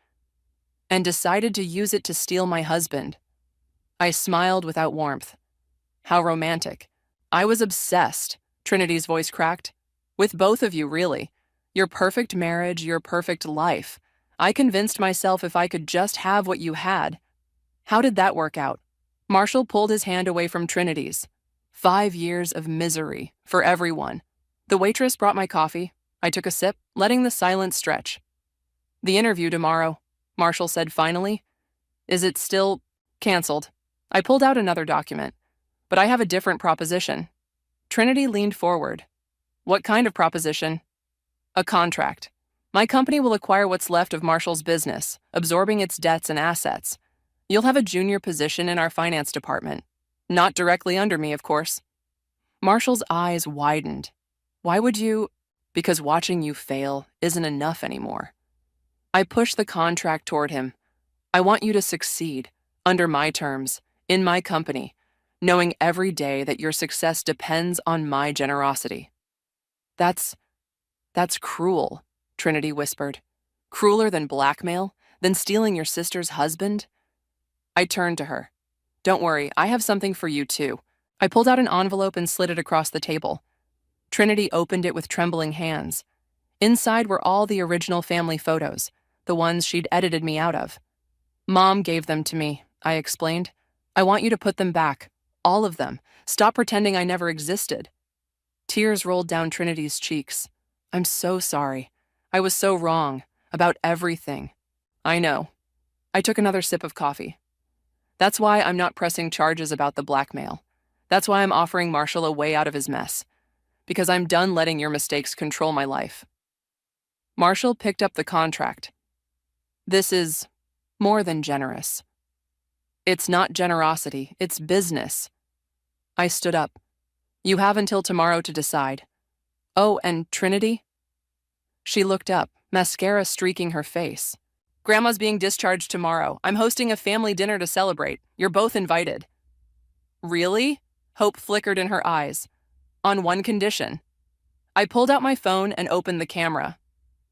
decided to use it to steal my husband." I smiled without warmth. How romantic. I was obsessed, Trinity's voice cracked. With both of you, really. Your perfect marriage, your perfect life. I convinced myself if I could just have what you had. How did that work out? Marshall pulled his hand away from Trinity's. 5 years of misery for everyone. The waitress brought my coffee. I took a sip, letting the silence stretch. The interview tomorrow, Marshall said finally. Is it still canceled? I pulled out another document. But I have a different proposition. Trinity leaned forward. What kind of proposition? A contract. My company will acquire what's left of Marshall's business, absorbing its debts and assets. You'll have a junior position in our finance department. Not directly under me, of course. Marshall's eyes widened. Why would you? Because watching you fail isn't enough anymore. I pushed the contract toward him. I want you to succeed, under my terms, in my company, knowing every day that your success depends on my generosity. That's cruel, Trinity whispered. Crueler than blackmail, than stealing your sister's husband? I turned to her. Don't worry, I have something for you too. I pulled out an envelope and slid it across the table. Trinity opened it with trembling hands. Inside were all the original family photos, the ones she'd edited me out of. Mom gave them to me, I explained. I want you to put them back. All of them. Stop pretending I never existed. Tears rolled down Trinity's cheeks. I'm so sorry. I was so wrong. About everything. I know. I took another sip of coffee. That's why I'm not pressing charges about the blackmail. That's why I'm offering Marshall a way out of his mess. Because I'm done letting your mistakes control my life. Marshall picked up the contract. This is more than generous. It's not generosity, it's business. I stood up. You have until tomorrow to decide. Oh, and Trinity? She looked up, mascara streaking her face. Grandma's being discharged tomorrow. I'm hosting a family dinner to celebrate. You're both invited. Really? Hope flickered in her eyes. On one condition. I pulled out my phone and opened the camera.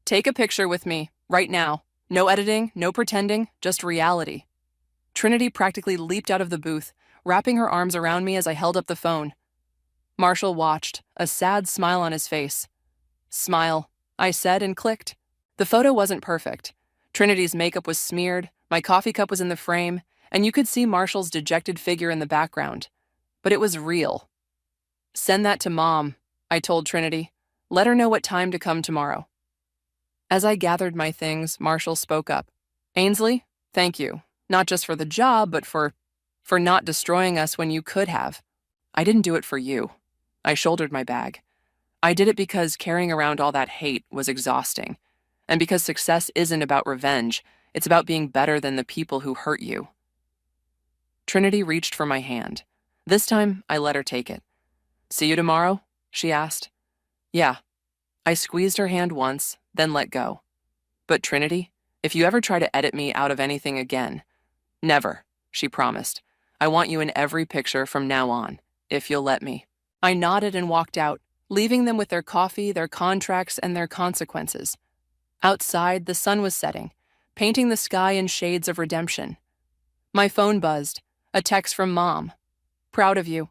Take a picture with me, right now. No editing, no pretending, just reality. Trinity practically leaped out of the booth, wrapping her arms around me as I held up the phone. Marshall watched, a sad smile on his face. Smile, I said and clicked. The photo wasn't perfect. Trinity's makeup was smeared, my coffee cup was in the frame, and you could see Marshall's dejected figure in the background. But it was real. Send that to Mom, I told Trinity. Let her know what time to come tomorrow. As I gathered my things, Marshall spoke up. Ainsley, thank you. Not just for the job, but for not destroying us when you could have. I didn't do it for you. I shouldered my bag. I did it because carrying around all that hate was exhausting. And because success isn't about revenge, it's about being better than the people who hurt you. Trinity reached for my hand. This time, I let her take it. See you tomorrow? She asked. Yeah. I squeezed her hand once, then let go. But Trinity, if you ever try to edit me out of anything again, never, she promised. I want you in every picture from now on, if you'll let me. I nodded and walked out, leaving them with their coffee, their contracts, and their consequences. Outside, the sun was setting, painting the sky in shades of redemption. My phone buzzed, a text from Mom. Proud of you.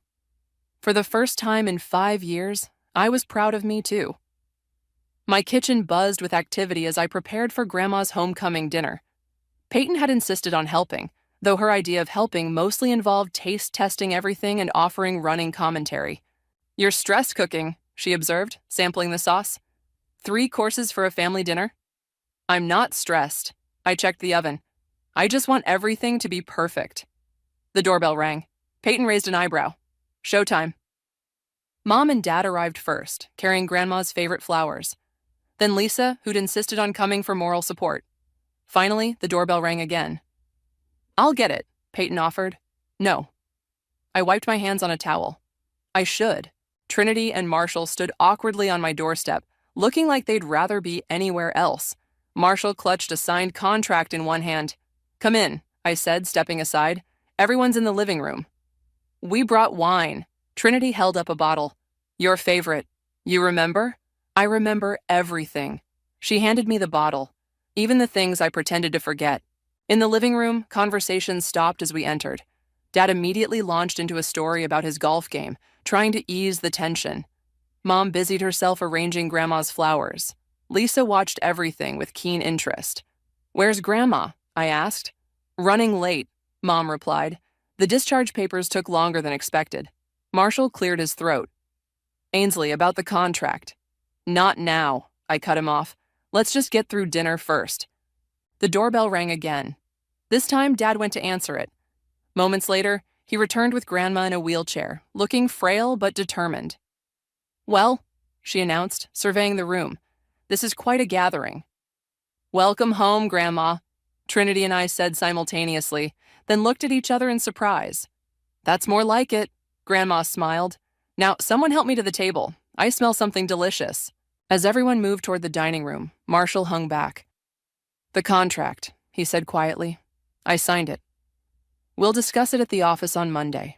For the first time in 5 years, I was proud of me too. My kitchen buzzed with activity as I prepared for Grandma's homecoming dinner. Peyton had insisted on helping, though her idea of helping mostly involved taste testing everything and offering running commentary. You're stress cooking, she observed, sampling the sauce. 3 courses for a family dinner? I'm not stressed. I checked the oven. I just want everything to be perfect. The doorbell rang. Peyton raised an eyebrow. Showtime. Mom and Dad arrived first, carrying Grandma's favorite flowers. Then Lisa, who'd insisted on coming for moral support. Finally, the doorbell rang again. I'll get it, Peyton offered. No. I wiped my hands on a towel. I should. Trinity and Marshall stood awkwardly on my doorstep, looking like they'd rather be anywhere else. Marshall clutched a signed contract in one hand. Come in, I said, stepping aside. Everyone's in the living room. We brought wine. Trinity held up a bottle. Your favorite. You remember? I remember everything. She handed me the bottle, even the things I pretended to forget. In the living room, conversations stopped as we entered. Dad immediately launched into a story about his golf game, trying to ease the tension. Mom busied herself arranging Grandma's flowers. Lisa watched everything with keen interest. "Where's Grandma?" I asked. "Running late," Mom replied. The discharge papers took longer than expected. Marshall cleared his throat. "Ainsley, about the contract." "Not now," I cut him off. "Let's just get through dinner first." The doorbell rang again. This time, Dad went to answer it. Moments later, he returned with Grandma in a wheelchair, looking frail but determined. "Well," she announced, surveying the room, "this is quite a gathering." "Welcome home, Grandma," Trinity and I said simultaneously, then looked at each other in surprise. "That's more like it," Grandma smiled. "Now, someone help me to the table. I smell something delicious." As everyone moved toward the dining room, Marshall hung back. "The contract," he said quietly. "I signed it. We'll discuss it at the office on Monday."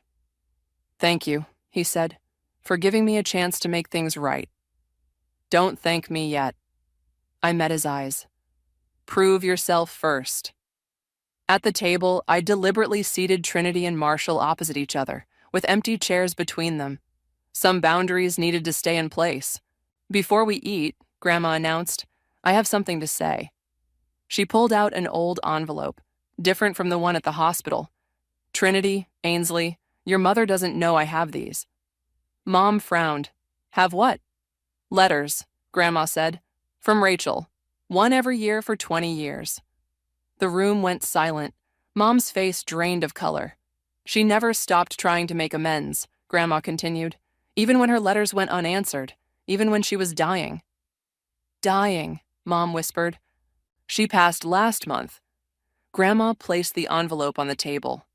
"Thank you," he said, "for giving me a chance to make things right." "Don't thank me yet." I met his eyes. "Prove yourself first." At the table, I deliberately seated Trinity and Marshall opposite each other, with empty chairs between them. Some boundaries needed to stay in place. "Before we eat," Grandma announced, "I have something to say." She pulled out an old envelope, different from the one at the hospital. "Trinity, Ainsley, your mother doesn't know I have these." Mom frowned. "Have what?" "Letters," Grandma said. "From Rachel. One every year for 20 years. The room went silent. Mom's face drained of color. "She never stopped trying to make amends," Grandma continued, "even when her letters went unanswered, even when she was dying." "Dying," Mom whispered. "She passed last month." Grandma placed the envelope on the table.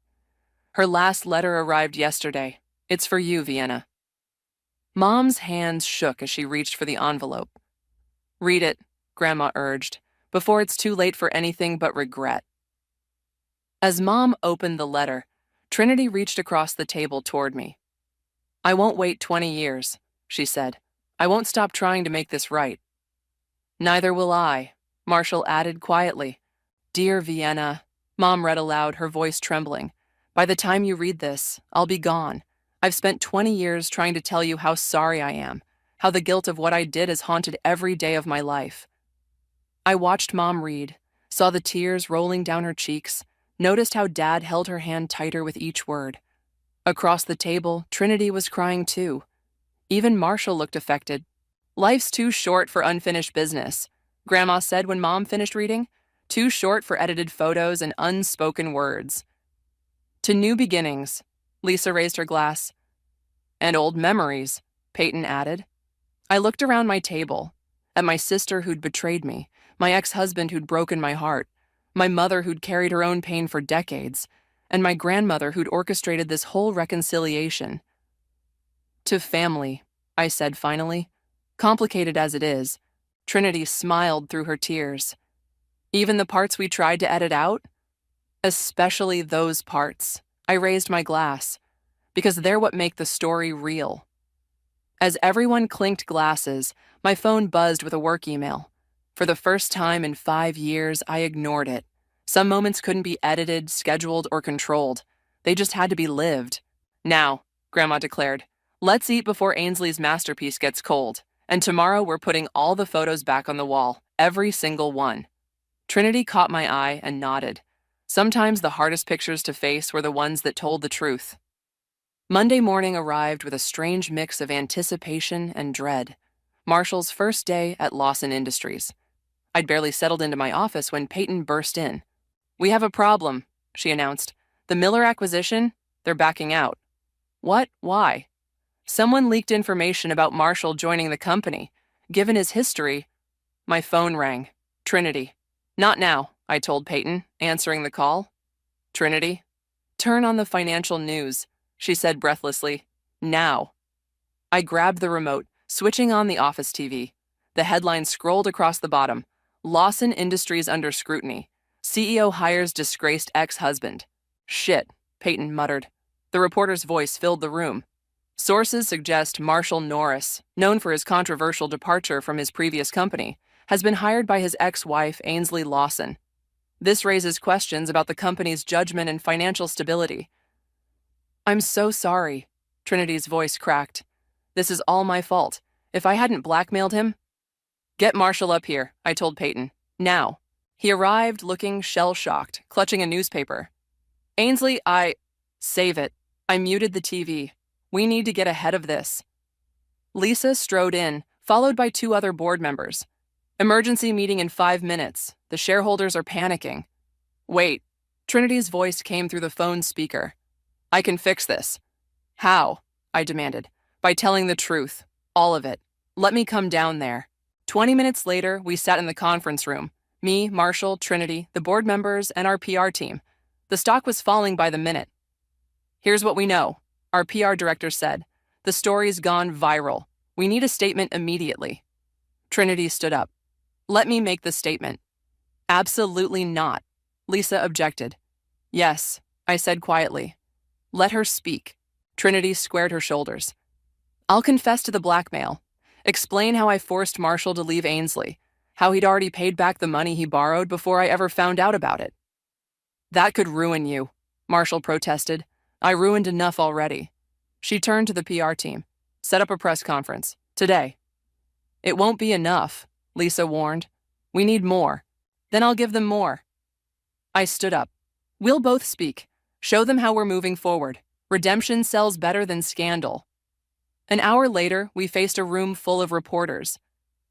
"Her last letter arrived yesterday. It's for you, Vienna." Mom's hands shook as she reached for the envelope. "Read it," Grandma urged, "before it's too late for anything but regret." As Mom opened the letter, Trinity reached across the table toward me. "I won't wait 20 years, she said. "I won't stop trying to make this right." "Neither will I," Marshall added quietly. "Dear Vienna," Mom read aloud, her voice trembling. "By the time you read this, I'll be gone. I've spent 20 years trying to tell you how sorry I am, how the guilt of what I did has haunted every day of my life." I watched Mom read, saw the tears rolling down her cheeks, noticed how Dad held her hand tighter with each word. Across the table, Trinity was crying too. Even Marshall looked affected. "Life's too short for unfinished business," Grandma said when Mom finished reading. "Too short for edited photos and unspoken words." "To new beginnings," Lisa raised her glass. "And old memories," Peyton added. I looked around my table, at my sister who'd betrayed me, my ex-husband who'd broken my heart, my mother who'd carried her own pain for decades, and my grandmother who'd orchestrated this whole reconciliation. "To family," I said finally. "Complicated as it is." Trinity smiled through her tears. "Even the parts we tried to edit out?" "Especially those parts." I raised my glass. "Because they're what make the story real." As everyone clinked glasses, my phone buzzed with a work email. For the first time in 5 years, I ignored it. Some moments couldn't be edited, scheduled, or controlled. They just had to be lived. "Now," Grandma declared, "let's eat before Ainsley's masterpiece gets cold. And tomorrow we're putting all the photos back on the wall, every single one." Trinity caught my eye and nodded. Sometimes the hardest pictures to face were the ones that told the truth. Monday morning arrived with a strange mix of anticipation and dread. Marshall's first day at Lawson Industries. I'd barely settled into my office when Peyton burst in. "We have a problem," she announced. "The Miller acquisition, they're backing out." "What? Why?" "Someone leaked information about Marshall joining the company. Given his history..." My phone rang. Trinity. "Not now," I told Peyton, answering the call. "Trinity?" "Turn on the financial news," she said breathlessly. "Now." I grabbed the remote, switching on the office TV. The headline scrolled across the bottom. "Lawson Industries under scrutiny. CEO hires disgraced ex-husband." "Shit," Peyton muttered. The reporter's voice filled the room. "Sources suggest Marshall Norris, known for his controversial departure from his previous company, has been hired by his ex-wife, Ainsley Lawson. This raises questions about the company's judgment and financial stability." I'm so sorry. Trinity's voice cracked. This is all my fault. If I hadn't blackmailed him... Get Marshall up here, I told Peyton. Now. He arrived looking shell-shocked, clutching a newspaper. Ainsley, Save it. I muted the TV. We need to get ahead of this. Lisa strode in, followed by 2 other board members. Emergency meeting in 5 minutes. The shareholders are panicking. Wait. Trinity's voice came through the phone speaker. I can fix this. How? I demanded. By telling the truth. All of it. Let me come down there. 20 minutes later, we sat in the conference room. Me, Marshall, Trinity, the board members, and our PR team. The stock was falling by the minute. Here's what we know, our PR director said. The story's gone viral. We need a statement immediately. Trinity stood up. Let me make the statement. Absolutely not. Lisa objected. Yes, I said quietly. Let her speak. Trinity squared her shoulders. I'll confess to the blackmail. Explain how I forced Marshall to leave Ainsley, how he'd already paid back the money he borrowed before I ever found out about it. That could ruin you, Marshall protested. I ruined enough already. She turned to the PR team. Set up a press conference. Today. It won't be enough, Lisa warned. We need more. Then I'll give them more. I stood up. We'll both speak. Show them how we're moving forward. Redemption sells better than scandal. An hour later, we faced a room full of reporters.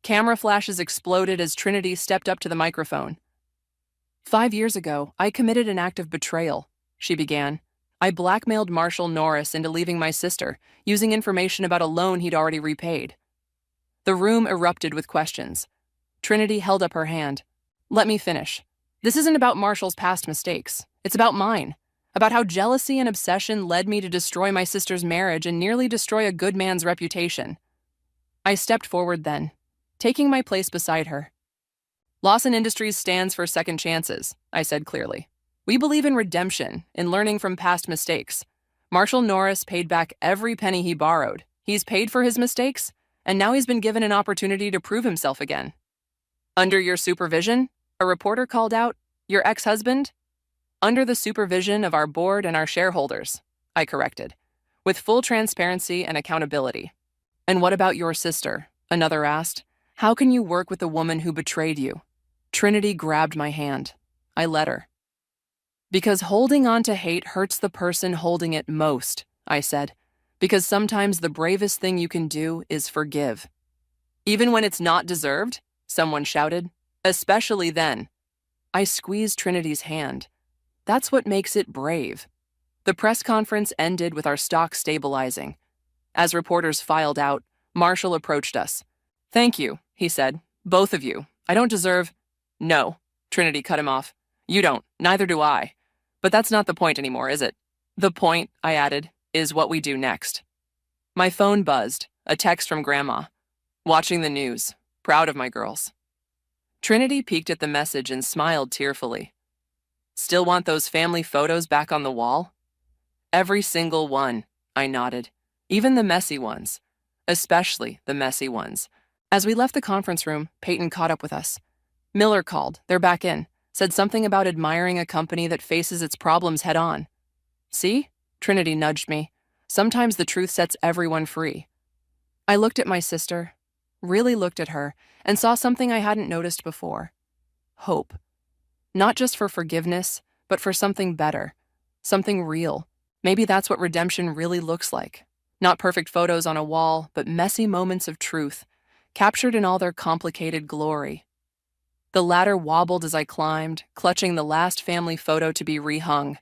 Camera flashes exploded as Trinity stepped up to the microphone. 5 years ago, I committed an act of betrayal, she began. I blackmailed Marshall Norris into leaving my sister, using information about a loan he'd already repaid. The room erupted with questions. Trinity held up her hand. Let me finish. This isn't about Marshall's past mistakes. It's about mine. About how jealousy and obsession led me to destroy my sister's marriage and nearly destroy a good man's reputation. I stepped forward then, taking my place beside her. Lawson Industries stands for second chances, I said clearly. We believe in redemption, in learning from past mistakes. Marshall Norris paid back every penny he borrowed. He's paid for his mistakes, and now he's been given an opportunity to prove himself again. Under your supervision? A reporter called out. Your ex-husband? Under the supervision of our board and our shareholders, I corrected, with full transparency and accountability. And what about your sister? Another asked. How can you work with a woman who betrayed you? Trinity grabbed my hand. I let her. Because holding on to hate hurts the person holding it most, I said. Because sometimes the bravest thing you can do is forgive. Even when it's not deserved, someone shouted. Especially then. I squeezed Trinity's hand. That's what makes it brave. The press conference ended with our stock stabilizing. As reporters filed out, Marshall approached us. Thank you, he said. Both of you. I don't deserve... No, Trinity cut him off. You don't. Neither do I. But that's not the point anymore, is it? The point, I added, is what we do next. My phone buzzed. A text from Grandma. Watching the news. Proud of my girls. Trinity peeked at the message and smiled tearfully. Still want those family photos back on the wall? Every single one, I nodded. Even the messy ones. Especially the messy ones. As we left the conference room, Peyton caught up with us. Miller called. They're back in. Said something about admiring a company that faces its problems head on. See? Trinity nudged me. Sometimes the truth sets everyone free. I looked at my sister, really looked at her, and saw something I hadn't noticed before. Hope. Not just for forgiveness, but for something better. Something real. Maybe that's what redemption really looks like. Not perfect photos on a wall, but messy moments of truth, captured in all their complicated glory. The ladder wobbled as I climbed, clutching the last family photo to be rehung.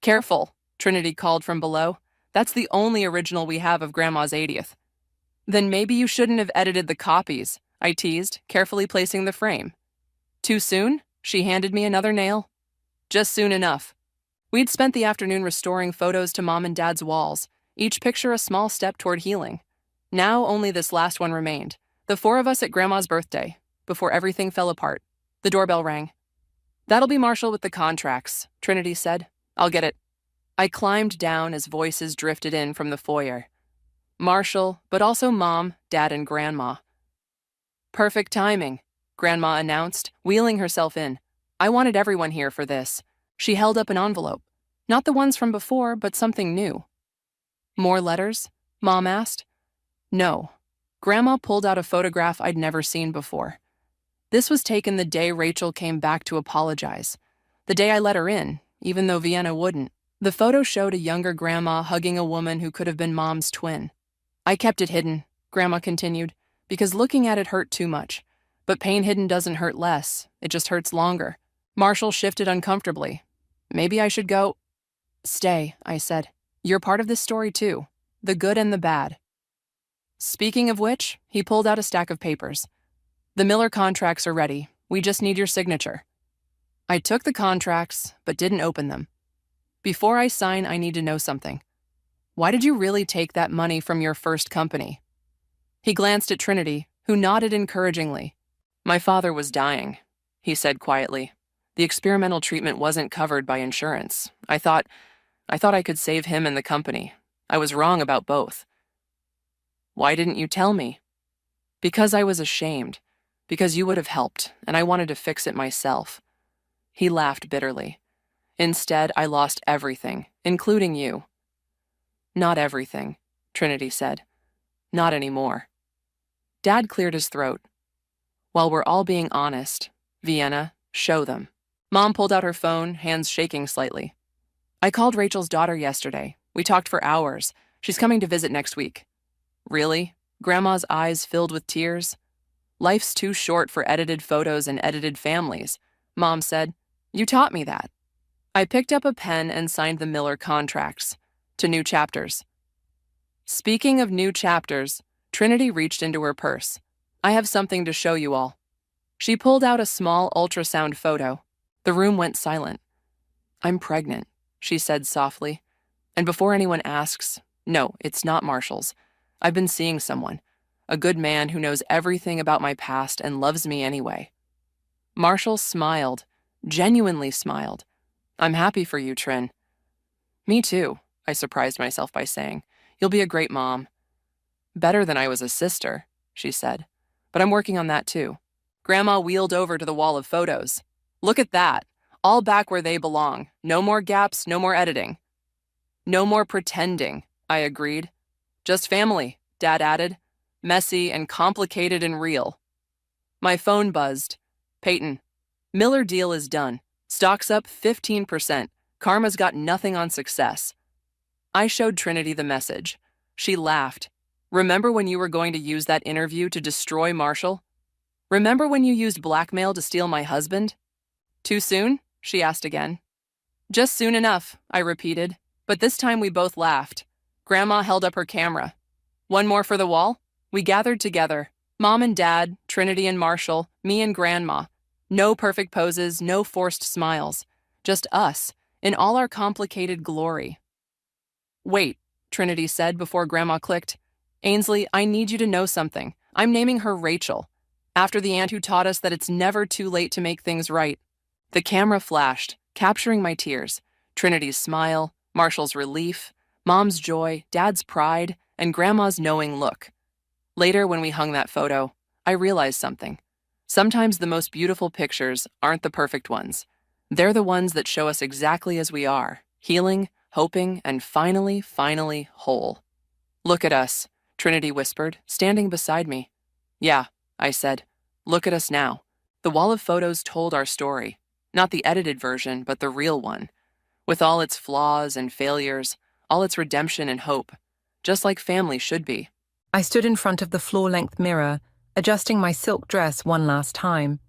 Careful, Trinity called from below. That's the only original we have of Grandma's 80th. Then maybe you shouldn't have edited the copies, I teased, carefully placing the frame. Too soon? She handed me another nail. Just soon enough. We'd spent the afternoon restoring photos to Mom and Dad's walls, each picture a small step toward healing. Now only this last one remained, the 4 of us at Grandma's birthday, before everything fell apart. The doorbell rang. That'll be Marshall with the contracts, Trinity said. I'll get it. I climbed down as voices drifted in from the foyer. Marshall, but also Mom, Dad, and Grandma. Perfect timing, Grandma announced, wheeling herself in. I wanted everyone here for this. She held up an envelope. Not the ones from before, but something new. More letters? Mom asked. No. Grandma pulled out a photograph I'd never seen before. This was taken the day Rachel came back to apologize. The day I let her in, even though Vienna wouldn't. The photo showed a younger grandma hugging a woman who could have been Mom's twin. I kept it hidden, Grandma continued, because looking at it hurt too much. But pain hidden doesn't hurt less, it just hurts longer. Marshall shifted uncomfortably. Maybe I should go. Stay, I said. You're part of this story too, the good and the bad. Speaking of which, he pulled out a stack of papers. The Miller contracts are ready. We just need your signature. I took the contracts, but didn't open them. Before I sign, I need to know something. Why did you really take that money from your first company? He glanced at Trinity, who nodded encouragingly. My father was dying, he said quietly. The experimental treatment wasn't covered by insurance. I thought I could save him and the company. I was wrong about both. Why didn't you tell me? Because I was ashamed. Because you would have helped, and I wanted to fix it myself. He laughed bitterly. Instead, I lost everything, including you. Not everything, Trinity said. Not anymore. Dad cleared his throat. While we're all being honest, Vienna, show them. Mom pulled out her phone, hands shaking slightly. I called Rachel's daughter yesterday. We talked for hours. She's coming to visit next week. Really? Grandma's eyes filled with tears. Life's too short for edited photos and edited families, Mom said. You taught me that. I picked up a pen and signed the Miller contracts. To new chapters. Speaking of new chapters, Trinity reached into her purse. I have something to show you all. She pulled out a small ultrasound photo. The room went silent. I'm pregnant, she said softly. And before anyone asks, no, it's not Marshall's. I've been seeing someone. A good man who knows everything about my past and loves me anyway. Marshall smiled, genuinely smiled. I'm happy for you, Trin. Me too, I surprised myself by saying. You'll be a great mom. Better than I was a sister, she said. But I'm working on that too. Grandma wheeled over to the wall of photos. Look at that. All back where they belong. No more gaps, no more editing. No more pretending, I agreed. Just family, Dad added. Messy and complicated and real. My phone buzzed. Peyton, Miller deal is done. Stock's up 15%. Karma's got nothing on success. I showed Trinity the message. She laughed. Remember when you were going to use that interview to destroy Marshall? Remember when you used blackmail to steal my husband? Too soon? She asked again. Just soon enough, I repeated, but this time we both laughed. Grandma held up her camera. One more for the wall? We gathered together. Mom and Dad, Trinity and Marshall, me and Grandma. No perfect poses, no forced smiles. Just us, in all our complicated glory. Wait, Trinity said before Grandma clicked. Ainsley, I need you to know something. I'm naming her Rachel, after the aunt who taught us that it's never too late to make things right. The camera flashed, capturing my tears. Trinity's smile, Marshall's relief, Mom's joy, Dad's pride, and Grandma's knowing look. Later, when we hung that photo, I realized something. Sometimes the most beautiful pictures aren't the perfect ones. They're the ones that show us exactly as we are, healing, hoping, and finally whole. Look at us, Trinity whispered, standing beside me. Yeah, I said. Look at us now. The wall of photos told our story. Not the edited version, but the real one. With all its flaws and failures, all its redemption and hope. Just like family should be. I stood in front of the floor-length mirror, adjusting my silk dress one last time.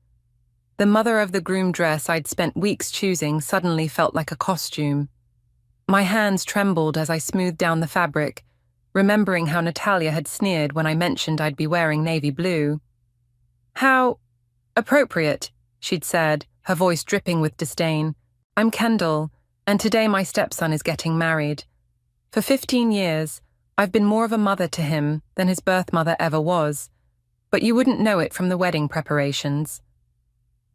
The mother of the groom dress I'd spent weeks choosing suddenly felt like a costume. My hands trembled as I smoothed down the fabric, remembering how Natalia had sneered when I mentioned I'd be wearing navy blue. How appropriate, she'd said, her voice dripping with disdain. I'm Kendall, and today my stepson is getting married. For 15 years, I've been more of a mother to him than his birth mother ever was, but you wouldn't know it from the wedding preparations.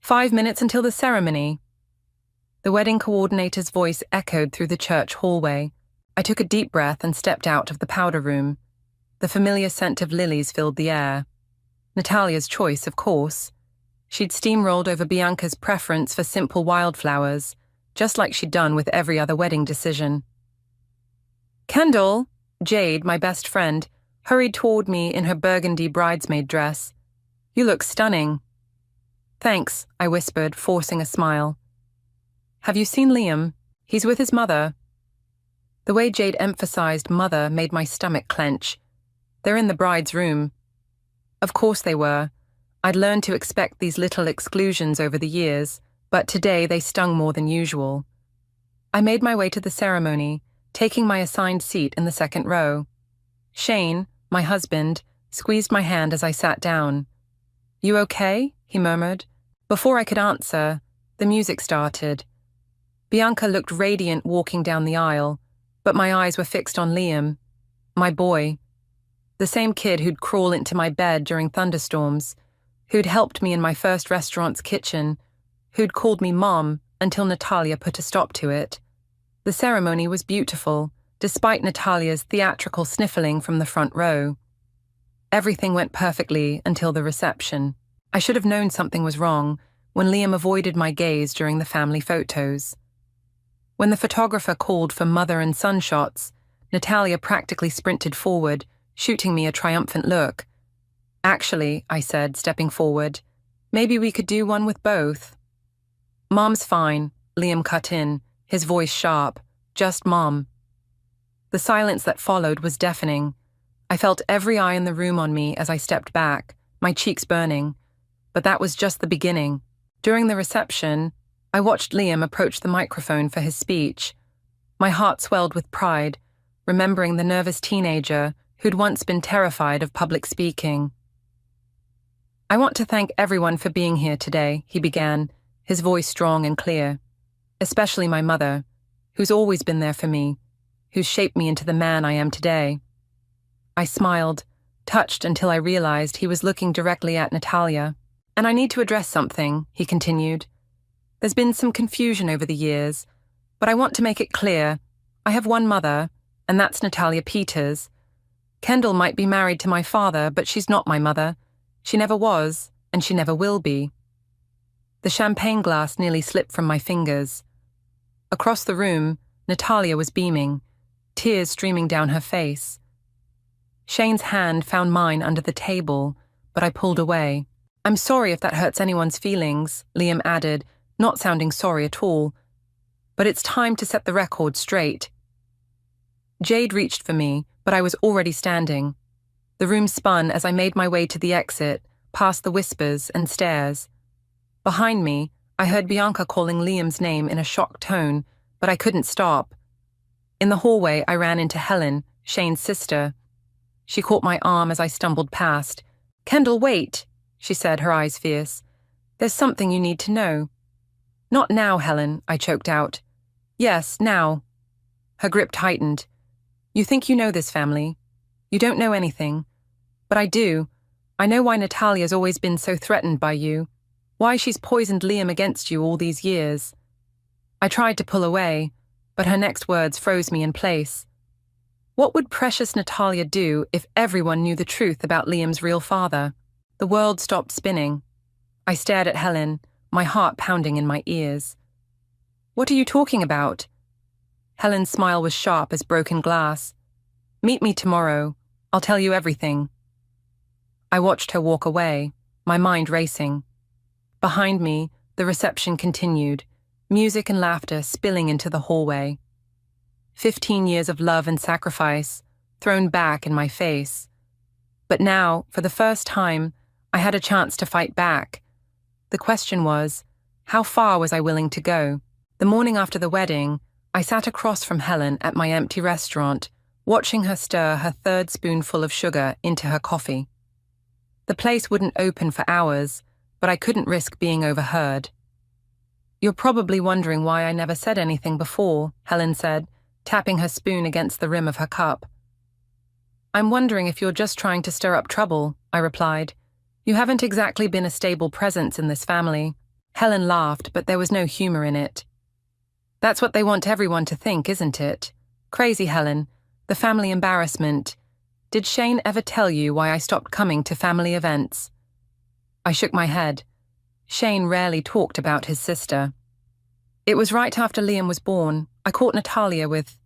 5 minutes until the ceremony. The wedding coordinator's voice echoed through the church hallway. I took a deep breath and stepped out of the powder room. The familiar scent of lilies filled the air. Natalia's choice, of course. She'd steamrolled over Bianca's preference for simple wildflowers, just like she'd done with every other wedding decision. Kendall, Jade, my best friend, hurried toward me in her burgundy bridesmaid dress. "You look stunning." "Thanks," I whispered, forcing a smile. "Have you seen Liam? He's with his mother." The way Jade emphasized mother made my stomach clench. "They're in the bride's room." Of course they were. I'd learned to expect these little exclusions over the years, but today they stung more than usual. I made my way to the ceremony, taking my assigned seat in the second row. Shane, my husband, squeezed my hand as I sat down. "You okay?" he murmured. Before I could answer, the music started. Bianca looked radiant walking down the aisle, but my eyes were fixed on Liam, my boy. The same kid who'd crawl into my bed during thunderstorms, who'd helped me in my first restaurant's kitchen, who'd called me Mom until Natalia put a stop to it. The ceremony was beautiful, despite Natalia's theatrical sniffling from the front row. Everything went perfectly until the reception. I should have known something was wrong when Liam avoided my gaze during the family photos. When the photographer called for mother and son shots, Natalia practically sprinted forward, shooting me a triumphant look. "Actually," I said, stepping forward, "maybe we could do one with both." "Mom's fine," Liam cut in, his voice sharp. "Just Mom." The silence that followed was deafening. I felt every eye in the room on me as I stepped back, my cheeks burning. But that was just the beginning. During the reception, I watched Liam approach the microphone for his speech. My heart swelled with pride, remembering the nervous teenager who'd once been terrified of public speaking. "I want to thank everyone for being here today," he began, his voice strong and clear. "Especially my mother, who's always been there for me, who's shaped me into the man I am today." I smiled, touched until I realized he was looking directly at Natalia. "And I need to address something," he continued. "There's been some confusion over the years, but I want to make it clear. I have one mother, and that's Natalia Peters. Kendall might be married to my father, but she's not my mother. She never was, and she never will be." The champagne glass nearly slipped from my fingers. Across the room, Natalia was beaming, tears streaming down her face. Shane's hand found mine under the table, but I pulled away. "I'm sorry if that hurts anyone's feelings," Liam added, not sounding sorry at all. "But it's time to set the record straight." Jade reached for me, but I was already standing. The room spun as I made my way to the exit, past the whispers and stares. Behind me, I heard Bianca calling Liam's name in a shocked tone, but I couldn't stop. In the hallway, I ran into Helen, Shane's sister. She caught my arm as I stumbled past. "Kendall, wait," she said, her eyes fierce. "There's something you need to know." "Not now, Helen," I choked out. "Yes, now." Her grip tightened. "You think you know this family. You don't know anything. But I do. I know why Natalia's always been so threatened by you, why she's poisoned Liam against you all these years." I tried to pull away, but her next words froze me in place. What would precious Natalia do if everyone knew the truth about Liam's real father? The world stopped spinning. I stared at Helen, my heart pounding in my ears. "What are you talking about?" Helen's smile was sharp as broken glass. "Meet me tomorrow. I'll tell you everything." I watched her walk away, my mind racing. Behind me, the reception continued, music and laughter spilling into the hallway. 15 years of love and sacrifice, thrown back in my face. But now, for the first time, I had a chance to fight back. The question was, how far was I willing to go? The morning after the wedding, I sat across from Helen at my empty restaurant, watching her stir her third spoonful of sugar into her coffee. The place wouldn't open for hours, but I couldn't risk being overheard. "You're probably wondering why I never said anything before," Helen said, tapping her spoon against the rim of her cup. "I'm wondering if you're just trying to stir up trouble," I replied. "You haven't exactly been a stable presence in this family." Helen laughed, but there was no humor in it. "That's what they want everyone to think, isn't it? Crazy Helen, the family embarrassment. Did Shane ever tell you why I stopped coming to family events?" I shook my head. Shane rarely talked about his sister. "It was right after Liam was born. I caught Natalia with..."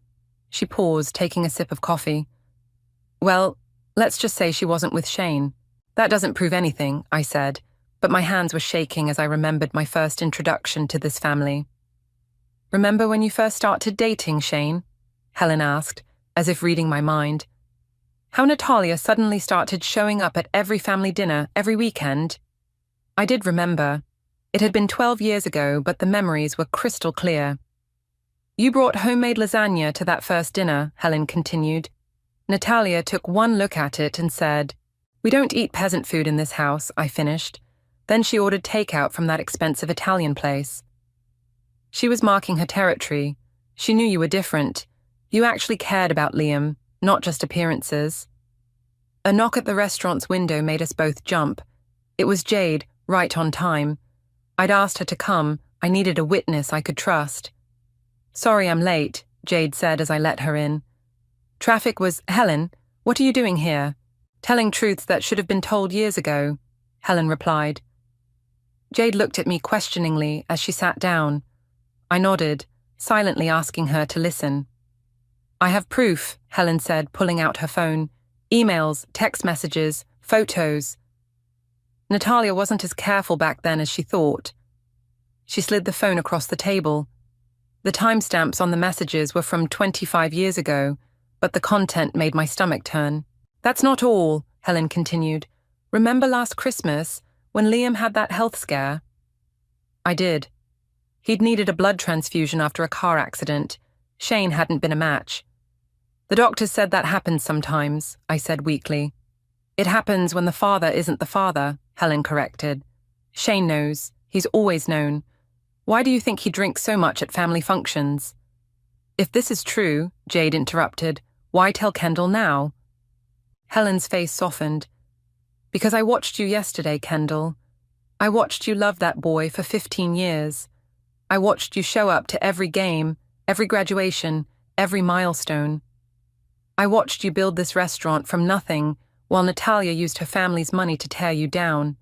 She paused, taking a sip of coffee. Well, let's just say she wasn't with Shane. That doesn't prove anything, I said, but my hands were shaking as I remembered my first introduction to this family. Remember when you first started dating Shane? Helen asked, as if reading my mind. How Natalia suddenly started showing up at every family dinner every weekend? I did remember. It had been 12 years ago, but the memories were crystal clear. You brought homemade lasagna to that first dinner, Helen continued. Natalia took one look at it and said, "We don't eat peasant food in this house," I finished. Then she ordered takeout from that expensive Italian place. She was marking her territory. She knew you were different. You actually cared about Liam, not just appearances. A knock at the restaurant's window made us both jump. It was Jade, right on time. I'd asked her to come. I needed a witness I could trust. "Sorry I'm late," Jade said as I let her in. Traffic was, "Helen, what are you doing here?" "Telling truths that should have been told years ago," Helen replied. Jade looked at me questioningly as she sat down. I nodded, silently asking her to listen. "I have proof," Helen said, pulling out her phone. "Emails, text messages, photos." Natalia wasn't as careful back then as she thought. She slid the phone across the table. The timestamps on the messages were from 25 years ago, but the content made my stomach turn. "That's not all," Helen continued. "Remember last Christmas, when Liam had that health scare?" I did. He'd needed a blood transfusion after a car accident. Shane hadn't been a match. "The doctors said that happens sometimes," I said weakly. "It happens when the father isn't the father," Helen corrected. "Shane knows. He's always known. Why do you think he drinks so much at family functions?" "If this is true," Jade interrupted, "why tell Kendall now?" Helen's face softened. "Because I watched you yesterday, Kendall. I watched you love that boy for 15 years. I watched you show up to every game, every graduation, every milestone. I watched you build this restaurant from nothing while Natalia used her family's money to tear you down.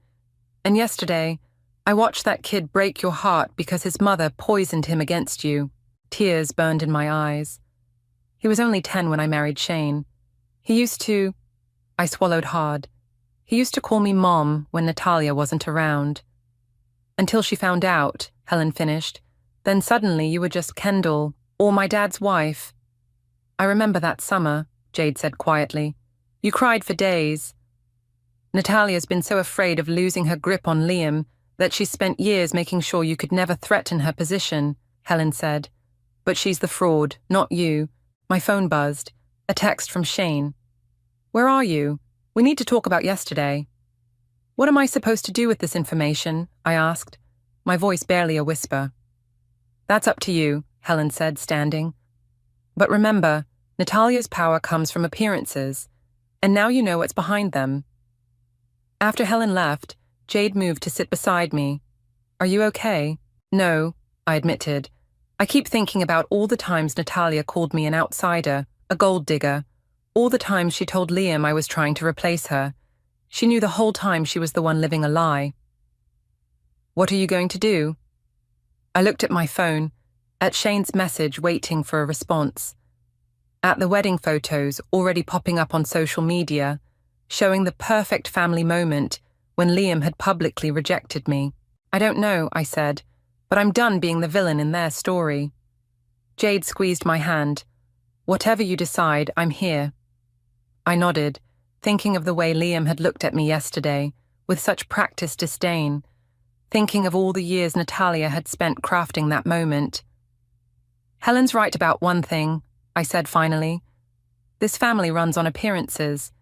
And yesterday, I watched that kid break your heart because his mother poisoned him against you." Tears burned in my eyes. He was only 10 when I married Shane. He used to... I swallowed hard. He used to call me Mom when Natalia wasn't around. "Until she found out," Helen finished. "Then suddenly you were just Kendall, or my dad's wife." "I remember that summer," Jade said quietly. "You cried for days. Natalia's been so afraid of losing her grip on Liam that she's spent years making sure you could never threaten her position," Helen said. "But she's the fraud, not you." My phone buzzed. A text from Shane. "Where are you? We need to talk about yesterday." "What am I supposed to do with this information?" I asked, my voice barely a whisper. "That's up to you," Helen said, standing. "But remember, Natalia's power comes from appearances, and now you know what's behind them." After Helen left, Jade moved to sit beside me. "Are you okay?" "No," I admitted. "I keep thinking about all the times Natalia called me an outsider, a gold digger, all the times she told Liam I was trying to replace her. She knew the whole time she was the one living a lie." "What are you going to do?" I looked at my phone, at Shane's message waiting for a response, at the wedding photos already popping up on social media, showing the perfect family moment when Liam had publicly rejected me. "I don't know," I said, "but I'm done being the villain in their story." Jade squeezed my hand. "Whatever you decide, I'm here." I nodded, thinking of the way Liam had looked at me yesterday, with such practiced disdain, thinking of all the years Natalia had spent crafting that moment. "Helen's right about one thing," I said finally. "This family runs on appearances.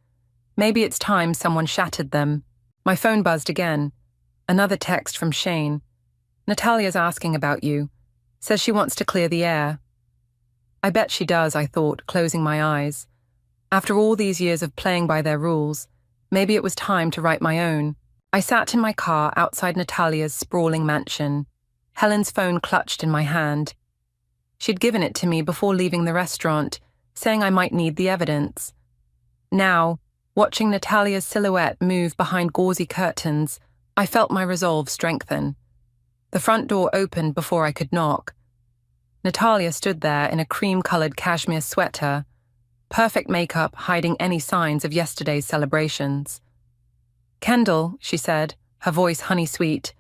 Maybe it's time someone shattered them." My phone buzzed again. Another text from Shane. "Natalia's asking about you. Says she wants to clear the air." I bet she does, I thought, closing my eyes. After all these years of playing by their rules, maybe it was time to write my own. I sat in my car outside Natalia's sprawling mansion. Helen's phone clutched in my hand. She'd given it to me before leaving the restaurant, saying I might need the evidence. Now, watching Natalia's silhouette move behind gauzy curtains, I felt my resolve strengthen. The front door opened before I could knock. Natalia stood there in a cream-colored cashmere sweater. perfect makeup hiding any signs of yesterday's celebrations. "Kendall," she said, her voice honey-sweet,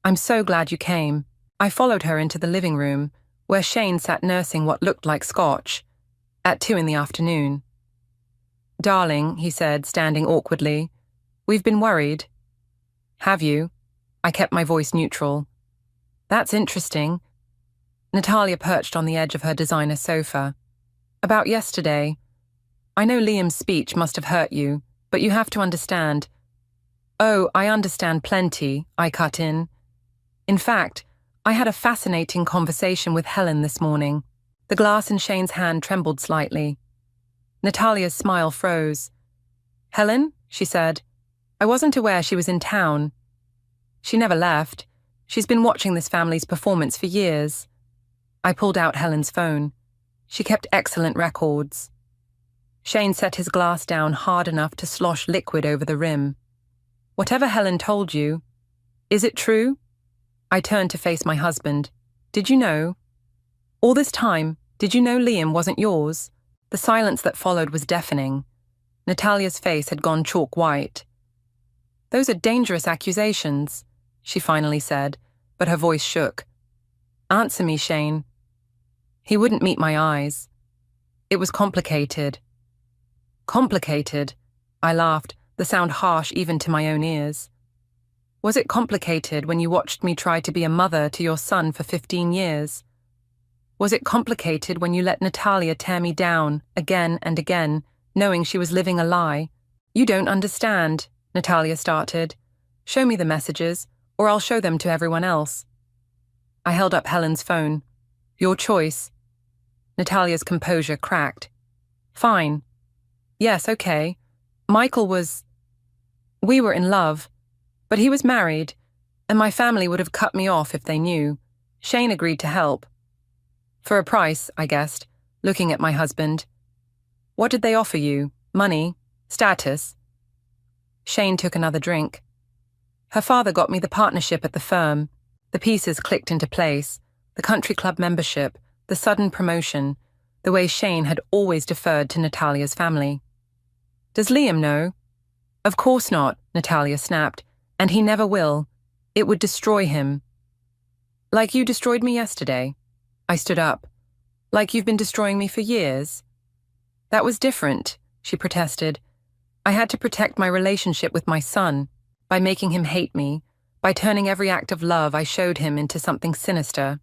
"I'm so glad you came." I followed her into the living room, where Shane sat nursing what looked like scotch, at 2 in the afternoon. "Darling," he said, standing awkwardly, "we've been worried." "Have you?" I kept my voice neutral. "That's interesting." Natalia perched on the edge of her designer sofa. "About yesterday. I know Liam's speech must have hurt you, but you have to understand." "Oh, I understand plenty," I cut in. "In fact, I had a fascinating conversation with Helen this morning." The glass in Shane's hand trembled slightly. Natalia's smile froze. "Helen?" she said. "I wasn't aware she was in town." "She never left. She's been watching this family's performance for years." I pulled out Helen's phone. She kept excellent records. Shane set his glass down hard enough to slosh liquid over the rim. "Whatever Helen told you, is it true?" I turned to face my husband. "Did you know? All this time, did you know Liam wasn't yours?" The silence that followed was deafening. Natalia's face had gone chalk white. "Those are dangerous accusations," she finally said, but her voice shook. "Answer me, Shane." He wouldn't meet my eyes. "It was complicated." "Complicated?" I laughed, the sound harsh even to my own ears. "Was it complicated when you watched me try to be a mother to your son for 15 years? Was it complicated when you let Natalia tear me down again and again, knowing she was living a lie?" "You don't understand," Natalia started. "Show me the messages, or I'll show them to everyone else." I held up Helen's phone. "Your choice." Natalia's composure cracked. "Fine. Yes, okay. Michael was... We were in love, but he was married, and my family would have cut me off if they knew. Shane agreed to help. For a price, I guessed, looking at my husband. What did they offer you? Money? Status?" Shane took another drink. "Her father got me the partnership at the firm." The pieces clicked into place. The country club membership, the sudden promotion, the way Shane had always deferred to Natalia's family. "Does Liam know?" "Of course not," Natalia snapped. "And he never will. It would destroy him." "Like you destroyed me yesterday?" I stood up. "Like you've been destroying me for years?" "That was different," she protested. "I had to protect my relationship with my son, by making him hate me, by turning every act of love I showed him into something sinister."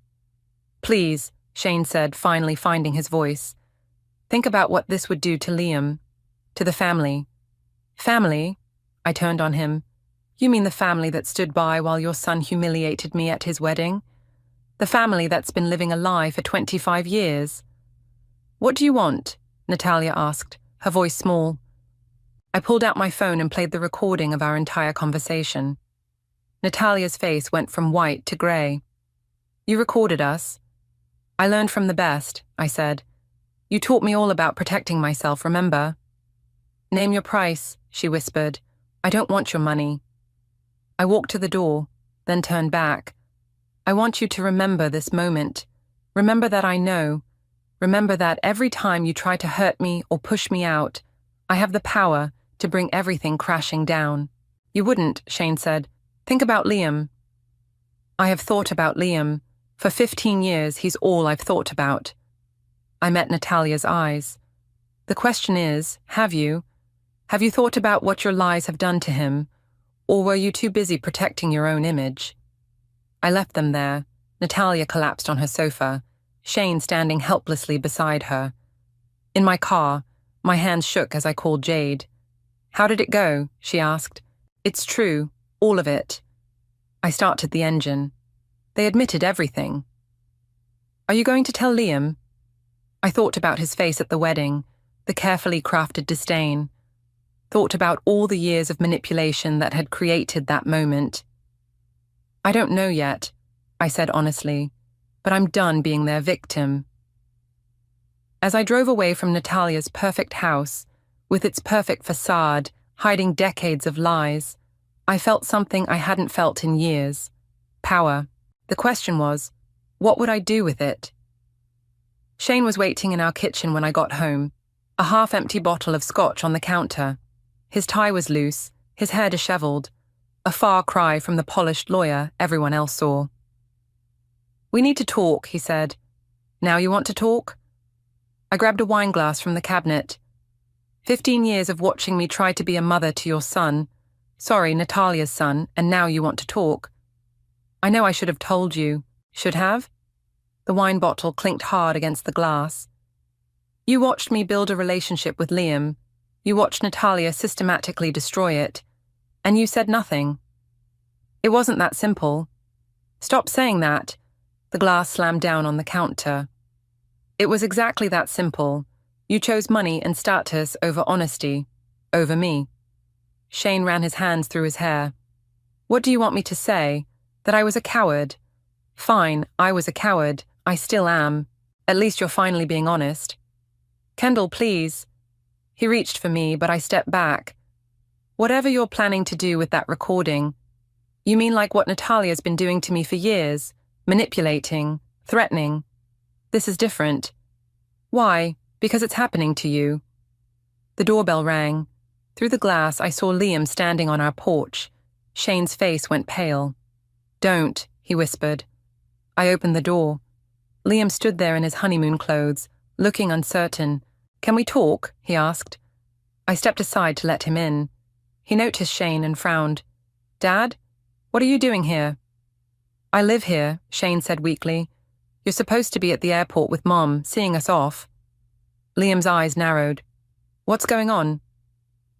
"Please," Shane said, finally finding his voice. "Think about what this would do to Liam, to the family." "Family?" I turned on him. "You mean the family that stood by while your son humiliated me at his wedding? The family that's been living a lie for 25 years? "What do you want?" Natalia asked, her voice small. I pulled out my phone and played the recording of our entire conversation. Natalia's face went from white to grey. "You recorded us." "I learned from the best," I said. "You taught me all about protecting myself, remember?" "Name your price," she whispered. "I don't want your money." I walked to the door, then turned back. "I want you to remember this moment. Remember that I know. Remember that every time you try to hurt me or push me out, I have the power to bring everything crashing down." "You wouldn't," Shane said. "Think about Liam." "I have thought about Liam. For 15 years, he's all I've thought about." I met Natalia's eyes. "The question is, have you? Have you thought about what your lies have done to him? Or were you too busy protecting your own image?" I left them there. Natalia collapsed on her sofa, Shane standing helplessly beside her. In my car, my hands shook as I called Jade. "How did it go?" she asked. "It's true, all of it." I started the engine. They admitted everything. "Are you going to tell Liam?" I thought about his face at the wedding, the carefully crafted disdain. Thought about all the years of manipulation that had created that moment. "I don't know yet," I said honestly, "but I'm done being their victim." As I drove away from Natalia's perfect house, with its perfect facade hiding decades of lies, I felt something I hadn't felt in years. Power. The question was, what would I do with it? Shane was waiting in our kitchen when I got home. A half-empty bottle of scotch on the counter. His tie was loose, his hair disheveled, a far cry from the polished lawyer everyone else saw. "We need to talk," he said. "Now you want to talk?" I grabbed a wine glass from the cabinet. 15 years of watching me try to be a mother to your son. Sorry, Natalia's son, and now you want to talk. I know I should have told you. Should have? The wine bottle clinked hard against the glass. You watched me build a relationship with Liam. You watched Natalia systematically destroy it. And you said nothing. It wasn't that simple. Stop saying that. The glass slammed down on the counter. It was exactly that simple. You chose money and status over honesty, over me. Shane ran his hands through his hair. What do you want me to say? That I was a coward? Fine, I was a coward. I still am. At least you're finally being honest. Kendall, please. He reached for me, but I stepped back. Whatever you're planning to do with that recording, you mean like what Natalia's been doing to me for years, manipulating, threatening. This is different. Why? Because it's happening to you. The doorbell rang. Through the glass, I saw Liam standing on our porch. Shane's face went pale. Don't, he whispered. I opened the door. Liam stood there in his honeymoon clothes, looking uncertain. Can we talk? He asked. I stepped aside to let him in. He noticed Shane and frowned. Dad? What are you doing here? I live here, Shane said weakly. You're supposed to be at the airport with Mom, seeing us off. Liam's eyes narrowed. What's going on?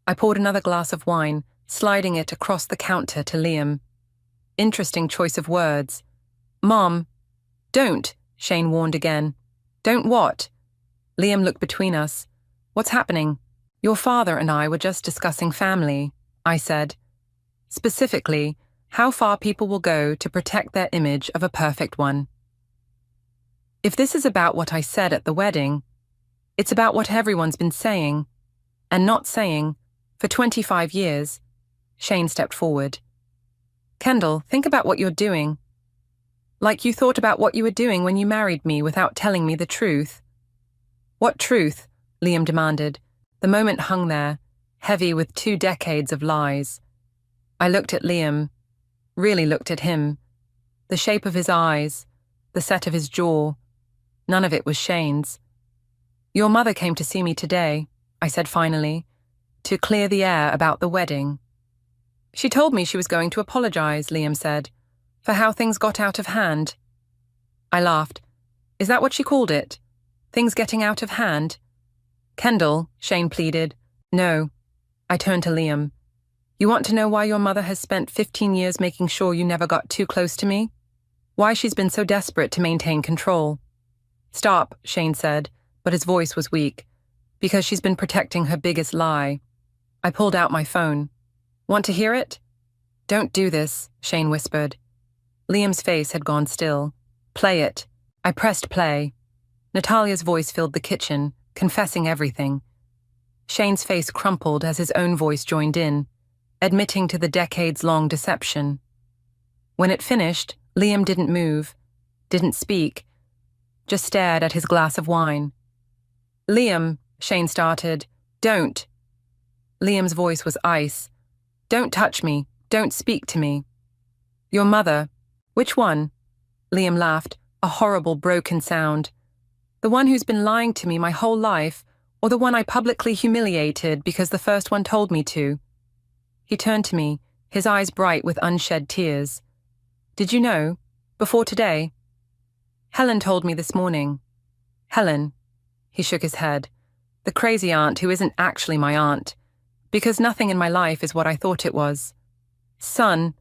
I poured another glass of wine, sliding it across the counter to Liam. Interesting choice of words. Mom. Don't, Shane warned again. Don't what? Liam looked between us. What's happening? Your father and I were just discussing family, I said. Specifically, how far people will go to protect their image of a perfect one. If this is about what I said at the wedding, it's about what everyone's been saying, and not saying, for 25 years. Shane stepped forward. Kendall, think about what you're doing. Like you thought about what you were doing when you married me without telling me the truth. What truth? Liam demanded. The moment hung there, heavy with 2 decades of lies. I looked at Liam, really looked at him. The shape of his eyes, the set of his jaw. None of it was Shane's. Your mother came to see me today, I said finally, to clear the air about the wedding. She told me she was going to apologize, Liam said, for how things got out of hand. I laughed. Is that what she called it? Things getting out of hand? Kendall, Shane pleaded. No. I turned to Liam. You want to know why your mother has spent 15 years making sure you never got too close to me? Why she's been so desperate to maintain control? Stop, Shane said, but his voice was weak. Because she's been protecting her biggest lie. I pulled out my phone. Want to hear it? Don't do this, Shane whispered. Liam's face had gone still. Play it. I pressed play. Natalia's voice filled the kitchen, confessing everything. Shane's face crumpled as his own voice joined in, admitting to the decades-long deception. When it finished, Liam didn't move, didn't speak, just stared at his glass of wine. Liam, Shane started. Don't. Liam's voice was ice. Don't touch me. Don't speak to me. Your mother. Which one? Liam laughed, a horrible broken sound. The one who's been lying to me my whole life, or the one I publicly humiliated because the first one told me to? He turned to me, his eyes bright with unshed tears. Did you know? Before today? Helen told me this morning. Helen. He shook his head. The crazy aunt who isn't actually my aunt. Because nothing in my life is what I thought it was. Son.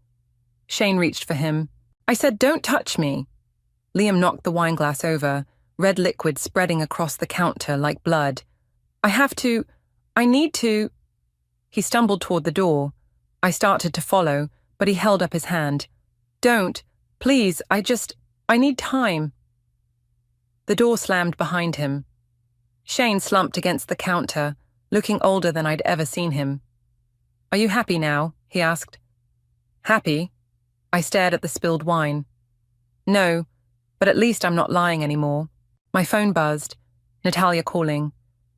Shane reached for him. I said, don't touch me. Liam knocked the wine glass over, red liquid spreading across the counter like blood. I need to. He stumbled toward the door. I started to follow, but he held up his hand. Don't. Please, I need time. The door slammed behind him. Shane slumped against the counter, looking older than I'd ever seen him. Are you happy now? He asked. Happy? I stared at the spilled wine. No, but at least I'm not lying anymore. My phone buzzed. Natalia calling.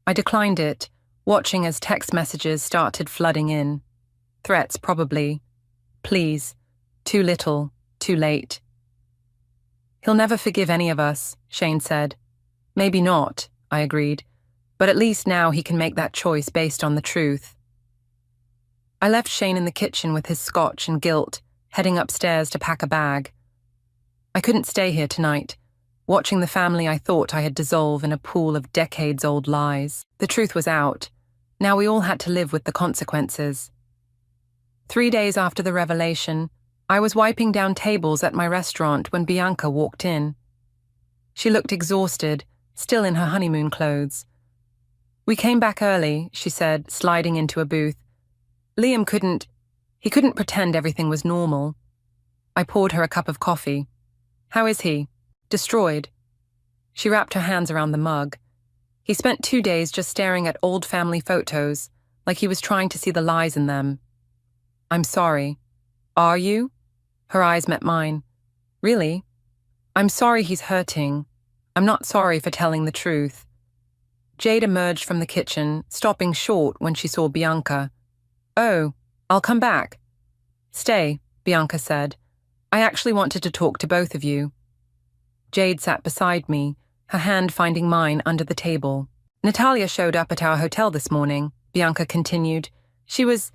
I declined it, watching as text messages started flooding in. Threats, probably. Please. Too little, too late. He'll never forgive any of us, Shane said. Maybe not, I agreed, but at least now he can make that choice based on the truth. I left Shane in the kitchen with his scotch and guilt, heading upstairs to pack a bag. I couldn't stay here tonight, watching the family I thought I had dissolve in a pool of decades-old lies. The truth was out. Now we all had to live with the consequences. 3 days after the revelation, I was wiping down tables at my restaurant when Bianca walked in. She looked exhausted, still in her honeymoon clothes. We came back early, she said, sliding into a booth. Liam couldn't pretend everything was normal. I poured her a cup of coffee. How is he? Destroyed. She wrapped her hands around the mug. He spent 2 days just staring at old family photos, like he was trying to see the lies in them. I'm sorry. Are you? Her eyes met mine. Really? I'm sorry he's hurting. I'm not sorry for telling the truth. Jade emerged from the kitchen, stopping short when she saw Bianca. Oh, I'll come back. Stay, Bianca said. I actually wanted to talk to both of you. Jade sat beside me, her hand finding mine under the table. Natalia showed up at our hotel this morning, Bianca continued. She was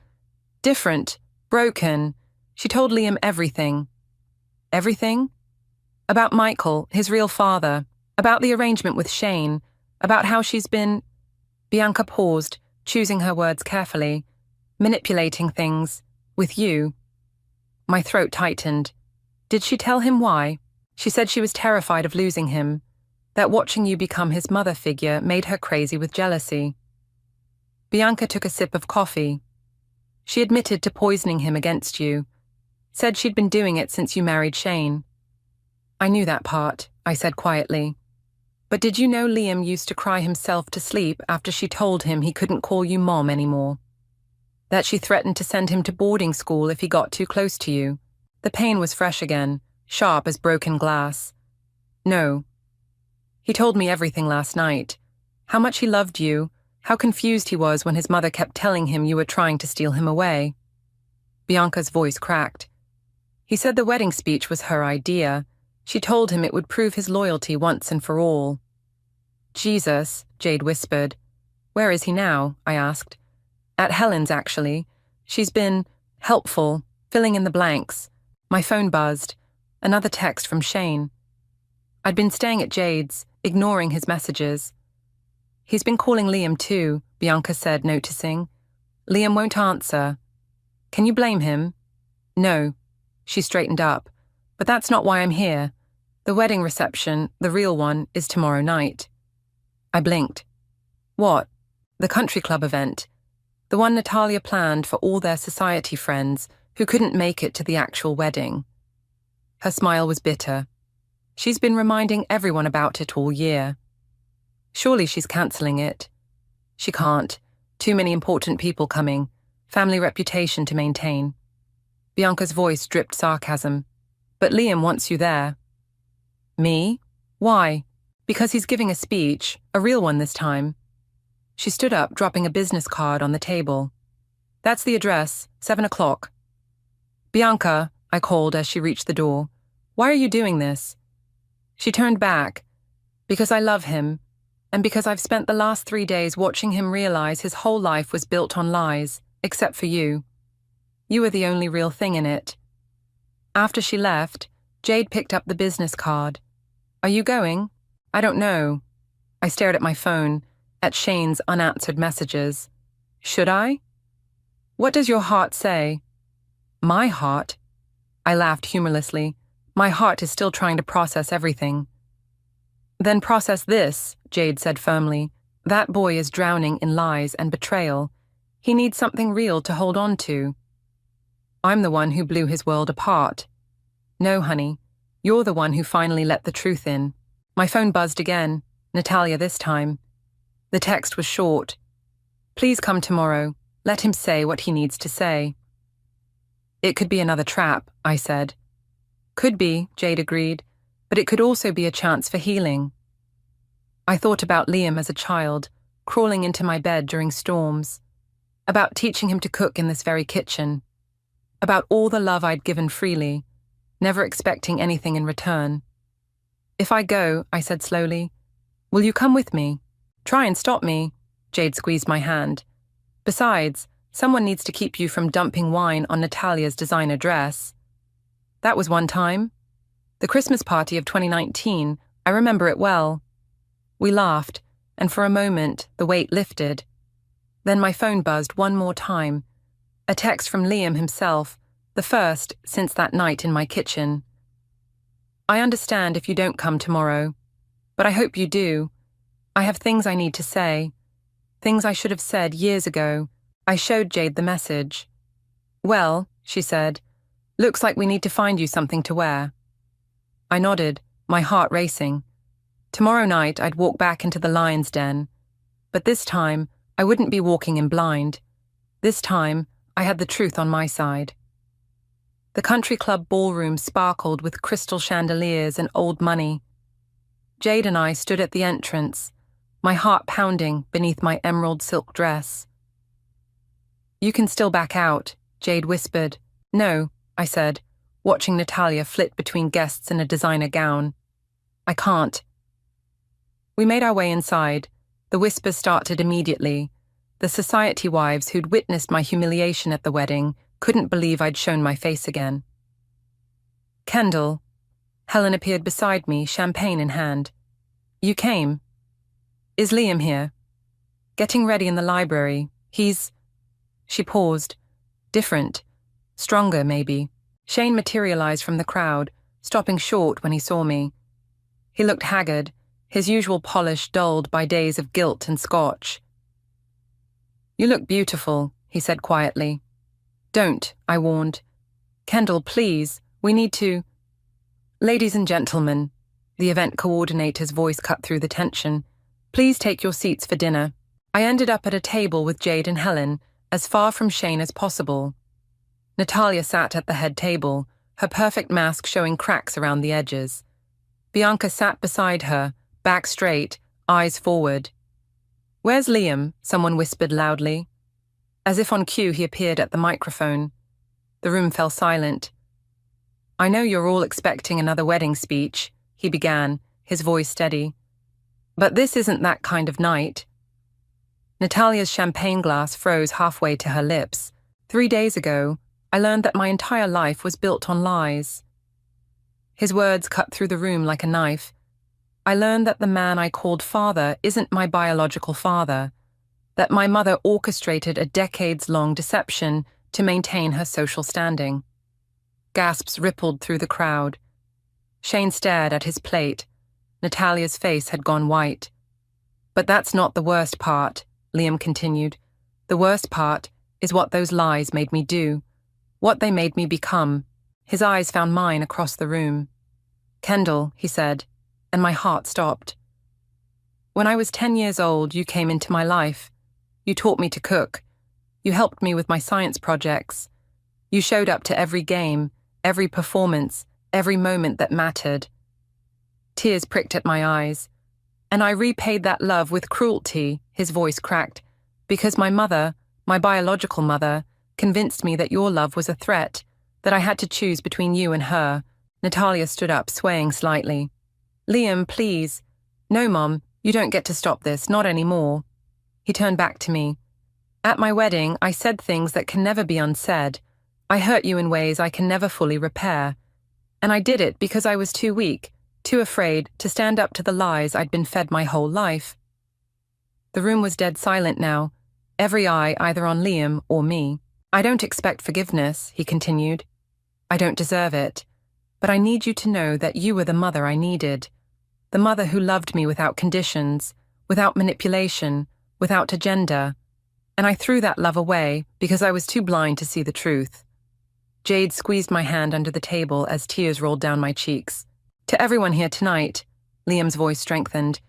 different, broken. She told Liam everything. Everything? About Michael, his real father, about the arrangement with Shane, about how she's been... Bianca paused, choosing her words carefully, manipulating things, with you. My throat tightened. Did she tell him why? She said she was terrified of losing him, that watching you become his mother figure made her crazy with jealousy. Bianca took a sip of coffee. She admitted to poisoning him against you, said she'd been doing it since you married Shane. I knew that part, I said quietly. But did you know Liam used to cry himself to sleep after she told him he couldn't call you Mom anymore? That she threatened to send him to boarding school if he got too close to you? The pain was fresh again, sharp as broken glass. No. He told me everything last night. How much he loved you, how confused he was when his mother kept telling him you were trying to steal him away. Bianca's voice cracked. He said the wedding speech was her idea. She told him it would prove his loyalty once and for all. Jesus, Jade whispered. Where is he now? I asked. At Helen's, actually. She's been helpful, filling in the blanks. My phone buzzed. Another text from Shane. I'd been staying at Jade's, ignoring his messages. He's been calling Liam too, Bianca said, noticing. Liam won't answer. Can you blame him? No. She straightened up. But that's not why I'm here. The wedding reception, the real one, is tomorrow night. I blinked. What? The country club event. The one Natalia planned for all their society friends who couldn't make it to the actual wedding. Her smile was bitter. She's been reminding everyone about it all year. Surely she's cancelling it. She can't. Too many important people coming. Family reputation to maintain. Bianca's voice dripped sarcasm. But Liam wants you there. Me? Why? Because he's giving a speech, a real one this time. She stood up, dropping a business card on the table. That's the address, 7 o'clock. Bianca, I called as she reached the door. Why are you doing this? She turned back. Because I love him, and because I've spent the last 3 days watching him realize his whole life was built on lies, except for you. You were the only real thing in it. After she left, Jade picked up the business card. Are you going? I don't know. I stared at my phone, at Shane's unanswered messages. Should I? What does your heart say? My heart? I laughed humorlessly. My heart is still trying to process everything. Then process this, Jade said firmly. That boy is drowning in lies and betrayal. He needs something real to hold on to. I'm the one who blew his world apart. No, honey. You're the one who finally let the truth in. My phone buzzed again, Natalia this time. The text was short. Please come tomorrow. Let him say what he needs to say. It could be another trap, I said. Could be, Jade agreed, but it could also be a chance for healing. I thought about Liam as a child, crawling into my bed during storms, about teaching him to cook in this very kitchen, about all the love I'd given freely, never expecting anything in return. "If I go," I said slowly, "will you come with me? Try and stop me." Jade squeezed my hand. "Besides, someone needs to keep you from dumping wine on Natalia's designer dress." That was one time. The Christmas party of 2019, I remember it well. We laughed, and for a moment, the weight lifted. Then my phone buzzed one more time. A text from Liam himself, the first since that night in my kitchen. "I understand if you don't come tomorrow, but I hope you do. I have things I need to say. Things I should have said years ago." I showed Jade the message. "Well," she said, "looks like we need to find you something to wear." I nodded, my heart racing. Tomorrow night I'd walk back into the lion's den. But this time, I wouldn't be walking in blind. This time, I had the truth on my side. The country club ballroom sparkled with crystal chandeliers and old money. Jade and I stood at the entrance, my heart pounding beneath my emerald silk dress. "You can still back out," Jade whispered. "No," I said, watching Natalia flit between guests in a designer gown. "I can't." We made our way inside. The whispers started immediately. The society wives who'd witnessed my humiliation at the wedding couldn't believe I'd shown my face again. "Kendall." Helen appeared beside me, champagne in hand. "You came. Is Liam here?" "Getting ready in the library. He's—" She paused. "Different. Stronger, maybe." Shane materialized from the crowd, stopping short when he saw me. He looked haggard, his usual polish dulled by days of guilt and scotch. "You look beautiful," he said quietly. "Don't," I warned. "Kendall, please, we need to—" "Ladies and gentlemen," the event coordinator's voice cut through the tension, "please take your seats for dinner." I ended up at a table with Jade and Helen, as far from Shane as possible. Natalia sat at the head table, her perfect mask showing cracks around the edges. Bianca sat beside her, back straight, eyes forward. "Where's Liam?" someone whispered loudly. As if on cue, he appeared at the microphone. The room fell silent. "I know you're all expecting another wedding speech," he began, his voice steady. "But this isn't that kind of night." Natalia's champagne glass froze halfway to her lips. 3 days ago, I learned that my entire life was built on lies. His words cut through the room like a knife. I learned that the man I called father isn't my biological father, that my mother orchestrated a decades-long deception to maintain her social standing. Gasps rippled through the crowd. Shane stared at his plate. Natalia's face had gone white. "But that's not the worst part," Liam continued. "The worst part is what those lies made me do, what they made me become." His eyes found mine across the room. "Kendall," he said, and my heart stopped. "When I was 10 years old, you came into my life. You taught me to cook. You helped me with my science projects. You showed up to every game, every performance, every moment that mattered." Tears pricked at my eyes. "And I repaid that love with cruelty," his voice cracked, "because my mother, my biological mother, convinced me that your love was a threat, that I had to choose between you and her." Natalia stood up, swaying slightly. "Liam, please." "No, Mom, you don't get to stop this, not anymore." He turned back to me. "At my wedding, I said things that can never be unsaid. I hurt you in ways I can never fully repair. And I did it because I was too weak, too afraid to stand up to the lies I'd been fed my whole life." The room was dead silent now, every eye either on Liam or me. "I don't expect forgiveness," he continued. "I don't deserve it. But I need you to know that you were the mother I needed. The mother who loved me without conditions, without manipulation, without agenda. And I threw that love away because I was too blind to see the truth." Jade squeezed my hand under the table as tears rolled down my cheeks. "To everyone here tonight," Liam's voice strengthened,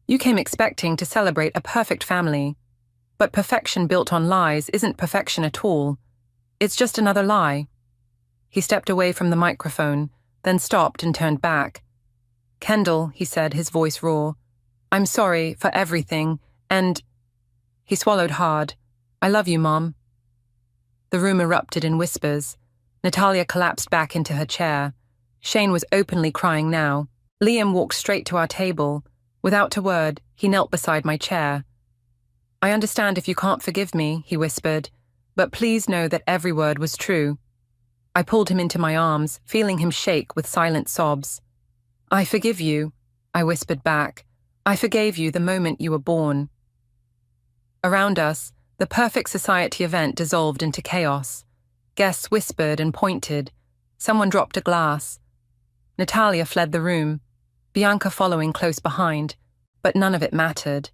"you came expecting to celebrate a perfect family. But perfection built on lies isn't perfection at all. It's just another lie." He stepped away from the microphone, then stopped and turned back. "Kendall," he said, his voice raw, "I'm sorry for everything, And he swallowed hard. I love you, Mom. The room erupted in whispers. Natalia collapsed back into her chair. Shane was openly crying now. Liam walked straight to our table. Without a word, he knelt beside my chair. I understand if you can't forgive me, he whispered, but please know that every word was true. I pulled him into my arms, feeling him shake with silent sobs. I forgive you, I whispered back. I forgave you the moment you were born. Around us, the perfect society event dissolved into chaos. Guests whispered and pointed. Someone dropped a glass. Natalia fled the room, Bianca following close behind, but none of it mattered.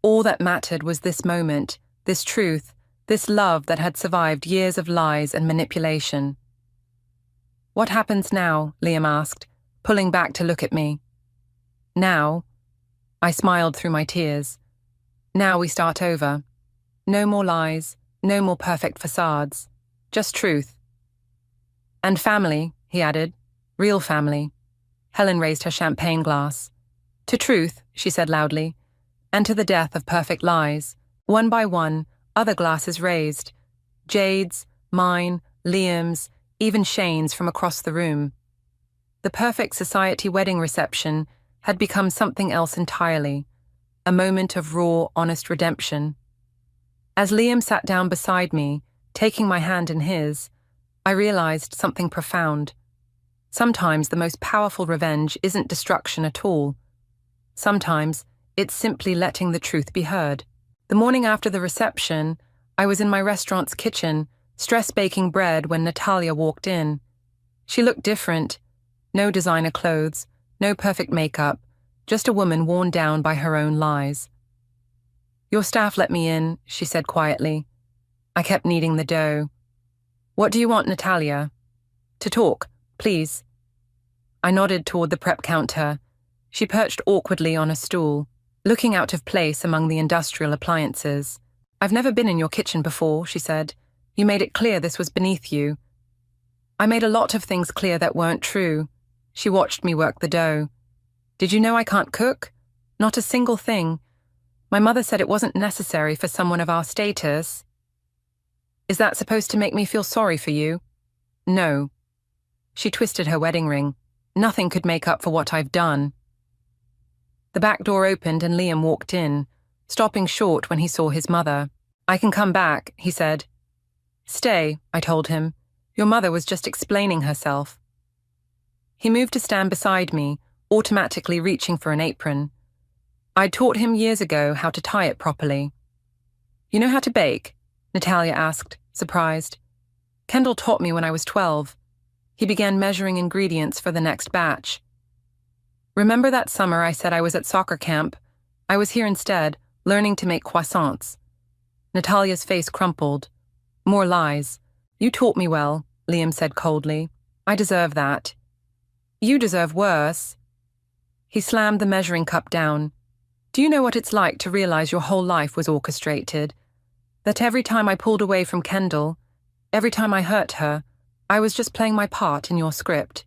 All that mattered was this moment, this truth, this love that had survived years of lies and manipulation. What happens now? Liam asked, pulling back to look at me. Now? I smiled through my tears. Now we start over. No more lies, no more perfect facades. Just truth. And family, he added. Real family. Helen raised her champagne glass. To truth, she said loudly, and to the death of perfect lies. One by one, other glasses raised. Jade's, mine, Liam's, even Shane's from across the room. The perfect society wedding reception had become something else entirely, a moment of raw, honest redemption. As Liam sat down beside me, taking my hand in his, I realized something profound. Sometimes the most powerful revenge isn't destruction at all. Sometimes it's simply letting the truth be heard. The morning after the reception, I was in my restaurant's kitchen, stress baking bread when Natalia walked in. She looked different. No designer clothes, no perfect makeup, just a woman worn down by her own lies. Your staff let me in, she said quietly. I kept kneading the dough. What do you want, Natalia? To talk, please. I nodded toward the prep counter. She perched awkwardly on a stool, looking out of place among the industrial appliances. I've never been in your kitchen before, she said. You made it clear this was beneath you. I made a lot of things clear that weren't true. She watched me work the dough. Did you know I can't cook? Not a single thing. My mother said it wasn't necessary for someone of our status. Is that supposed to make me feel sorry for you? No. She twisted her wedding ring. Nothing could make up for what I've done. The back door opened and Liam walked in, stopping short when he saw his mother. I can come back, he said. Stay, I told him. Your mother was just explaining herself. He moved to stand beside me, automatically reaching for an apron. I'd taught him years ago how to tie it properly. You know how to bake? Natalia asked, surprised. Kendall taught me when I was 12. He began measuring ingredients for the next batch. Remember that summer I said I was at soccer camp? I was here instead, learning to make croissants. Natalia's face crumpled. More lies. You taught me well, Liam said coldly. I deserve that. You deserve worse. He slammed the measuring cup down. Do you know what it's like to realize your whole life was orchestrated? That every time I pulled away from Kendall, every time I hurt her, I was just playing my part in your script.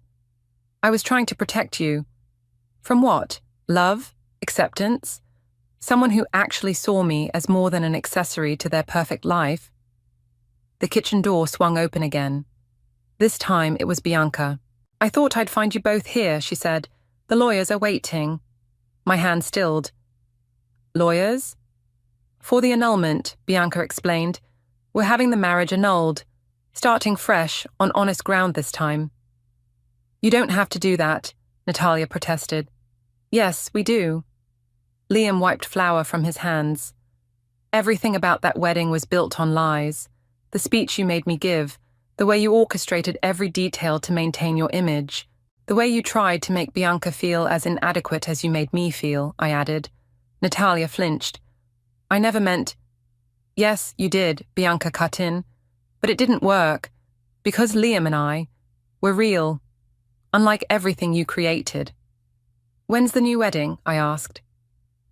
I was trying to protect you. From what? Love? Acceptance? Someone who actually saw me as more than an accessory to their perfect life? The kitchen door swung open again. This time it was Bianca. I thought I'd find you both here, she said. The lawyers are waiting. My hand stilled. Lawyers? For the annulment, Bianca explained. We're having the marriage annulled. Starting fresh, on honest ground this time. You don't have to do that, Natalia protested. Yes, we do. Liam wiped flour from his hands. Everything about that wedding was built on lies. The speech you made me give, the way you orchestrated every detail to maintain your image, the way you tried to make Bianca feel as inadequate as you made me feel, I added. Natalia flinched. I never meant... Yes, you did, Bianca cut in. But it didn't work, because Liam and I were real, unlike everything you created. When's the new wedding? I asked.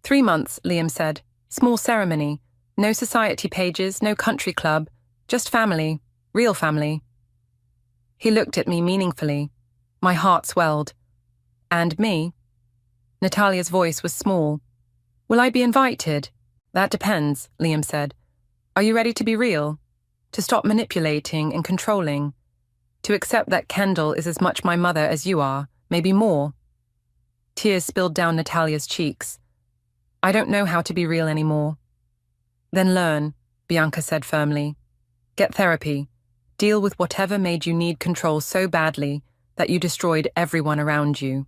3 months, Liam said. Small ceremony. No society pages, no country club. Just family. Real family. He looked at me meaningfully. My heart swelled. And me? Natalia's voice was small. Will I be invited? That depends, Liam said. Are you ready to be real? To stop manipulating and controlling? To accept that Kendall is as much my mother as you are, maybe more? Tears spilled down Natalia's cheeks. I don't know how to be real anymore. Then learn, Bianca said firmly. Get therapy. Deal with whatever made you need control so badly that you destroyed everyone around you.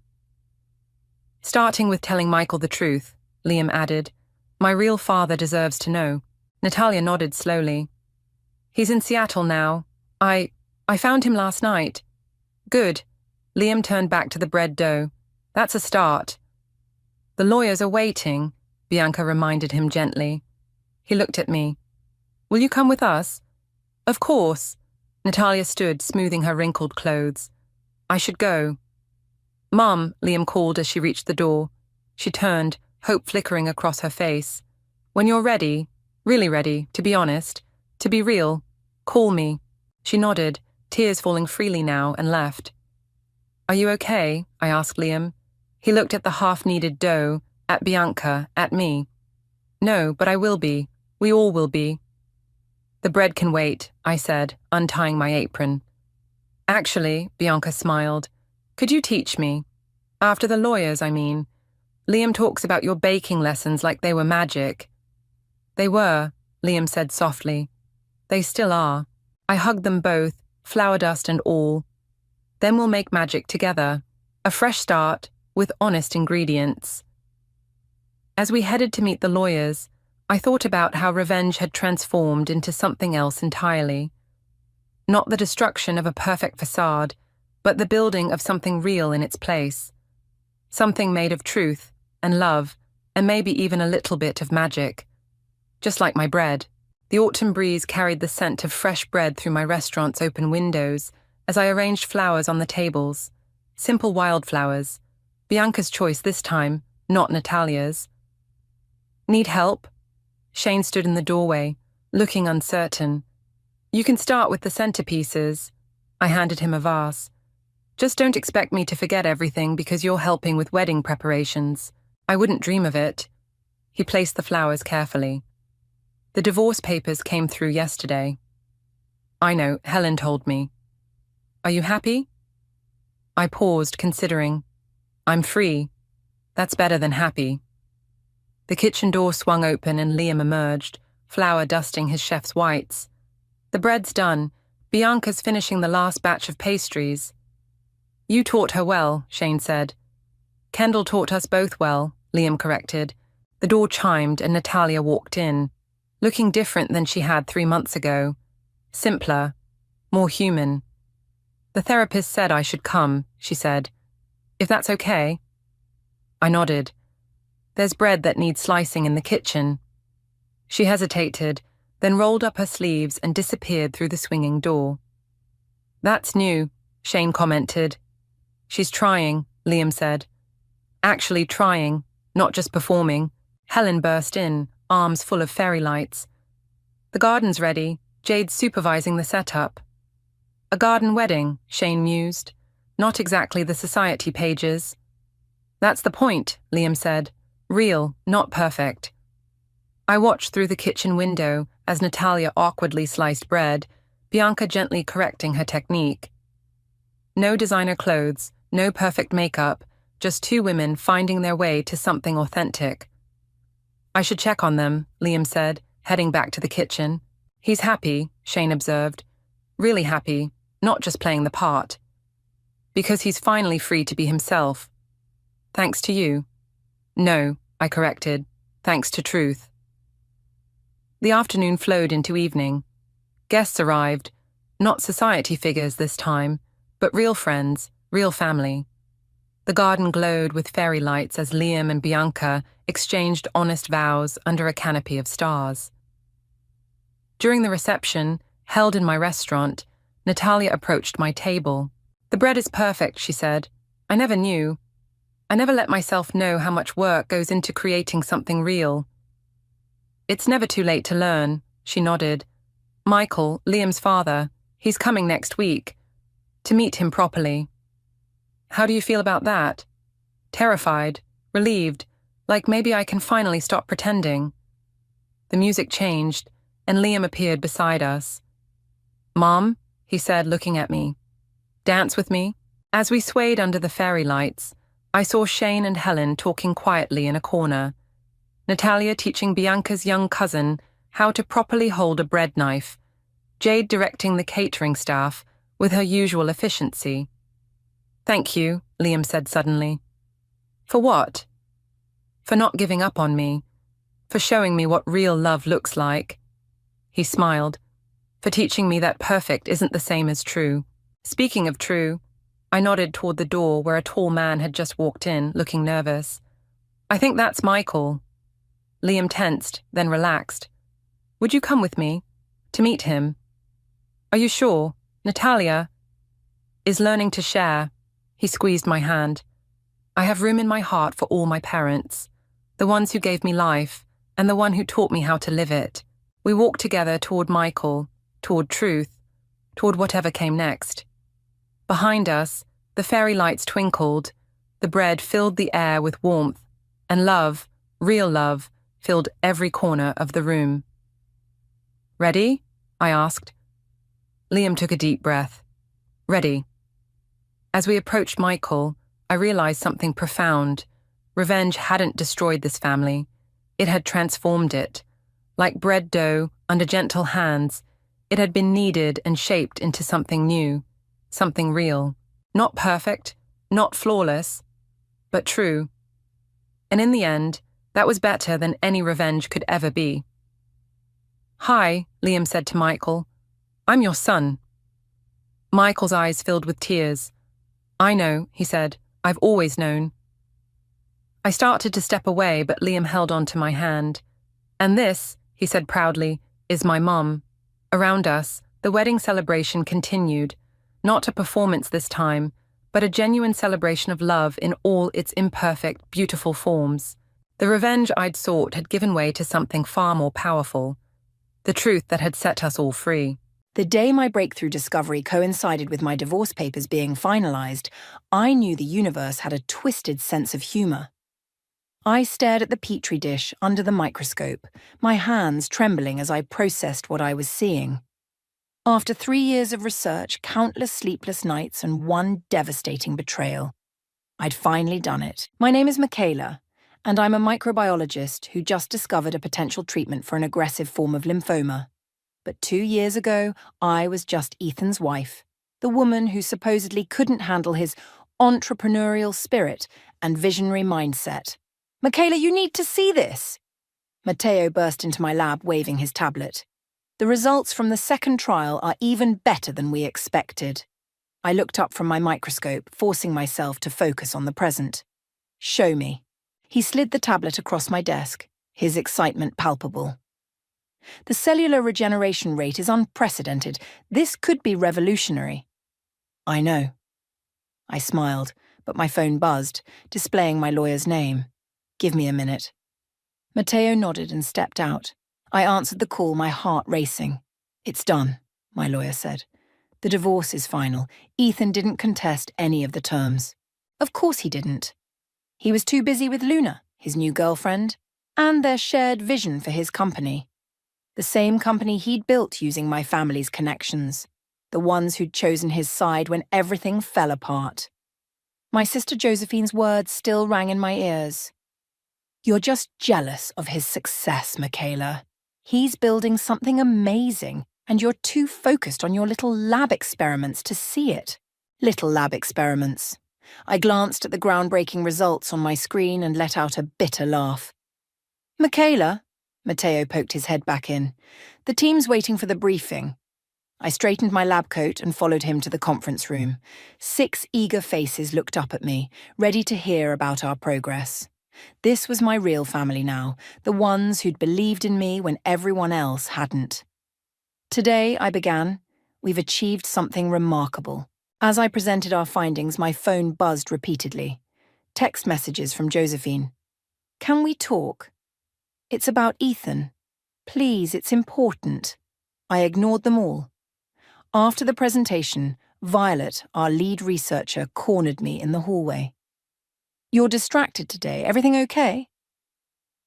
Starting with telling Michael the truth, Liam added. My real father deserves to know. Natalia nodded slowly. He's in Seattle now. I found him last night. Good. Liam turned back to the bread dough. That's a start. The lawyers are waiting, Bianca reminded him gently. He looked at me. Will you come with us? Of course. Natalia stood, smoothing her wrinkled clothes. I should go. Mum, Liam called as she reached the door. She turned, hope flickering across her face. When you're ready, really ready, to be honest, to be real, call me. She nodded, tears falling freely now, and left. Are you okay? I asked Liam. He looked at the half-kneaded dough, at Bianca, at me. No, but I will be. We all will be. The bread can wait, I said, untying my apron. Actually, Bianca smiled. Could you teach me? After the lawyers, I mean. Liam talks about your baking lessons like they were magic. They were, Liam said softly. They still are. I hugged them both, flour dust and all. Then we'll make magic together. A fresh start, with honest ingredients. As we headed to meet the lawyers, I thought about how revenge had transformed into something else entirely. Not the destruction of a perfect facade, but the building of something real in its place. Something made of truth and love, and maybe even a little bit of magic. Just like my bread. The autumn breeze carried the scent of fresh bread through my restaurant's open windows as I arranged flowers on the tables. Simple wildflowers. Bianca's choice this time, not Natalia's. Need help? Shane stood in the doorway, looking uncertain. You can start with the centerpieces. I handed him a vase. Just don't expect me to forget everything because you're helping with wedding preparations. I wouldn't dream of it. He placed the flowers carefully. The divorce papers came through yesterday. I know, Helen told me. Are you happy? I paused, considering. I'm free. That's better than happy. The kitchen door swung open and Liam emerged, flour dusting his chef's whites. The bread's done. Bianca's finishing the last batch of pastries. You taught her well, Shane said. Kendall taught us both well, Liam corrected. The door chimed and Natalia walked in, looking different than she had 3 months ago. Simpler, more human. The therapist said I should come, she said. If that's okay. I nodded. There's bread that needs slicing in the kitchen. She hesitated, then rolled up her sleeves and disappeared through the swinging door. That's new, Shane commented. She's trying, Liam said. Actually trying, not just performing. Helen burst in, arms full of fairy lights. The garden's ready. Jade's supervising the setup. A garden wedding, Shane mused. Not exactly the society pages. That's the point, Liam said. Real, not perfect. I watched through the kitchen window as Natalia awkwardly sliced bread, Bianca gently correcting her technique. No designer clothes, no perfect makeup, just 2 women finding their way to something authentic. I should check on them, Liam said, heading back to the kitchen. He's happy, Shane observed. Really happy, not just playing the part. Because he's finally free to be himself. Thanks to you. No, I corrected. Thanks to truth. The afternoon flowed into evening. Guests arrived, not society figures this time, but real friends, real family. The garden glowed with fairy lights as Liam and Bianca exchanged honest vows under a canopy of stars. During the reception, held in my restaurant, Natalia approached my table. The bread is perfect, she said. I never knew. I never let myself know how much work goes into creating something real. It's never too late to learn, she nodded. Michael, Liam's father, he's coming next week. To meet him properly. How do you feel about that? Terrified, relieved, like maybe I can finally stop pretending. The music changed, and Liam appeared beside us. "Mom," he said, looking at me. "Dance with me?" As we swayed under the fairy lights, I saw Shane and Helen talking quietly in a corner. Natalia teaching Bianca's young cousin how to properly hold a bread knife, Jade directing the catering staff with her usual efficiency. "Thank you," Liam said suddenly. "For what?" "For not giving up on me. For showing me what real love looks like." He smiled. "For teaching me that perfect isn't the same as true." Speaking of true, I nodded toward the door where a tall man had just walked in, looking nervous. "I think that's Michael." Liam tensed, then relaxed. "Would you come with me? To meet him?" "Are you sure? Natalia is learning to share." He squeezed my hand. "I have room in my heart for all my parents, the ones who gave me life, and the one who taught me how to live it." We walked together toward Michael, toward truth, toward whatever came next. Behind us, the fairy lights twinkled, the bread filled the air with warmth, and love, real love, filled every corner of the room. "Ready?" I asked. Liam took a deep breath. "Ready." As we approached Michael, I realized something profound. Revenge hadn't destroyed this family. It had transformed it. Like bread dough under gentle hands, it had been kneaded and shaped into something new, something real. Not perfect, not flawless, but true. And in the end, that was better than any revenge could ever be. "Hi," Liam said to Michael. "I'm your son." Michael's eyes filled with tears. "I know," he said. "I've always known." I started to step away, but Liam held on to my hand. "And this," he said proudly, "is my mum." Around us, the wedding celebration continued, not a performance this time, but a genuine celebration of love in all its imperfect, beautiful forms. The revenge I'd sought had given way to something far more powerful, the truth that had set us all free. The day my breakthrough discovery coincided with my divorce papers being finalized, I knew the universe had a twisted sense of humor. I stared at the petri dish under the microscope, my hands trembling as I processed what I was seeing. After 3 years of research, countless sleepless nights, and one devastating betrayal, I'd finally done it. My name is Michaela, and I'm a microbiologist who just discovered a potential treatment for an aggressive form of lymphoma. But 2 years ago, I was just Ethan's wife, the woman who supposedly couldn't handle his entrepreneurial spirit and visionary mindset. "Michaela, you need to see this!" Matteo burst into my lab waving his tablet. "The results from the second trial are even better than we expected." I looked up from my microscope, forcing myself to focus on the present. "Show me." He slid the tablet across my desk, his excitement palpable. "The cellular regeneration rate is unprecedented. This could be revolutionary." "I know." I smiled, but my phone buzzed, displaying my lawyer's name. "Give me a minute." Matteo nodded and stepped out. I answered the call, my heart racing. "It's done," my lawyer said. "The divorce is final. Ethan didn't contest any of the terms." Of course he didn't. He was too busy with Luna, his new girlfriend, and their shared vision for his company. The same company he'd built using my family's connections. The ones who'd chosen his side when everything fell apart. My sister Josephine's words still rang in my ears. "You're just jealous of his success, Michaela. He's building something amazing, and you're too focused on your little lab experiments to see it." Little lab experiments. I glanced at the groundbreaking results on my screen and let out a bitter laugh. "Michaela," Matteo poked his head back in, "the team's waiting for the briefing." I straightened my lab coat and followed him to the conference room. 6 eager faces looked up at me, ready to hear about our progress. This was my real family now, the ones who'd believed in me when everyone else hadn't. "Today," I began, "we've achieved something remarkable." As I presented our findings, my phone buzzed repeatedly. Text messages from Josephine. "Can we talk? It's about Ethan. Please, it's important." I ignored them all. After the presentation, Violet, our lead researcher, cornered me in the hallway. "You're distracted today. Everything okay?"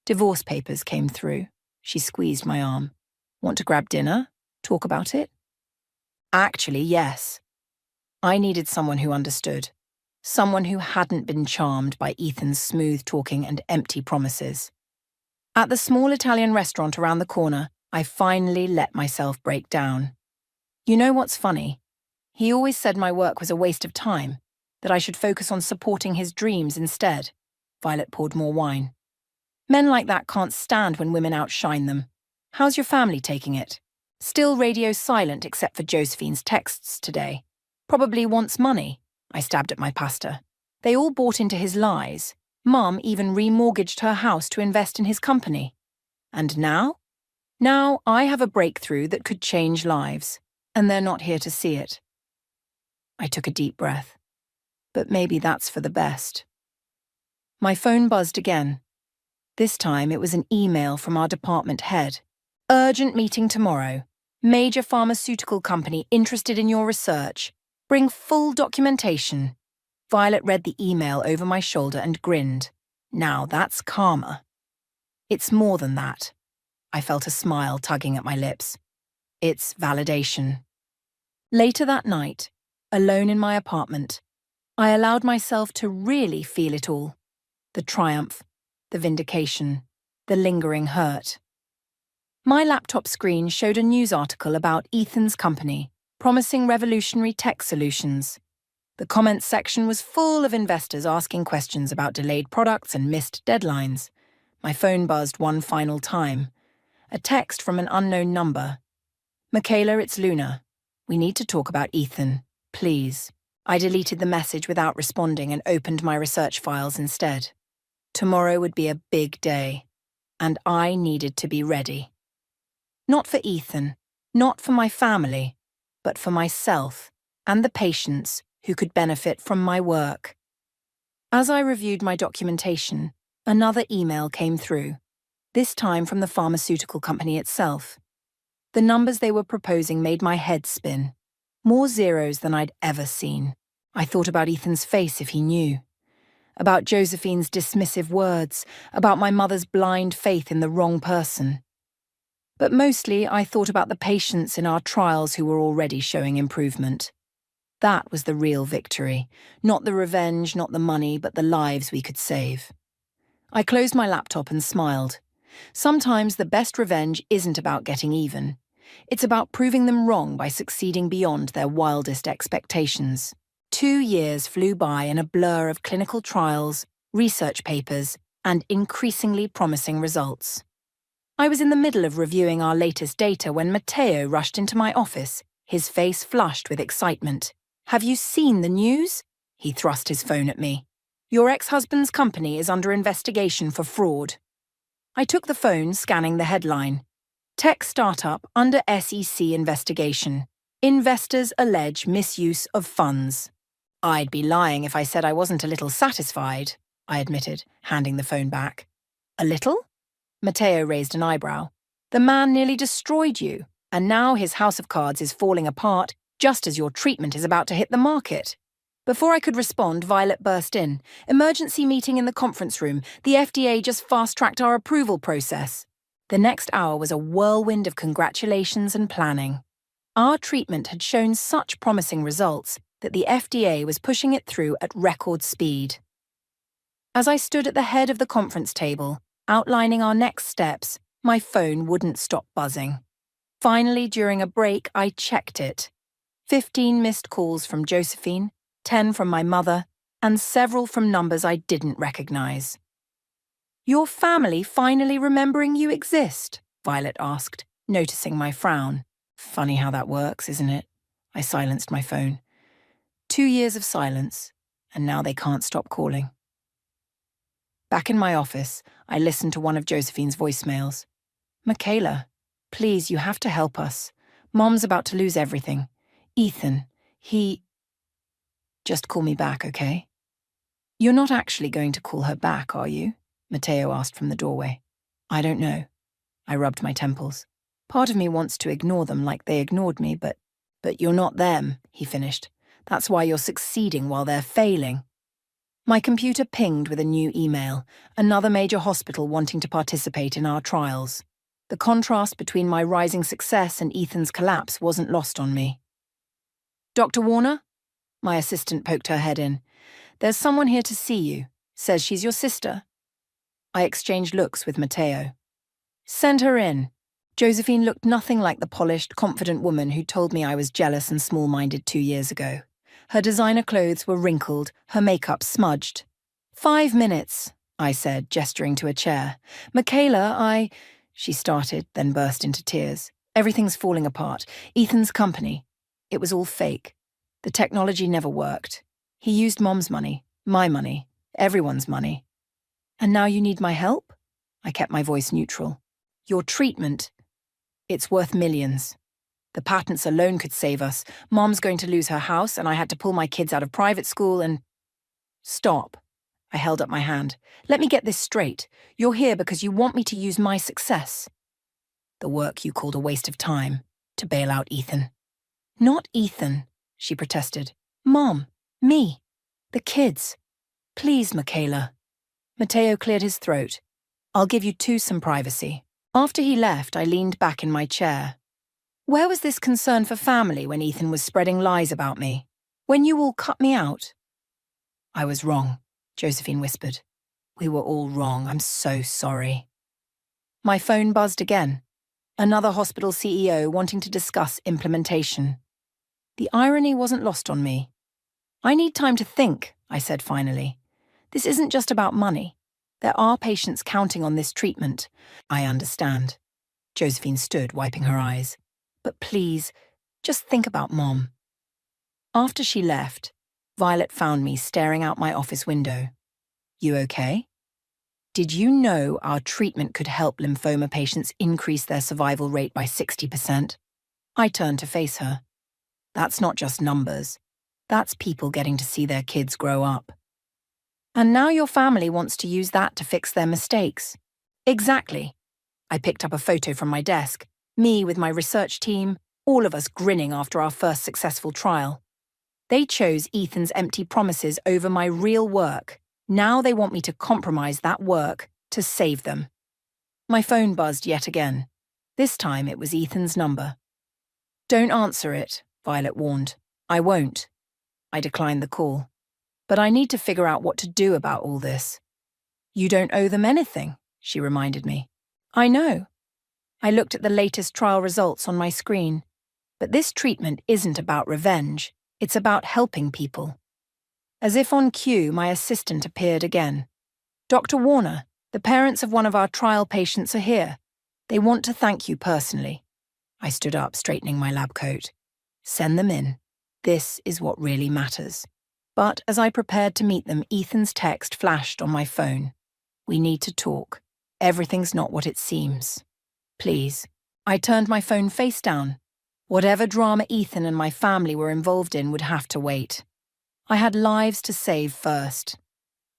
Divorce papers came through. She squeezed my arm. Want to grab dinner? Talk about it? Actually, yes. I needed someone who understood. Someone who hadn't been charmed by Ethan's smooth talking and empty promises. At the small Italian restaurant around the corner, I finally let myself break down. You know what's funny? He always said my work was a waste of time, that I should focus on supporting his dreams instead. Violet poured more wine. Men like that can't stand when women outshine them. How's your family taking it? Still radio silent except for Josephine's texts today. Probably wants money. I stabbed at my pasta. They all bought into his lies. Mum even remortgaged her house to invest in his company. And now? Now I have a breakthrough that could change lives, and they're not here to see it. I took a deep breath. But maybe that's for the best. My phone buzzed again. This time it was an email from our department head. Urgent meeting tomorrow. Major pharmaceutical company interested in your research. Bring full documentation. Violet read the email over my shoulder and grinned. Now that's karma. It's more than that. I felt a smile tugging at my lips. It's validation. Later that night, alone in my apartment, I allowed myself to really feel it all. The triumph, the vindication, the lingering hurt. My laptop screen showed a news article about Ethan's company, promising revolutionary tech solutions. The comments section was full of investors asking questions about delayed products and missed deadlines. My phone buzzed one final time. A text from an unknown number. Michaela, it's Luna. We need to talk about Ethan, please. I deleted the message without responding and opened my research files instead. Tomorrow would be a big day, and I needed to be ready. Not for Ethan, not for my family, but for myself and the patients who could benefit from my work. As I reviewed my documentation, another email came through, this time from the pharmaceutical company itself. The numbers they were proposing made my head spin. More zeros than I'd ever seen. I thought about Ethan's face if he knew. About Josephine's dismissive words, about my mother's blind faith in the wrong person. But mostly I thought about the patients in our trials who were already showing improvement. That was the real victory. Not the revenge, not the money, but the lives we could save. I closed my laptop and smiled. Sometimes the best revenge isn't about getting even. It's about proving them wrong by succeeding beyond their wildest expectations. 2 years flew by in a blur of clinical trials, research papers, and increasingly promising results. I was in the middle of reviewing our latest data when Matteo rushed into my office, his face flushed with excitement. Have you seen the news? He thrust his phone at me. Your ex-husband's company is under investigation for fraud. I took the phone, scanning the headline. Tech startup under SEC investigation. Investors allege misuse of funds. I'd be lying if I said I wasn't a little satisfied, I admitted, handing the phone back. A little? Matteo raised an eyebrow. The man nearly destroyed you, and now his house of cards is falling apart just as your treatment is about to hit the market. Before I could respond, Violet burst in. Emergency meeting in the conference room. The FDA just fast-tracked our approval process. The next hour was a whirlwind of congratulations and planning. Our treatment had shown such promising results that the FDA was pushing it through at record speed. As I stood at the head of the conference table, outlining our next steps, my phone wouldn't stop buzzing. Finally, during a break, I checked it. 15 missed calls from Josephine, 10 from my mother, and several from numbers I didn't recognize. Your family finally remembering you exist? Violet asked, noticing my frown. Funny how that works, isn't it? I silenced my phone. 2 years of silence, and now they can't stop calling. Back in my office, I listened to one of Josephine's voicemails. Michaela, please, you have to help us. Mom's about to lose everything. Ethan, he... Just call me back, okay? You're not actually going to call her back, are you? Matteo asked from the doorway. I don't know. I rubbed my temples. Part of me wants to ignore them like they ignored me, but you're not them, he finished. That's why you're succeeding while they're failing. My computer pinged with a new email, another major hospital wanting to participate in our trials. The contrast between my rising success and Ethan's collapse wasn't lost on me. "Dr. Warner?" My assistant poked her head in. "There's someone here to see you. Says she's your sister." I exchanged looks with Matteo. "Send her in." Josephine looked nothing like the polished, confident woman who told me I was jealous and small-minded 2 years ago. Her designer clothes were wrinkled, her makeup smudged. "5 minutes," I said, gesturing to a chair. "Michaela, She started, then burst into tears. "Everything's falling apart. Ethan's company. It was all fake. The technology never worked. He used Mom's money, my money, everyone's money. And now you need my help?" I kept my voice neutral. "Your treatment. It's worth millions. The patents alone could save us. Mom's going to lose her house, and I had to pull my kids out of private school and—" "Stop." I held up my hand. "Let me get this straight. You're here because you want me to use my success. The work you called a waste of time, to bail out Ethan." "Not Ethan," she protested. "Mom, me, the kids. Please, Michaela." Matteo cleared his throat. "I'll give you two some privacy." After he left, I leaned back in my chair. Where was this concern for family when Ethan was spreading lies about me? When you all cut me out? "I was wrong," Josephine whispered. "We were all wrong. I'm so sorry." My phone buzzed again. Another hospital CEO wanting to discuss implementation. The irony wasn't lost on me. "I need time to think," I said finally. "This isn't just about money. There are patients counting on this treatment." "I understand." Josephine stood, wiping her eyes. "But please, just think about Mom." After she left, Violet found me staring out my office window. "You okay? Did you know our treatment could help lymphoma patients increase their survival rate by 60%? I turned to face her. "That's not just numbers. That's people getting to see their kids grow up. And now your family wants to use that to fix their mistakes." "Exactly." I picked up a photo from my desk, me with my research team, all of us grinning after our first successful trial. They chose Ethan's empty promises over my real work. Now they want me to compromise that work to save them. My phone buzzed yet again. This time it was Ethan's number. "Don't answer it," Violet warned. "I won't." I declined the call. "But I need to figure out what to do about all this." "You don't owe them anything," she reminded me. "I know." I looked at the latest trial results on my screen. But this treatment isn't about revenge. It's about helping people. As if on cue, my assistant appeared again. "Dr. Warner, the parents of one of our trial patients are here. They want to thank you personally." I stood up, straightening my lab coat. "Send them in. This is what really matters." But as I prepared to meet them, Ethan's text flashed on my phone. "We need to talk. Everything's not what it seems. Please." I turned my phone face down. Whatever drama Ethan and my family were involved in would have to wait. I had lives to save first.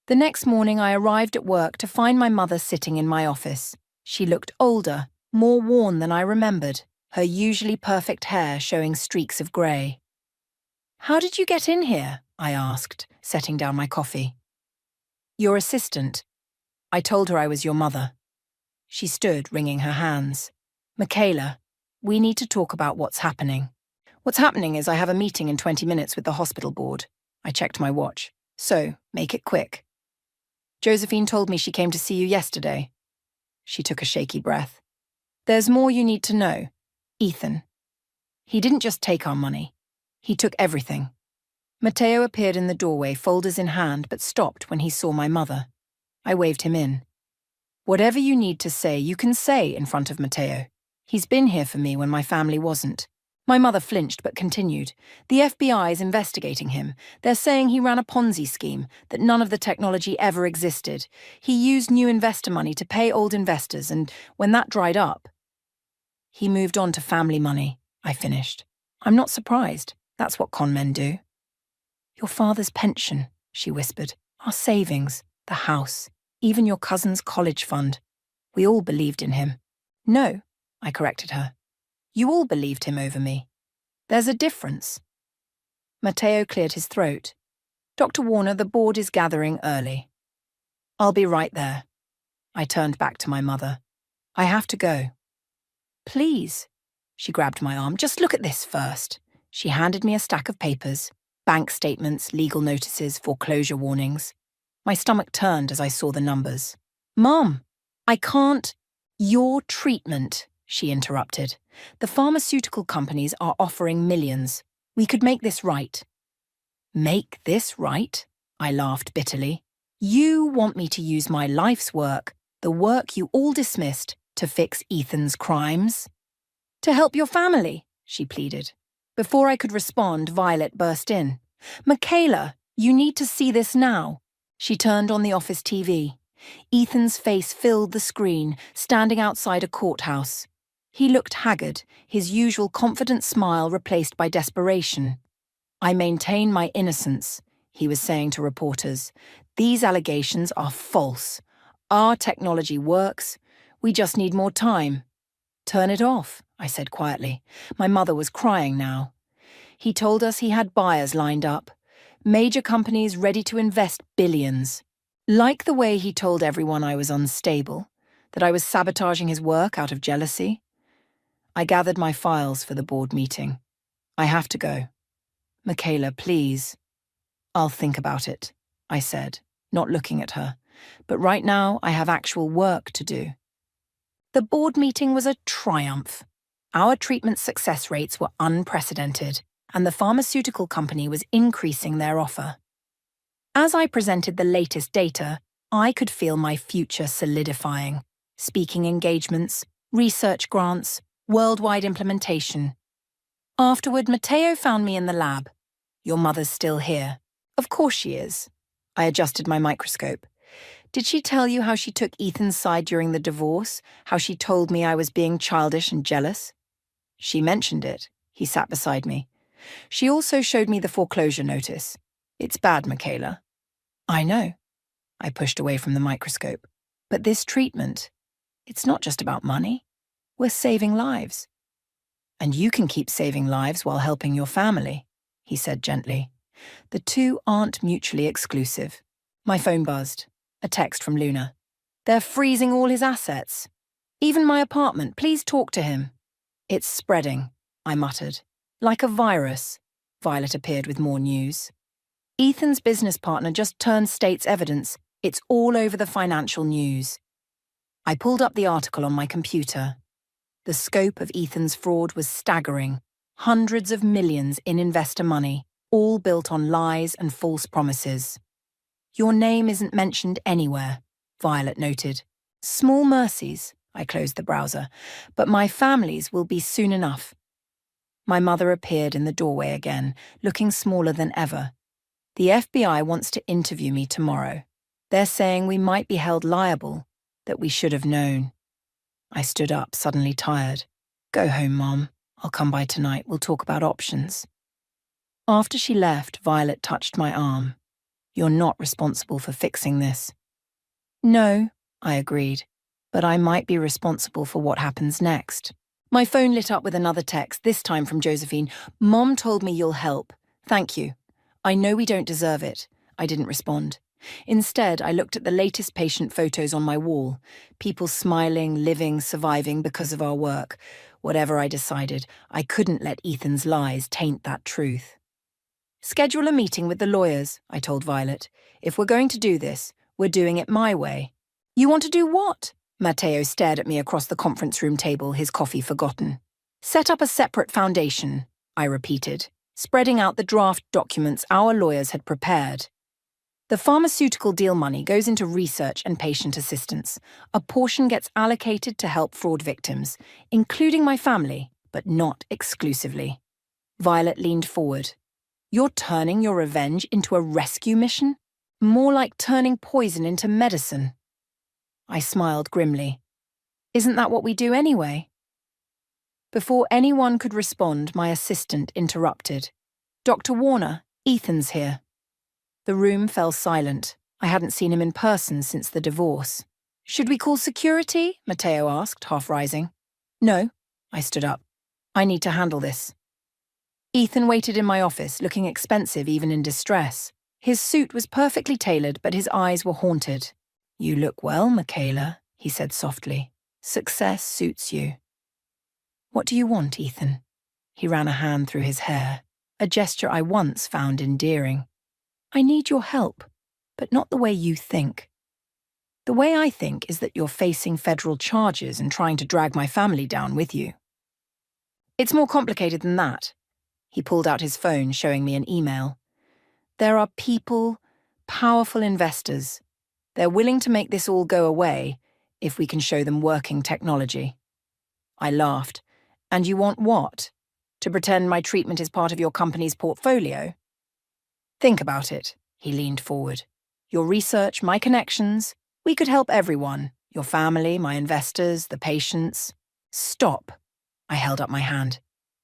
The next morning I arrived at work to find my mother sitting in my office. She looked older, more worn than I remembered, her usually perfect hair showing streaks of grey. "How did you get in here?" I asked, setting down my coffee. "Your assistant." I told her I was your mother. She stood, wringing her hands. "Michaela, we need to talk about what's happening." "What's happening is I have a meeting in 20 minutes with the hospital board." I checked my watch. "So, make it quick." "Josephine told me she came to see you yesterday." She took a shaky breath. "There's more you need to know. Ethan. He didn't just take our money. He took everything." Matteo appeared in the doorway, folders in hand, but stopped when he saw my mother. I waved him in. "Whatever you need to say, you can say in front of Matteo. He's been here for me when my family wasn't." My mother flinched but continued. "The FBI is investigating him. They're saying he ran a Ponzi scheme, that none of the technology ever existed. He used new investor money to pay old investors, and when that dried up, he moved on to family money," I finished. "I'm not surprised. That's what con men do." "Your father's pension," she whispered. "Our savings, the house, even your cousin's college fund. We all believed in him." "No," I corrected her. "You all believed him over me. There's a difference." Matteo cleared his throat. "Dr. Warner, the board is gathering early." "I'll be right there." I turned back to my mother. "I have to go." Please. She grabbed my arm. Just look at this first. She handed me a stack of papers, bank statements, legal notices, foreclosure warnings. My stomach turned as I saw the numbers. Mom, I can't. Your treatment, she interrupted. The pharmaceutical companies are offering millions. We could make this right. Make this right? I laughed bitterly. You want me to use my life's work, the work you all dismissed, to fix Ethan's crimes? To help your family, she pleaded. Before I could respond, Violet burst in. Michaela, you need to see this now. She turned on the office TV. Ethan's face filled the screen, standing outside a courthouse. He looked haggard, his usual confident smile replaced by desperation. I maintain my innocence, he was saying to reporters. These allegations are false. Our technology works. We just need more time. Turn it off, I said quietly. My mother was crying now. He told us he had buyers lined up. Major companies ready to invest billions. Like the way he told everyone I was unstable, that I was sabotaging his work out of jealousy. I gathered my files for the board meeting. I have to go. Michaela, please. I'll think about it, I said, not looking at her. But right now I have actual work to do. The board meeting was a triumph. Our treatment success rates were unprecedented, and the pharmaceutical company was increasing their offer. As I presented the latest data, I could feel my future solidifying. Speaking engagements, research grants, worldwide implementation. Afterward, Matteo found me in the lab. Your mother's still here. Of course she is. I adjusted my microscope. Did she tell you how she took Ethan's side during the divorce? How she told me I was being childish and jealous? She mentioned it. He sat beside me. She also showed me the foreclosure notice. It's bad, Michaela. I know. I pushed away from the microscope. But this treatment, it's not just about money. We're saving lives. And you can keep saving lives while helping your family, he said gently. The two aren't mutually exclusive. My phone buzzed. A text from Luna. They're freezing all his assets. Even my apartment, please talk to him. It's spreading, I muttered. Like a virus. Violet appeared with more news. Ethan's business partner just turned state's evidence. It's all over the financial news. I pulled up the article on my computer. The scope of Ethan's fraud was staggering. Hundreds of millions in investor money, all built on lies and false promises. Your name isn't mentioned anywhere, Violet noted. Small mercies, I closed the browser, but my family's will be soon enough. My mother appeared in the doorway again, looking smaller than ever. The FBI wants to interview me tomorrow. They're saying we might be held liable, that we should have known. I stood up, suddenly tired. Go home, Mom. I'll come by tonight. We'll talk about options. After she left, Violet touched my arm. You're not responsible for fixing this. No, I agreed, but I might be responsible for what happens next. My phone lit up with another text, this time from Josephine. Mom told me you'll help. Thank you. I know we don't deserve it. I didn't respond. Instead, I looked at the latest patient photos on my wall. People smiling, living, surviving because of our work. Whatever I decided, I couldn't let Ethan's lies taint that truth. Schedule a meeting with the lawyers, I told Violet. If we're going to do this, we're doing it my way. You want to do what? Matteo stared at me across the conference room table, his coffee forgotten. Set up a separate foundation, I repeated, spreading out the draft documents our lawyers had prepared. The pharmaceutical deal money goes into research and patient assistance. A portion gets allocated to help fraud victims, including my family, but not exclusively. Violet leaned forward. You're turning your revenge into a rescue mission? More like turning poison into medicine. I smiled grimly. Isn't that what we do anyway? Before anyone could respond, my assistant interrupted. Dr. Warner, Ethan's here. The room fell silent. I hadn't seen him in person since the divorce. Should we call security? Matteo asked, half rising. No, I stood up. I need to handle this. Ethan waited in my office, looking expensive even in distress. His suit was perfectly tailored, but his eyes were haunted. You look well, Michaela, he said softly. Success suits you. What do you want, Ethan? He ran a hand through his hair, a gesture I once found endearing. I need your help, but not the way you think. The way I think is that you're facing federal charges and trying to drag my family down with you. It's more complicated than that. He pulled out his phone, showing me an email. There are people, powerful investors. They're willing to make this all go away if we can show them working technology. I laughed. And you want what? To pretend my treatment is part of your company's portfolio? Think about it. He leaned forward. Your research, my connections, we could help everyone. Your family, my investors, the patients. Stop. I held up my hand.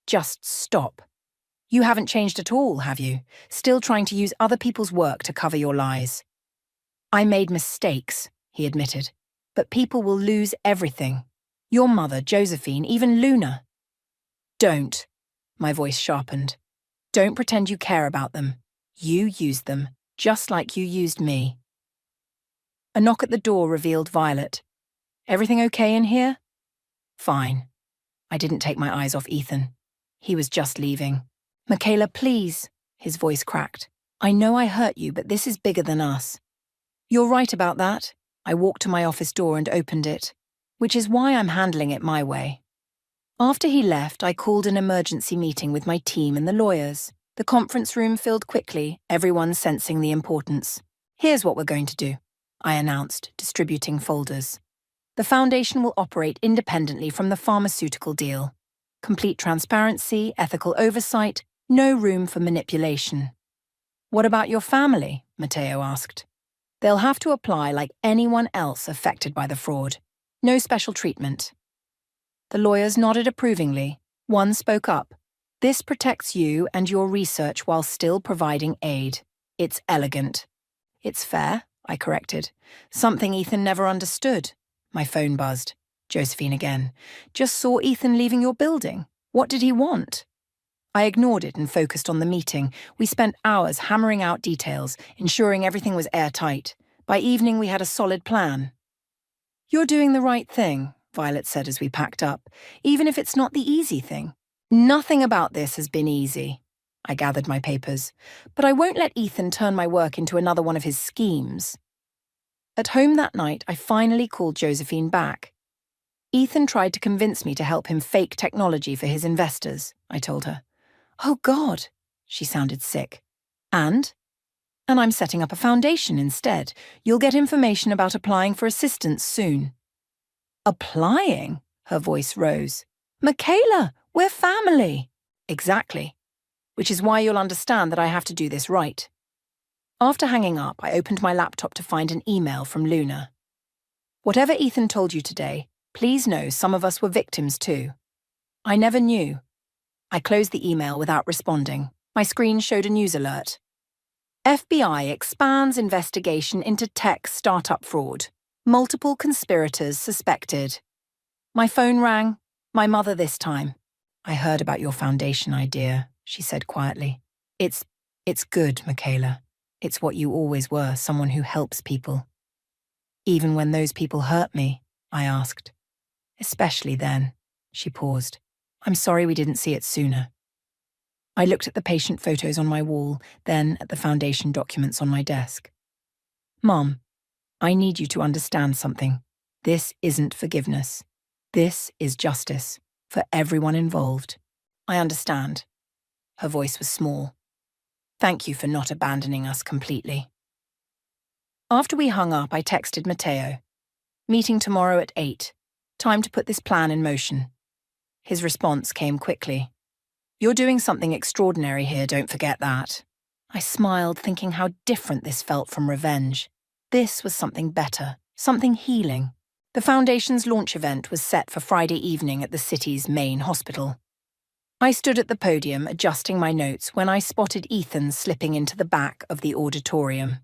Just stop. You haven't changed at all, have you? Still trying to use other people's work to cover your lies. I made mistakes, he admitted, but people will lose everything. Your mother, Josephine, even Luna. Don't. My voice sharpened. Don't pretend you care about them. You used them, just like you used me. A knock at the door revealed Violet. Everything okay in here? Fine. I didn't take my eyes off Ethan. He was just leaving. Michaela, please, his voice cracked. I know I hurt you, but this is bigger than us. You're right about that. I walked to my office door and opened it, which is why I'm handling it my way. After he left, I called an emergency meeting with my team and the lawyers. The conference room filled quickly, everyone sensing the importance. Here's what we're going to do, I announced, distributing folders. The foundation will operate independently from the pharmaceutical deal. Complete transparency, ethical oversight, no room for manipulation. What about your family? Matteo asked. They'll have to apply like anyone else affected by the fraud. No special treatment. The lawyers nodded approvingly. One spoke up. This protects you and your research while still providing aid. It's elegant. It's fair, I corrected. Something Ethan never understood. My phone buzzed. Josephine again. Just saw Ethan leaving your building. What did he want? I ignored it and focused on the meeting. We spent hours hammering out details, ensuring everything was airtight. By evening, we had a solid plan. You're doing the right thing, Violet said as we packed up, even if it's not the easy thing. Nothing about this has been easy. I gathered my papers, but I won't let Ethan turn my work into another one of his schemes. At home that night, I finally called Josephine back. Ethan tried to convince me to help him fake technology for his investors, I told her. Oh, God, she sounded sick. And I'm setting up a foundation instead. You'll get information about applying for assistance soon. Applying? Her voice rose. Michaela, we're family. Exactly. Which is why you'll understand that I have to do this right. After hanging up, I opened my laptop to find an email from Luna. Whatever Ethan told you today, please know some of us were victims too. I never knew. I closed the email without responding. My screen showed a news alert. FBI expands investigation into tech startup fraud. Multiple conspirators suspected. My phone rang. My mother this time. I heard about your foundation idea, she said quietly. It's good, Michaela. It's what you always were, someone who helps people. Even when those people hurt me, I asked. Especially then, she paused. I'm sorry we didn't see it sooner. I looked at the patient photos on my wall, then at the foundation documents on my desk. Mom, I need you to understand something. This isn't forgiveness. This is justice for everyone involved. I understand. Her voice was small. Thank you for not abandoning us completely. After we hung up, I texted Matteo. Meeting tomorrow at 8. Time to put this plan in motion. His response came quickly. You're doing something extraordinary here, don't forget that. I smiled, thinking how different this felt from revenge. This was something better, something healing. The foundation's launch event was set for Friday evening at the city's main hospital. I stood at the podium adjusting my notes when I spotted Ethan slipping into the back of the auditorium.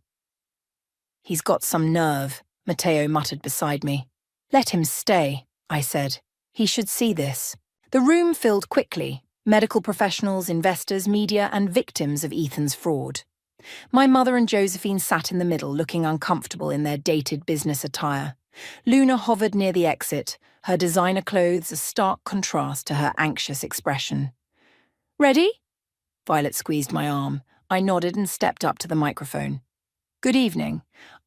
He's got some nerve, Matteo muttered beside me. Let him stay, I said. He should see this. The room filled quickly. Medical professionals, investors, media, and victims of Ethan's fraud. My mother and Josephine sat in the middle, looking uncomfortable in their dated business attire. Luna hovered near the exit, her designer clothes a stark contrast to her anxious expression. "Ready?" Violet squeezed my arm. I nodded and stepped up to the microphone. "Good evening.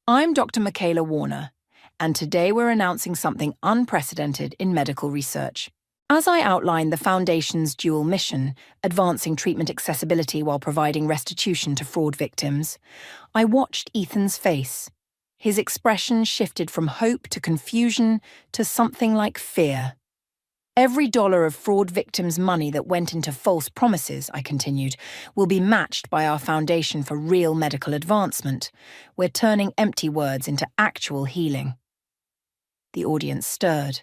I'm Dr. Michaela Warner, and today we're announcing something unprecedented in medical research. As I outlined the Foundation's dual mission, advancing treatment accessibility while providing restitution to fraud victims, I watched Ethan's face. His expression shifted from hope to confusion to something like fear. "Every dollar of fraud victims' money that went into false promises," I continued, "will be matched by our foundation for real medical advancement. We're turning empty words into actual healing." The audience stirred.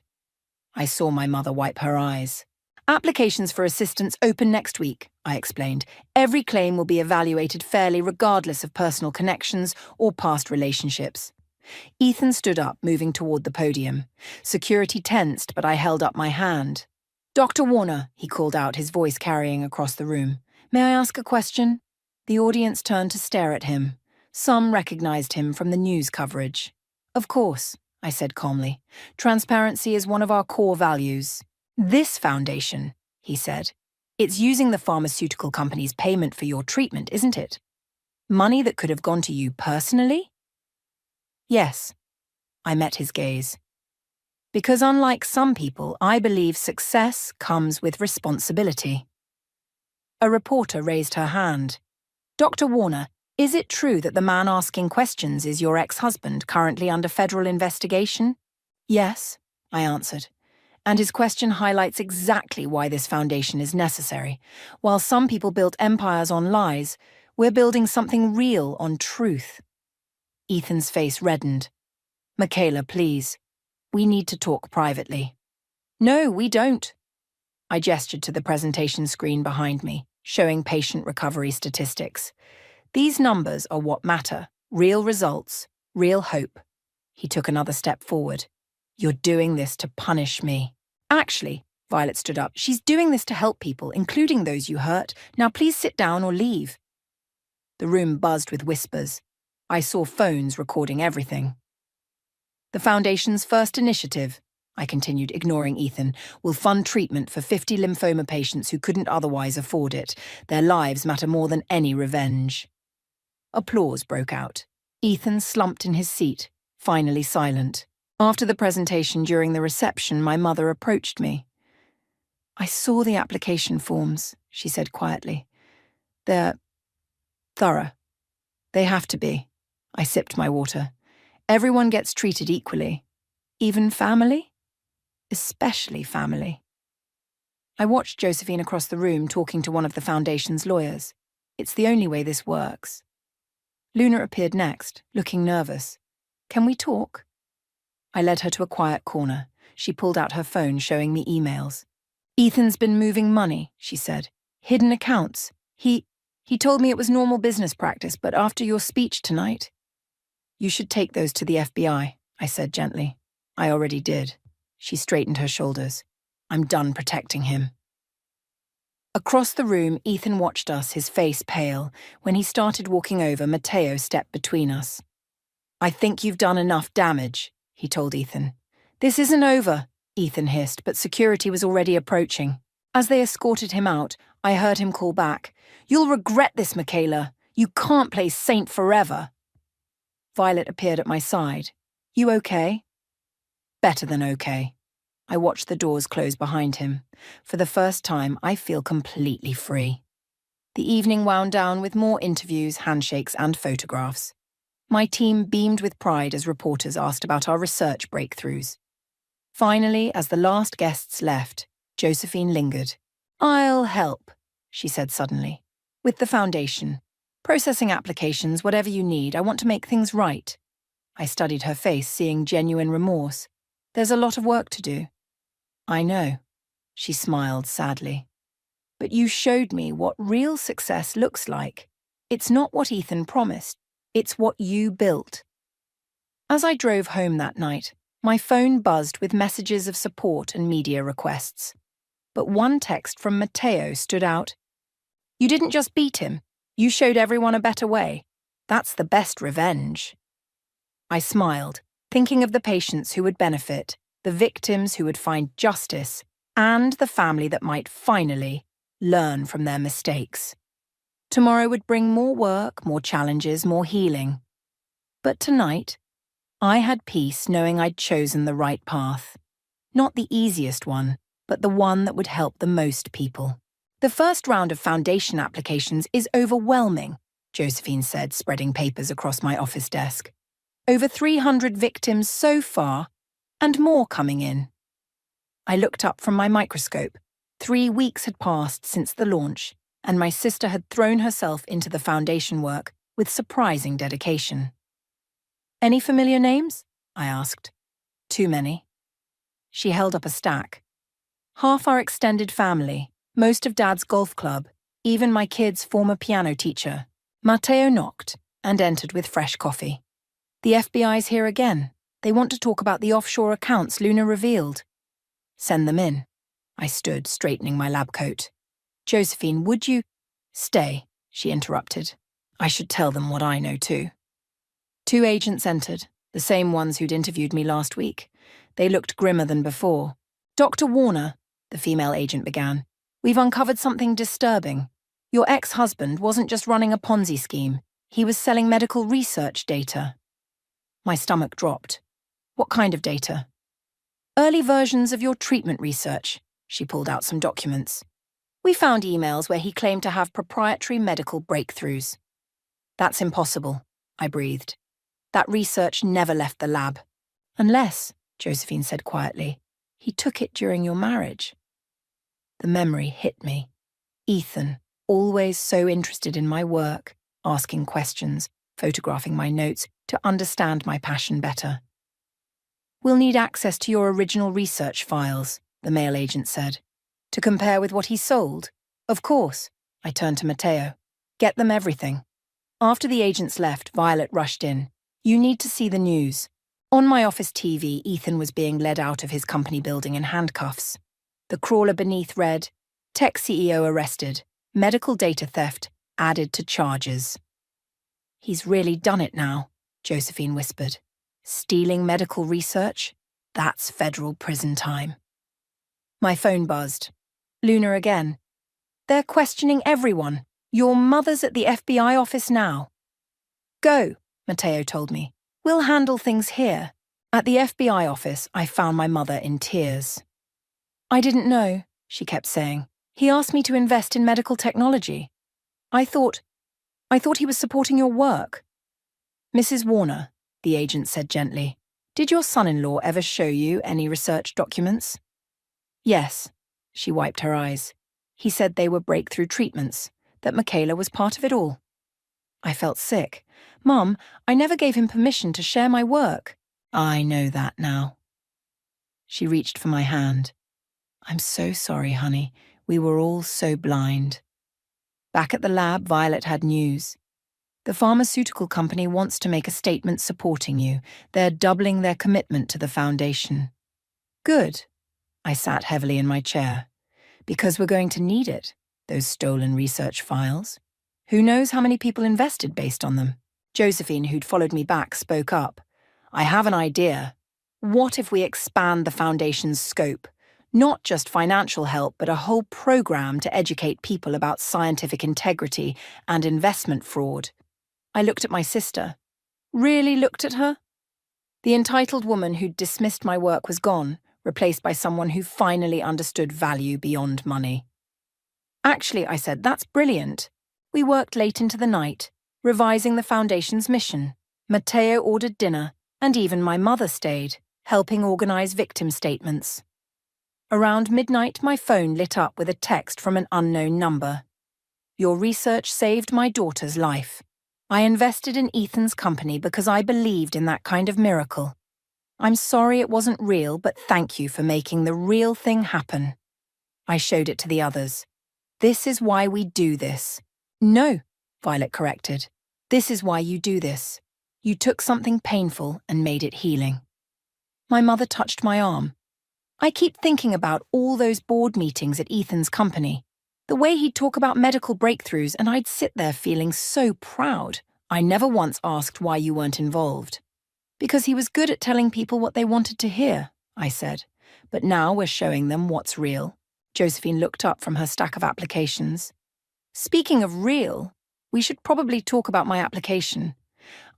I saw my mother wipe her eyes. "Applications for assistance open next week," I explained. "Every claim will be evaluated fairly regardless of personal connections or past relationships." Ethan stood up, moving toward the podium. Security tensed, but I held up my hand. "Dr. Warner," he called out, his voice carrying across the room. "May I ask a question?" The audience turned to stare at him. Some recognized him from the news coverage. "Of course," I said calmly. "Transparency is one of our core values." "This foundation," he said, "it's using the pharmaceutical company's payment for your treatment, isn't it? Money that could have gone to you personally?" "Yes." I met his gaze. "Because unlike some people, I believe success comes with responsibility." A reporter raised her hand. "Dr. Warner, is it true that the man asking questions is your ex-husband currently under federal investigation?" "Yes," I answered. "And his question highlights exactly why this foundation is necessary. While some people built empires on lies, we're building something real on truth." Ethan's face reddened. "Michaela, please. We need to talk privately." "No, we don't." I gestured to the presentation screen behind me, showing patient recovery statistics. "These numbers are what matter. Real results, real hope." He took another step forward. "You're doing this to punish me." "Actually," Violet stood up, "she's doing this to help people, including those you hurt. Now please sit down or leave." The room buzzed with whispers. I saw phones recording everything. "The Foundation's first initiative," I continued, ignoring Ethan, "will fund treatment for 50 lymphoma patients who couldn't otherwise afford it. Their lives matter more than any revenge." Applause broke out. Ethan slumped in his seat, finally silent. After the presentation during the reception, my mother approached me. "I saw the application forms," she said quietly. "They're thorough. They have to be." I sipped my water. "Everyone gets treated equally. Even family? Especially family." I watched Josephine across the room talking to one of the Foundation's lawyers. "It's the only way this works." Luna appeared next, looking nervous. "Can we talk?" I led her to a quiet corner. She pulled out her phone, showing me emails. "Ethan's been moving money," she said. "Hidden accounts. He told me it was normal business practice, but after your speech tonight—" "You should take those to the FBI," I said gently. "I already did." She straightened her shoulders. "I'm done protecting him." Across the room, Ethan watched us, his face pale. When he started walking over, Matteo stepped between us. "I think you've done enough damage," he told Ethan. "This isn't over," Ethan hissed, but security was already approaching. As they escorted him out, I heard him call back, "You'll regret this, Michaela. You can't play saint forever." Violet appeared at my side. "You okay?" "Better than okay." I watched the doors close behind him. For the first time, I feel completely free. The evening wound down with more interviews, handshakes, and photographs. My team beamed with pride as reporters asked about our research breakthroughs. Finally, as the last guests left, Josephine lingered. "I'll help," she said suddenly. "With the Foundation. Processing applications, whatever you need. I want to make things right." I studied her face, seeing genuine remorse. "There's a lot of work to do." "I know," she smiled sadly. "But you showed me what real success looks like. It's not what Ethan promised. It's what you built." As I drove home that night, my phone buzzed with messages of support and media requests. But one text from Matteo stood out. "You didn't just beat him. You showed everyone a better way. That's the best revenge." I smiled. thinking of the patients who would benefit, the victims who would find justice, and the family that might finally learn from their mistakes. Tomorrow would bring more work, more challenges, more healing. But tonight, I had peace knowing I'd chosen the right path. Not the easiest one, but the one that would help the most people. The first round of foundation applications is overwhelming, Josephine said, spreading papers across my office desk. Over 300 victims so far, and more coming in. I looked up from my microscope. 3 weeks had passed since the launch, and my sister had thrown herself into the foundation work with surprising dedication. Any familiar names? I asked. Too many. She held up a stack. Half our extended family, most of Dad's golf club, even my kid's former piano teacher. Matteo knocked and entered with fresh coffee. The FBI's here again. They want to talk about the offshore accounts Luna revealed. Send them in. I stood, straightening my lab coat. Josephine, would you— Stay, she interrupted. I should tell them what I know too. 2 agents entered, the same ones who'd interviewed me last week. They looked grimmer than before. Dr. Warner, the female agent began, we've uncovered something disturbing. Your ex-husband wasn't just running a Ponzi scheme. He was selling medical research data. My stomach dropped. What kind of data? Early versions of your treatment research. She pulled out some documents. We found emails where he claimed to have proprietary medical breakthroughs. That's impossible, I breathed. That research never left the lab. Unless, Josephine said quietly, he took it during your marriage. The memory hit me. Ethan, always so interested in my work, asking questions, photographing my notes to understand my passion better. We'll need access to your original research files, the male agent said. To compare with what he sold? Of course, I turned to Matteo. Get them everything. After the agents left, Violet rushed in. You need to see the news. On my office TV, Ethan was being led out of his company building in handcuffs. The crawler beneath read, Tech CEO arrested, medical data theft added to charges. He's really done it now, Josephine whispered. Stealing medical research? That's federal prison time. My phone buzzed. Luna again. They're questioning everyone. Your mother's at the FBI office now. Go, Matteo told me. We'll handle things here. At the FBI office, I found my mother in tears. I didn't know, she kept saying. He asked me to invest in medical technology. I thought he was supporting your work. Mrs. Warner, the agent said gently, did your son-in-law ever show you any research documents? Yes, she wiped her eyes. He said they were breakthrough treatments, that Michaela was part of it all. I felt sick. Mum, I never gave him permission to share my work. I know that now. She reached for my hand. I'm so sorry, honey. We were all so blind. Back at the lab, Violet had news. The pharmaceutical company wants to make a statement supporting you. They're doubling their commitment to the foundation. Good. I sat heavily in my chair. Because we're going to need it, those stolen research files. Who knows how many people invested based on them? Josephine, who'd followed me back, spoke up. I have an idea. What if we expand the foundation's scope? Not just financial help, but a whole program to educate people about scientific integrity and investment fraud. I looked at my sister. Really looked at her? The entitled woman who'd dismissed my work was gone, replaced by someone who finally understood value beyond money. Actually, I said, that's brilliant. We worked late into the night, revising the foundation's mission. Matteo ordered dinner, and even my mother stayed, helping organize victim statements. Around midnight, my phone lit up with a text from an unknown number. Your research saved my daughter's life. I invested in Ethan's company because I believed in that kind of miracle. I'm sorry it wasn't real, but thank you for making the real thing happen. I showed it to the others. This is why we do this. No, Violet corrected. This is why you do this. You took something painful and made it healing. My mother touched my arm. I keep thinking about all those board meetings at Ethan's company. The way he'd talk about medical breakthroughs, and I'd sit there feeling so proud. I never once asked why you weren't involved. Because he was good at telling people what they wanted to hear, I said. But now we're showing them what's real. Josephine looked up from her stack of applications. Speaking of real, we should probably talk about my application.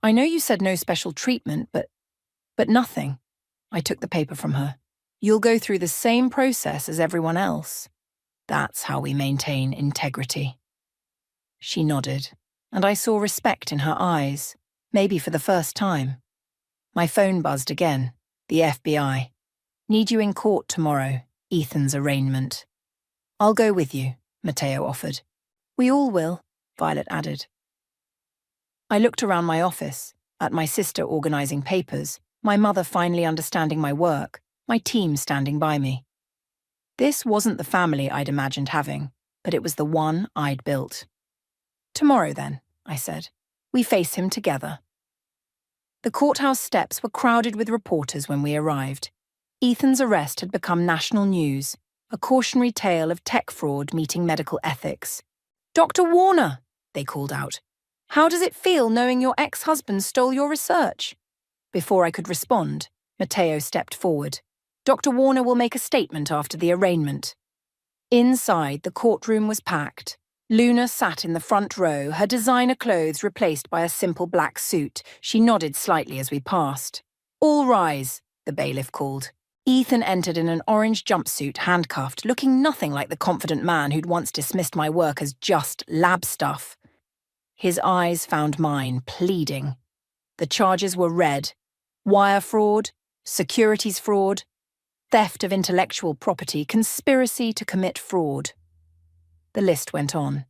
I know you said no special treatment, but nothing. I took the paper from her. You'll go through the same process as everyone else. That's how we maintain integrity. She nodded, and I saw respect in her eyes, maybe for the first time. My phone buzzed again. The FBI. Need you in court tomorrow, Ethan's arraignment. I'll go with you, Matteo offered. We all will, Violet added. I looked around my office, at my sister organising papers, my mother finally understanding my work, my team standing by me. This wasn't the family I'd imagined having, but it was the one I'd built. Tomorrow then, I said. We face him together. The courthouse steps were crowded with reporters when we arrived. Ethan's arrest had become national news, a cautionary tale of tech fraud meeting medical ethics. Dr. Warner, they called out. How does it feel knowing your ex-husband stole your research? Before I could respond, Matteo stepped forward. Dr. Warner will make a statement after the arraignment. Inside, the courtroom was packed. Luna sat in the front row, her designer clothes replaced by a simple black suit. She nodded slightly as we passed. All rise, the bailiff called. Ethan entered in an orange jumpsuit, handcuffed, looking nothing like the confident man who'd once dismissed my work as just lab stuff. His eyes found mine, pleading. The charges were read. Wire fraud, securities fraud, theft of intellectual property, conspiracy to commit fraud. The list went on.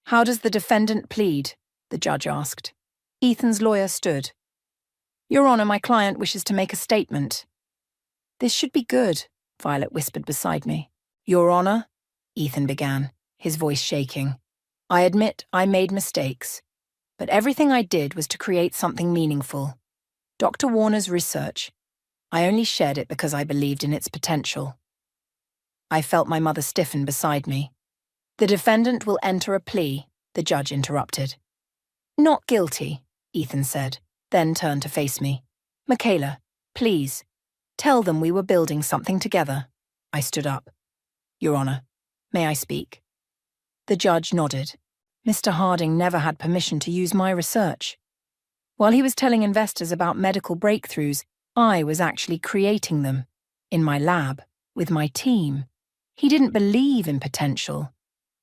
How does the defendant plead? The judge asked. Ethan's lawyer stood. Your Honour, my client wishes to make a statement. This should be good, Violet whispered beside me. Your Honour, Ethan began, his voice shaking. I admit I made mistakes, but everything I did was to create something meaningful. Dr. Warner's research. I only shared it because I believed in its potential. I felt my mother stiffen beside me. The defendant will enter a plea, the judge interrupted. Not guilty, Ethan said, then turned to face me. Michaela, please, tell them we were building something together. I stood up. Your Honour, may I speak? The judge nodded. Mr. Harding never had permission to use my research. While he was telling investors about medical breakthroughs, I was actually creating them. In my lab, with my team. He didn't believe in potential.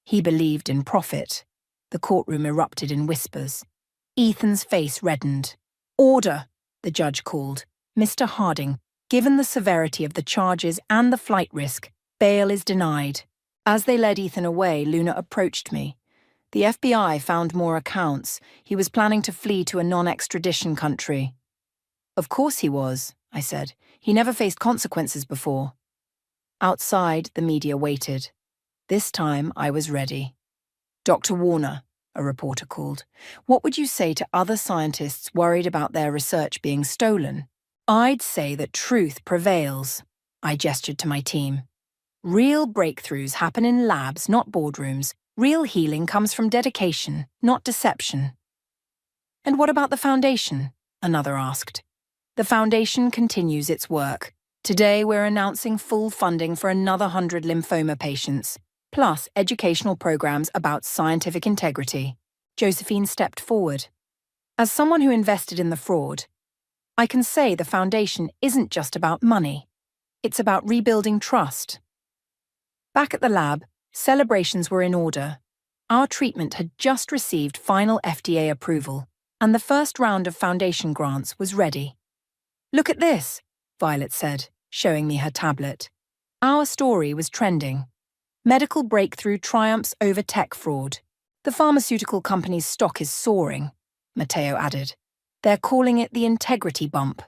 He believed in profit. The courtroom erupted in whispers. Ethan's face reddened. Order, the judge called. Mr. Harding, given the severity of the charges and the flight risk, bail is denied. As they led Ethan away, Luna approached me. The FBI found more accounts. He was planning to flee to a non-extradition country. Of course he was, I said. He never faced consequences before. Outside, the media waited. This time, I was ready. Dr. Warner, a reporter called, what would you say to other scientists worried about their research being stolen? I'd say that truth prevails. I gestured to my team. Real breakthroughs happen in labs, not boardrooms. Real healing comes from dedication, not deception. And what about the foundation? Another asked. The foundation continues its work. Today we're announcing full funding for another 100 lymphoma patients, plus educational programs about scientific integrity. Josephine stepped forward. As someone who invested in the fraud, I can say the foundation isn't just about money. It's about rebuilding trust. Back at the lab, celebrations were in order. Our treatment had just received final FDA approval, and the first round of foundation grants was ready. Look at this, Violet said, showing me her tablet. Our story was trending. Medical breakthrough triumphs over tech fraud. The pharmaceutical company's stock is soaring, Matteo added. They're calling it the integrity bump.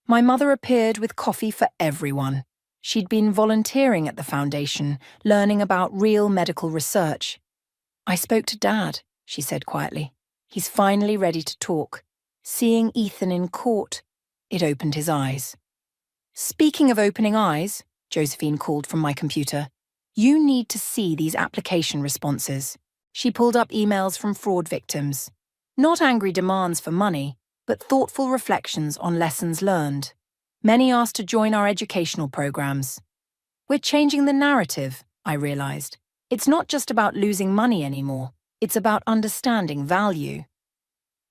My mother appeared with coffee for everyone. She'd been volunteering at the foundation, learning about real medical research. I spoke to Dad, she said quietly. He's finally ready to talk. Seeing Ethan in court, it opened his eyes. Speaking of opening eyes, Josephine called from my computer, you need to see these application responses. She pulled up emails from fraud victims. Not angry demands for money, but thoughtful reflections on lessons learned. Many asked to join our educational programs. We're changing the narrative, I realized. It's not just about losing money anymore. It's about understanding value.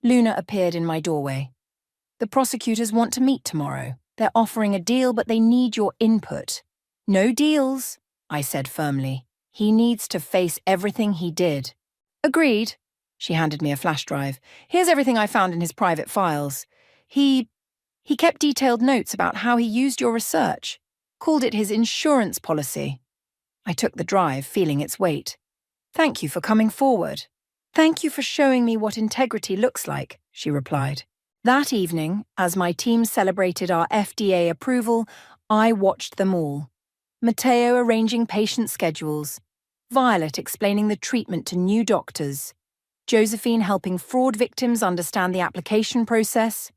Luna appeared in my doorway. The prosecutors want to meet tomorrow. They're offering a deal, but they need your input. No deals, I said firmly. He needs to face everything he did. Agreed. She handed me a flash drive. Here's everything I found in his private files. He kept detailed notes about how he used your research, called it his insurance policy. I took the drive, feeling its weight. Thank you for coming forward. Thank you for showing me what integrity looks like, she replied. That evening, as my team celebrated our FDA approval, I watched them all. Matteo arranging patient schedules, Violet explaining the treatment to new doctors, Josephine helping fraud victims understand the application process,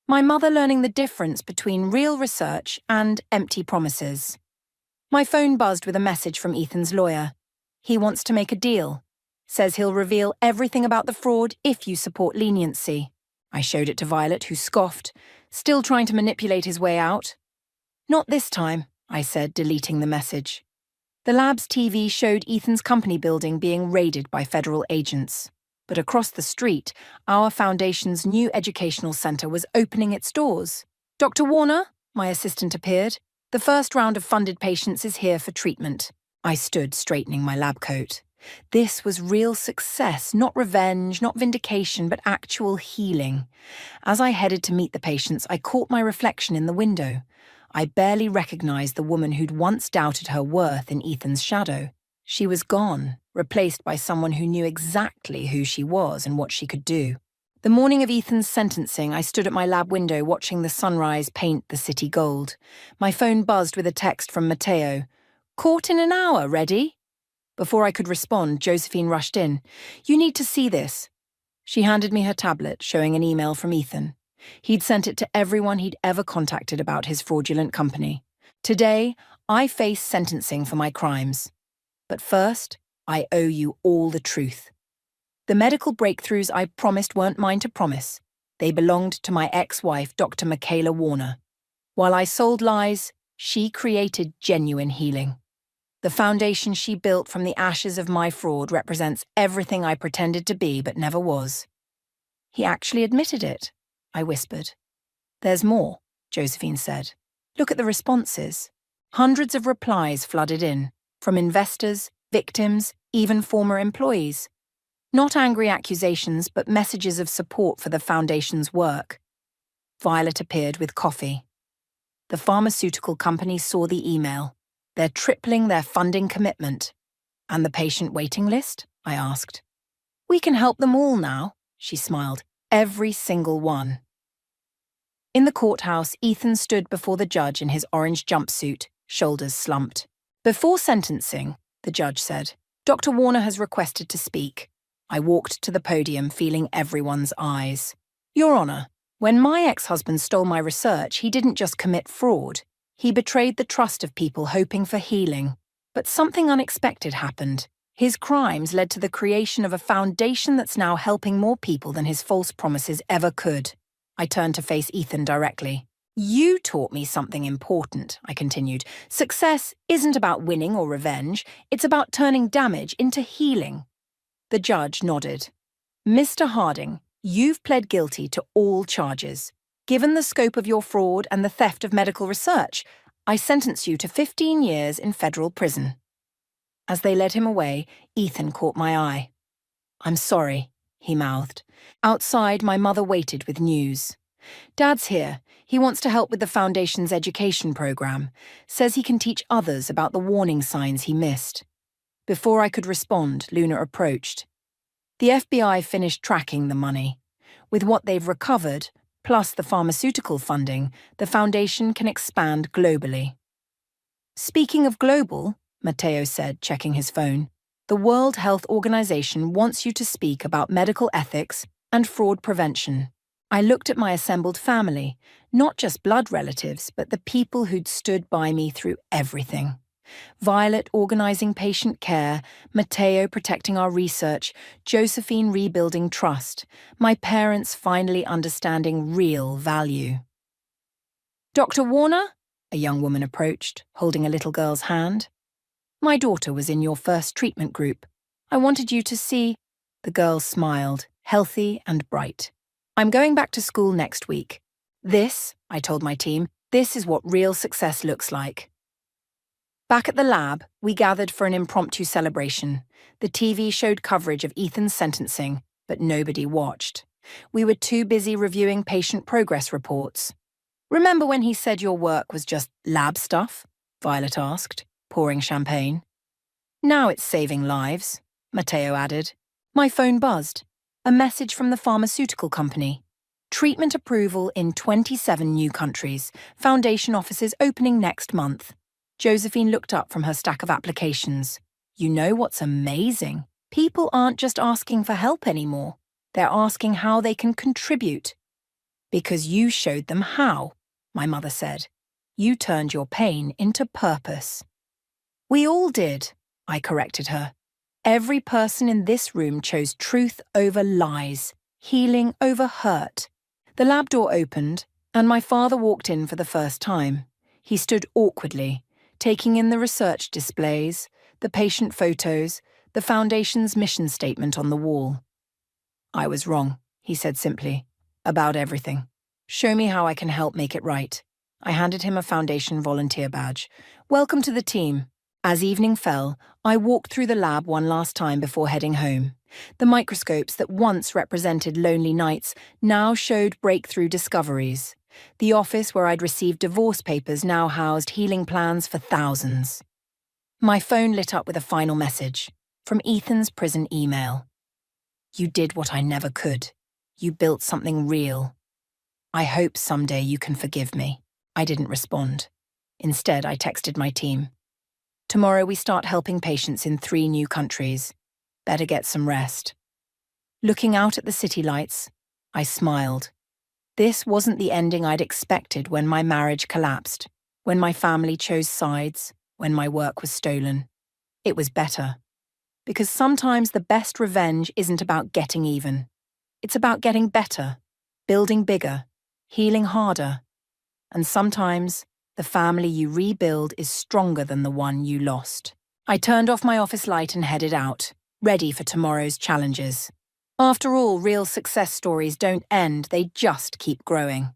my mother learning the difference between real research and empty promises. My phone buzzed with a message from Ethan's lawyer. He wants to make a deal. Says he'll reveal everything about the fraud if you support leniency. I showed it to Violet, who scoffed, still trying to manipulate his way out. Not this time, I said, deleting the message. The lab's TV showed Ethan's company building being raided by federal agents. But across the street, our foundation's new educational center was opening its doors. Dr. Warner, my assistant appeared. The first round of funded patients is here for treatment. I stood straightening my lab coat. This was real success, not revenge, not vindication, but actual healing. As I headed to meet the patients, I caught my reflection in the window. I barely recognized the woman who'd once doubted her worth in Ethan's shadow. She was gone, replaced by someone who knew exactly who she was and what she could do. The morning of Ethan's sentencing, I stood at my lab window watching the sunrise paint the city gold. My phone buzzed with a text from Matteo. Court in an hour, ready? Before I could respond, Josephine rushed in. You need to see this. She handed me her tablet, showing an email from Ethan. He'd sent it to everyone he'd ever contacted about his fraudulent company. Today, I face sentencing for my crimes. But first, I owe you all the truth. The medical breakthroughs I promised weren't mine to promise. They belonged to my ex-wife, Dr. Michaela Warner. While I sold lies, she created genuine healing. The foundation she built from the ashes of my fraud represents everything I pretended to be but never was. He actually admitted it, I whispered. There's more, Josephine said. Look at the responses. Hundreds of replies flooded in, from investors, victims, even former employees. Not angry accusations, but messages of support for the foundation's work. Violet appeared with coffee. The pharmaceutical company saw the email. They're tripling their funding commitment. And the patient waiting list? I asked. We can help them all now, she smiled. Every single one. In the courthouse, Ethan stood before the judge in his orange jumpsuit, shoulders slumped. Before sentencing, the judge said, Dr. Warner has requested to speak. I walked to the podium, feeling everyone's eyes. Your Honor, when my ex-husband stole my research, he didn't just commit fraud. He betrayed the trust of people hoping for healing. But something unexpected happened. His crimes led to the creation of a foundation that's now helping more people than his false promises ever could. I turned to face Ethan directly. You taught me something important, I continued. Success isn't about winning or revenge. It's about turning damage into healing. The judge nodded. Mr. Harding, you've pled guilty to all charges. Given the scope of your fraud and the theft of medical research, I sentence you to 15 years in federal prison. As they led him away, Ethan caught my eye. I'm sorry, he mouthed. Outside, my mother waited with news. Dad's here. He wants to help with the Foundation's education program. Says he can teach others about the warning signs he missed. Before I could respond, Luna approached. The FBI finished tracking the money. With what they've recovered, plus the pharmaceutical funding, the Foundation can expand globally. Speaking of global, Matteo said, checking his phone, the World Health Organization wants you to speak about medical ethics and fraud prevention. I looked at my assembled family, not just blood relatives, but the people who'd stood by me through everything. Violet organizing patient care, Matteo protecting our research, Josephine rebuilding trust, my parents finally understanding real value. "Dr. Warner?" a young woman approached, holding a little girl's hand. "My daughter was in your first treatment group. I wanted you to see—" The girl smiled, healthy and bright. "I'm going back to school next week. This," I told my team, "this is what real success looks like." Back at the lab, we gathered for an impromptu celebration. The TV showed coverage of Ethan's sentencing, but nobody watched. We were too busy reviewing patient progress reports. "Remember when he said your work was just lab stuff?" Violet asked, pouring champagne. "Now it's saving lives," Matteo added. My phone buzzed. A message from the pharmaceutical company. "Treatment approval in 27 new countries. Foundation offices opening next month." Josephine looked up from her stack of applications. "You know what's amazing? People aren't just asking for help anymore. They're asking how they can contribute." "Because you showed them how," my mother said. "You turned your pain into purpose." "We all did," I corrected her. "Every person in this room chose truth over lies, healing over hurt." The lab door opened, and my father walked in for the first time. He stood awkwardly, taking in the research displays, the patient photos, the Foundation's mission statement on the wall. "I was wrong," he said simply, "about everything. Show me how I can help make it right." I handed him a Foundation volunteer badge. "Welcome to the team." As evening fell, I walked through the lab one last time before heading home. The microscopes that once represented lonely nights now showed breakthrough discoveries. The office where I'd received divorce papers now housed healing plans for thousands. My phone lit up with a final message from Ethan's prison email. "You did what I never could. You built something real. I hope someday you can forgive me." I didn't respond. Instead, I texted my team. "Tomorrow we start helping patients in 3 new countries. Better get some rest." Looking out at the city lights, I smiled. This wasn't the ending I'd expected when my marriage collapsed, when my family chose sides, when my work was stolen. It was better. Because sometimes the best revenge isn't about getting even. It's about getting better, building bigger, healing harder. And sometimes the family you rebuild is stronger than the one you lost. I turned off my office light and headed out, ready for tomorrow's challenges. After all, real success stories don't end, they just keep growing.